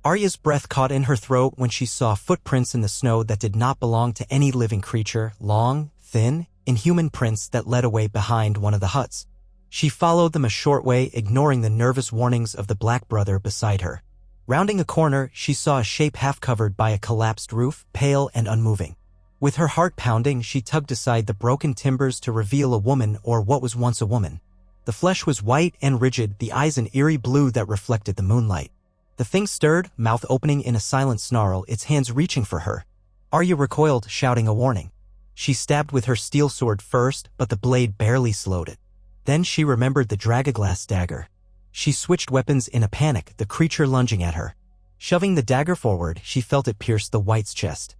Arya's breath caught in her throat when she saw footprints in the snow that did not belong to any living creature, long, thin, inhuman prints that led away behind one of the huts. She followed them a short way, ignoring the nervous warnings of the Black brother beside her. Rounding a corner, she saw a shape half covered by a collapsed roof, pale and unmoving. With her heart pounding, she tugged aside the broken timbers to reveal a woman, or what was once a woman. The flesh was white and rigid, the eyes an eerie blue that reflected the moonlight. The thing stirred, mouth opening in a silent snarl, its hands reaching for her. Arya recoiled, shouting a warning. She stabbed with her steel sword first, but the blade barely slowed it. Then she remembered the dragonglass dagger. She switched weapons in a panic, the creature lunging at her. Shoving the dagger forward, she felt it pierce the white's chest.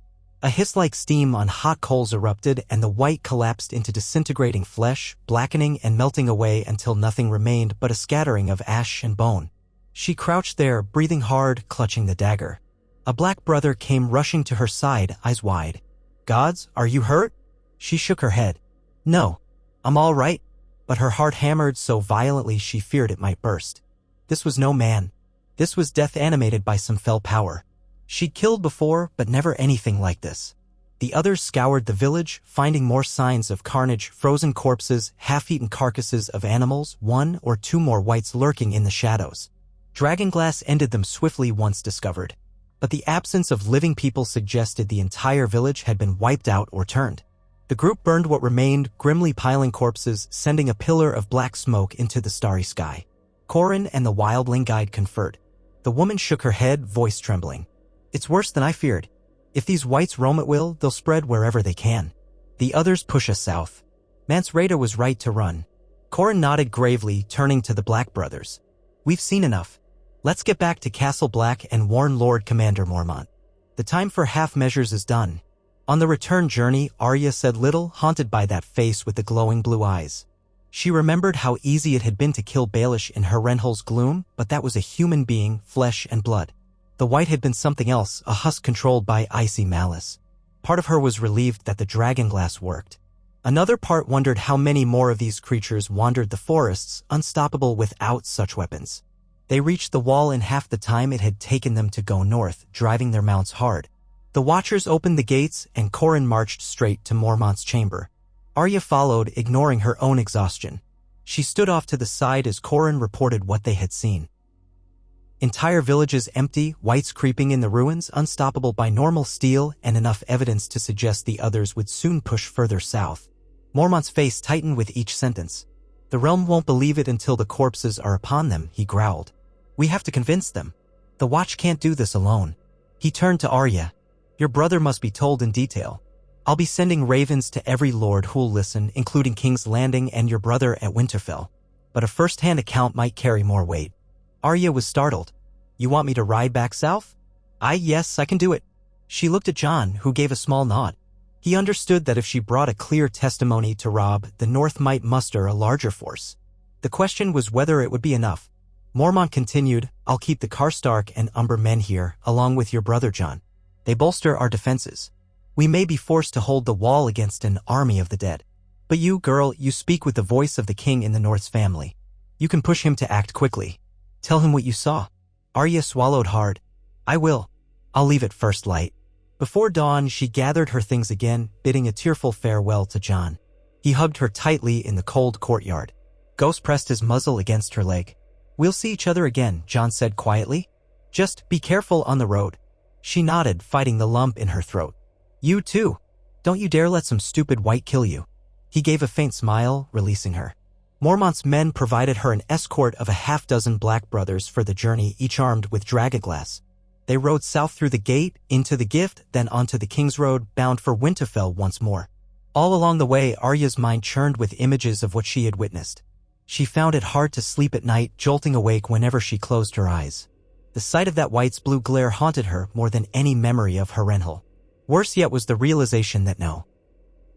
A hiss like steam on hot coals erupted, and the white collapsed into disintegrating flesh, blackening and melting away until nothing remained but a scattering of ash and bone. She crouched there, breathing hard, clutching the dagger. A black brother came rushing to her side, eyes wide. "Gods, are you hurt?" She shook her head. "No, I'm all right." But her heart hammered so violently she feared it might burst. This was no man. This was death animated by some fell power. She'd killed before, but never anything like this. The others scoured the village, finding more signs of carnage, frozen corpses, half-eaten carcasses of animals, one or two more whites lurking in the shadows. Dragonglass ended them swiftly once discovered. But the absence of living people suggested the entire village had been wiped out or turned. The group burned what remained, grimly piling corpses, sending a pillar of black smoke into the starry sky. Corin and the wildling guide conferred. The woman shook her head, voice trembling. "It's worse than I feared. If these whites roam at will, they'll spread wherever they can. The others push us south." Mance Rayder was right to run. Corin nodded gravely, turning to the Black brothers. "We've seen enough. Let's get back to Castle Black and warn Lord Commander Mormont. The time for half measures is done." On the return journey, Arya said little, haunted by that face with the glowing blue eyes. She remembered how easy it had been to kill Baelish in Harrenhal's gloom, but that was a human being, flesh and blood. The white had been something else, a husk controlled by icy malice. Part of her was relieved that the dragonglass worked. Another part wondered how many more of these creatures wandered the forests, unstoppable without such weapons. They reached the wall in half the time it had taken them to go north, driving their mounts hard. The watchers opened the gates, and Corin marched straight to Mormont's chamber. Arya followed, ignoring her own exhaustion. She stood off to the side as Corin reported what they had seen. Entire villages empty, whites creeping in the ruins, unstoppable by normal steel, and enough evidence to suggest the others would soon push further south. Mormont's face tightened with each sentence. "The realm won't believe it until the corpses are upon them," he growled. "We have to convince them. The Watch can't do this alone." He turned to Arya. "Your brother must be told in detail. I'll be sending ravens to every lord who'll listen, including King's Landing and your brother at Winterfell. But a first-hand account might carry more weight." Arya was startled. "You want me to ride back south?" Yes, I can do it." She looked at Jon, who gave a small nod. He understood that if she brought a clear testimony to Robb, the North might muster a larger force. The question was whether it would be enough. Mormont continued, "I'll keep the Karstark and Umber men here, along with your brother Jon. They bolster our defenses. We may be forced to hold the wall against an army of the dead. But you, girl, you speak with the voice of the king in the North's family. You can push him to act quickly. Tell him what you saw." Arya swallowed hard. "I will. I'll leave at first light." Before dawn, she gathered her things again, bidding a tearful farewell to Jon. He hugged her tightly in the cold courtyard. Ghost pressed his muzzle against her leg. "We'll see each other again," Jon said quietly. "Just be careful on the road." She nodded, fighting the lump in her throat. "You too. Don't you dare let some stupid white kill you." He gave a faint smile, releasing her. Mormont's men provided her an escort of a half-dozen Black brothers for the journey, each armed with dragonglass. They rode south through the gate, into the Gift, then onto the King's Road, bound for Winterfell once more. All along the way, Arya's mind churned with images of what she had witnessed. She found it hard to sleep at night, jolting awake whenever she closed her eyes. The sight of that white's blue glare haunted her more than any memory of Harrenhal. Worse yet was the realization that no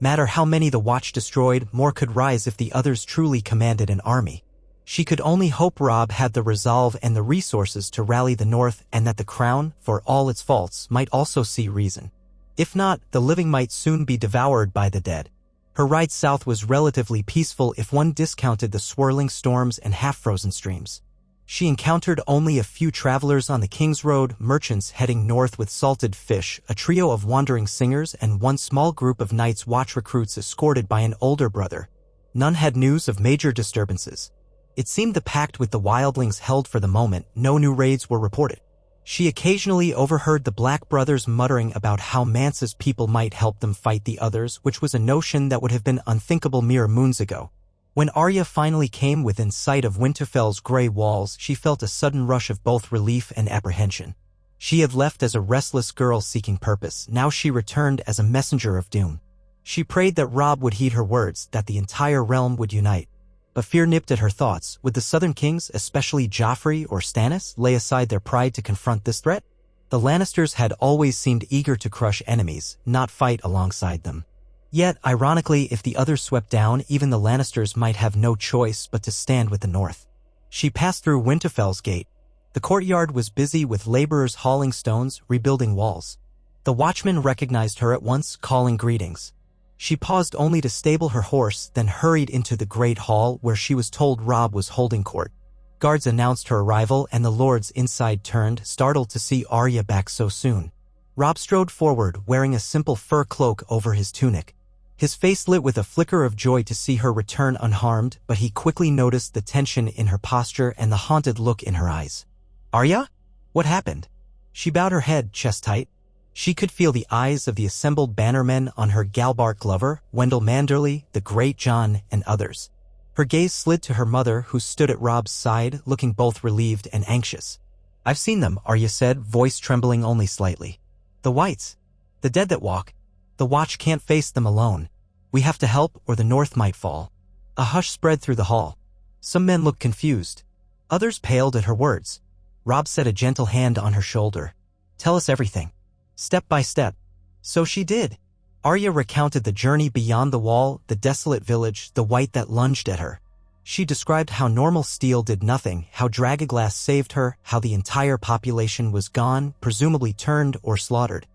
matter how many the Watch destroyed, more could rise if the others truly commanded an army. She could only hope Robb had the resolve and the resources to rally the North, and that the Crown, for all its faults, might also see reason. If not, the living might soon be devoured by the dead. Her ride south was relatively peaceful if one discounted the swirling storms and half-frozen streams. She encountered only a few travelers on the King's Road, merchants heading north with salted fish, a trio of wandering singers, and one small group of Night's Watch recruits escorted by an older brother. None had news of major disturbances. It seemed the pact with the wildlings held for the moment. No new raids were reported. She occasionally overheard the Black brothers muttering about how Mance's people might help them fight the others, which was a notion that would have been unthinkable mere moons ago. When Arya finally came within sight of Winterfell's gray walls, she felt a sudden rush of both relief and apprehension. She had left as a restless girl seeking purpose. Now she returned as a messenger of doom. She prayed that Robb would heed her words, that the entire realm would unite. But fear nipped at her thoughts. Would the Southern Kings, especially Joffrey or Stannis, lay aside their pride to confront this threat? The Lannisters had always seemed eager to crush enemies, not fight alongside them. Yet, ironically, if the others swept down, even the Lannisters might have no choice but to stand with the North. She passed through Winterfell's gate. The courtyard was busy with laborers hauling stones, rebuilding walls. The watchman recognized her at once, calling greetings. She paused only to stable her horse, then hurried into the great hall where she was told Robb was holding court. Guards announced her arrival, and the lords inside turned, startled to see Arya back so soon. Robb strode forward, wearing a simple fur cloak over his tunic. His face lit with a flicker of joy to see her return unharmed, but he quickly noticed the tension in her posture and the haunted look in her eyes. "Arya? What happened?" She bowed her head, chest tight. She could feel the eyes of the assembled bannermen on her Galbart Glover, Wendell Manderly, the Great John, and others. Her gaze slid to her mother, who stood at Robb's side, looking both relieved and anxious. "I've seen them," Arya said, voice trembling only slightly. "The Whites. The dead that walk. The Watch can't face them alone. We have to help, or the North might fall." A hush spread through the hall. Some men looked confused. Others paled at her words. Robb set a gentle hand on her shoulder. "Tell us everything. Step by step." So she did. Arya recounted the journey beyond the wall, the desolate village, the White that lunged at her. She described how normal steel did nothing, how Dragoglass saved her, how the entire population was gone, presumably turned or slaughtered.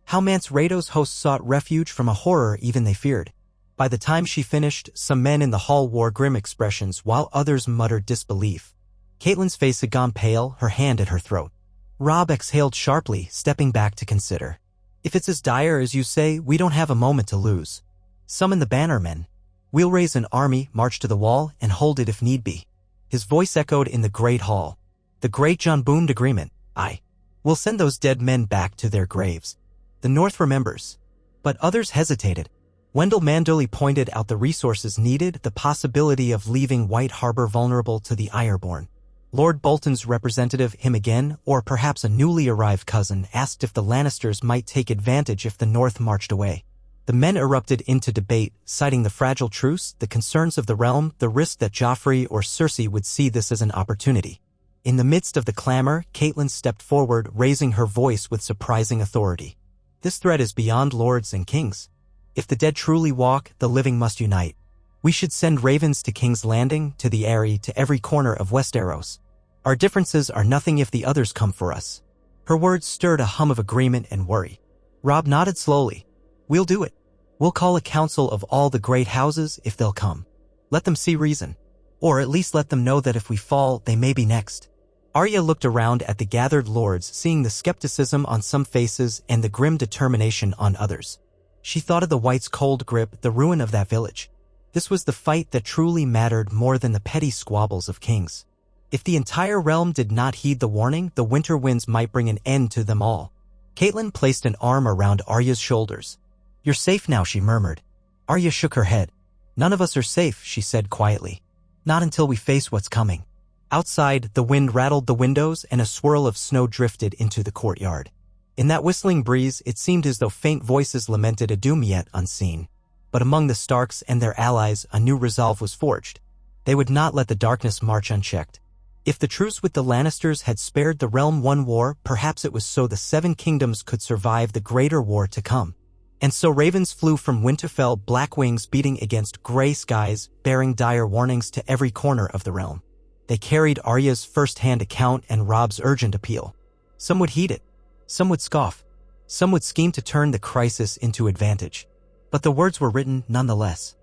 How Mance Raido's hosts sought refuge from a horror even they feared. By the time she finished, some men in the hall wore grim expressions while others muttered disbelief. Catelyn's face had gone pale, her hand at her throat. Robb exhaled sharply, stepping back to consider. "If it's as dire as you say, we don't have a moment to lose. Summon the bannermen. We'll raise an army, march to the wall, and hold it if need be." His voice echoed in the great hall. The Great John boomed agreement. "Aye. We'll send those dead men back to their graves. The North remembers." But others hesitated. Wendell Manderly pointed out the resources needed, the possibility of leaving White Harbor vulnerable to the Ironborn. Lord Bolton's representative, him again, or perhaps a newly arrived cousin, asked if the Lannisters might take advantage if the North marched away. The men erupted into debate, citing the fragile truce, the concerns of the realm, the risk that Joffrey or Cersei would see this as an opportunity. In the midst of the clamor, Catelyn stepped forward, raising her voice with surprising authority. "This threat is beyond lords and kings. If the dead truly walk, the living must unite. We should send ravens to King's Landing, to the Eyrie, to every corner of Westeros. Our differences are nothing if the others come for us." Her words stirred a hum of agreement and worry. Robb nodded slowly. "We'll do it. We'll call a council of all the great houses if they'll come. Let them see reason. Or at least let them know that if we fall, they may be next." Arya looked around at the gathered lords, seeing the skepticism on some faces and the grim determination on others. She thought of the Whites' cold grip, the ruin of that village. This was the fight that truly mattered more than the petty squabbles of kings. If the entire realm did not heed the warning, the winter winds might bring an end to them all. Catelyn placed an arm around Arya's shoulders. "You're safe now," she murmured. Arya shook her head. "None of us are safe," she said quietly. "Not until we face what's coming." Outside, the wind rattled the windows and a swirl of snow drifted into the courtyard. In that whistling breeze, it seemed as though faint voices lamented a doom yet unseen. But among the Starks and their allies, a new resolve was forged. They would not let the darkness march unchecked. If the truce with the Lannisters had spared the realm one war, perhaps it was so the Seven Kingdoms could survive the greater war to come. And so ravens flew from Winterfell, black wings beating against gray skies, bearing dire warnings to every corner of the realm. They carried Arya's first-hand account and Robb's urgent appeal. Some would heed it. Some would scoff. Some would scheme to turn the crisis into advantage. But the words were written nonetheless.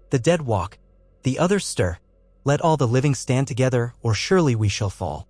"The dead walk. The others stir. Let all the living stand together, or surely we shall fall."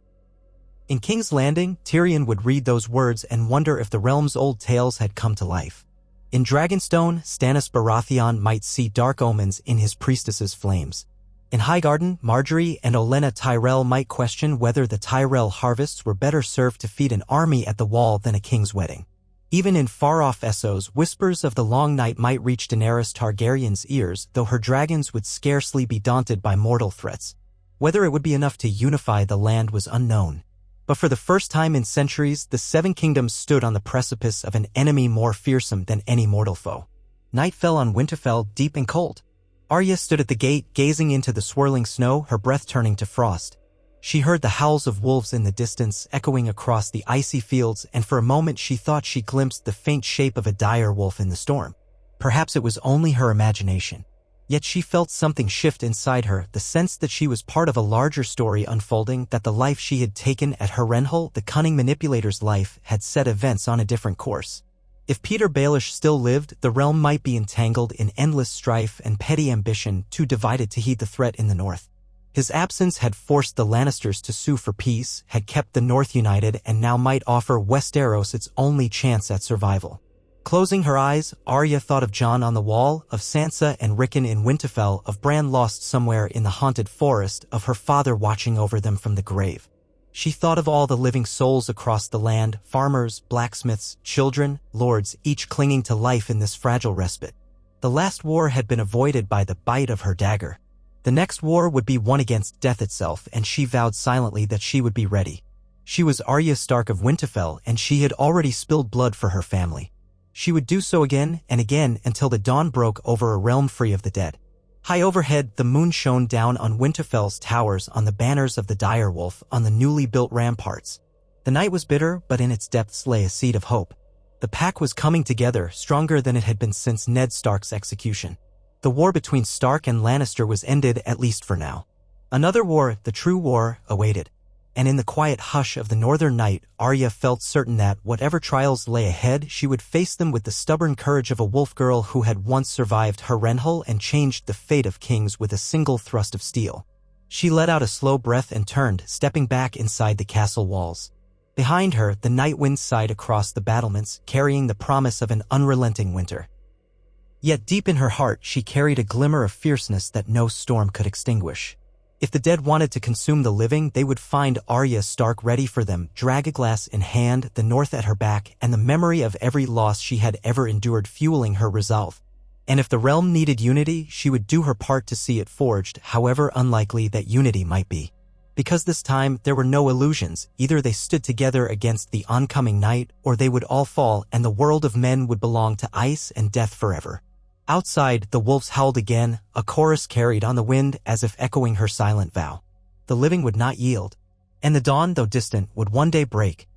In King's Landing, Tyrion would read those words and wonder if the realm's old tales had come to life. In Dragonstone, Stannis Baratheon might see dark omens in his priestess's flames. In Highgarden, Marjorie and Olenna Tyrell might question whether the Tyrell harvests were better served to feed an army at the wall than a king's wedding. Even in far-off Essos, whispers of the long night might reach Daenerys Targaryen's ears, though her dragons would scarcely be daunted by mortal threats. Whether it would be enough to unify the land was unknown. But for the first time in centuries, the Seven Kingdoms stood on the precipice of an enemy more fearsome than any mortal foe. Night fell on Winterfell, deep and cold. Arya stood at the gate, gazing into the swirling snow, her breath turning to frost. She heard the howls of wolves in the distance echoing across the icy fields, and for a moment she thought she glimpsed the faint shape of a dire wolf in the storm. Perhaps it was only her imagination. Yet she felt something shift inside her, the sense that she was part of a larger story unfolding, that the life she had taken at Harrenhal, the cunning manipulator's life, had set events on a different course. If Peter Baelish still lived, the realm might be entangled in endless strife and petty ambition, too divided to heed the threat in the north. His absence had forced the Lannisters to sue for peace, had kept the North united, and now might offer Westeros its only chance at survival. Closing her eyes, Arya thought of Jon on the wall, of Sansa and Rickon in Winterfell, of Bran lost somewhere in the haunted forest, of her father watching over them from the grave. She thought of all the living souls across the land, farmers, blacksmiths, children, lords, each clinging to life in this fragile respite. The last war had been avoided by the bite of her dagger. The next war would be one against death itself, and she vowed silently that she would be ready. She was Arya Stark of Winterfell, and she had already spilled blood for her family. She would do so again and again until the dawn broke over a realm free of the dead. High overhead, the moon shone down on Winterfell's towers, on the banners of the direwolf, on the newly built ramparts. The night was bitter, but in its depths lay a seed of hope. The pack was coming together, stronger than it had been since Ned Stark's execution. The war between Stark and Lannister was ended, at least for now. Another war, the true war, awaited. And in the quiet hush of the northern night, Arya felt certain that, whatever trials lay ahead, she would face them with the stubborn courage of a wolf girl who had once survived Harrenhal and changed the fate of kings with a single thrust of steel. She let out a slow breath and turned, stepping back inside the castle walls. Behind her, the night wind sighed across the battlements, carrying the promise of an unrelenting winter. Yet deep in her heart, she carried a glimmer of fierceness that no storm could extinguish. If the dead wanted to consume the living, they would find Arya Stark ready for them, dragonglass in hand, the north at her back, and the memory of every loss she had ever endured fueling her resolve. And if the realm needed unity, she would do her part to see it forged, however unlikely that unity might be. Because this time, there were no illusions. Either they stood together against the oncoming night, or they would all fall, and the world of men would belong to ice and death forever. Outside, the wolves howled again, a chorus carried on the wind as if echoing her silent vow. The living would not yield. And the dawn, though distant, would one day break,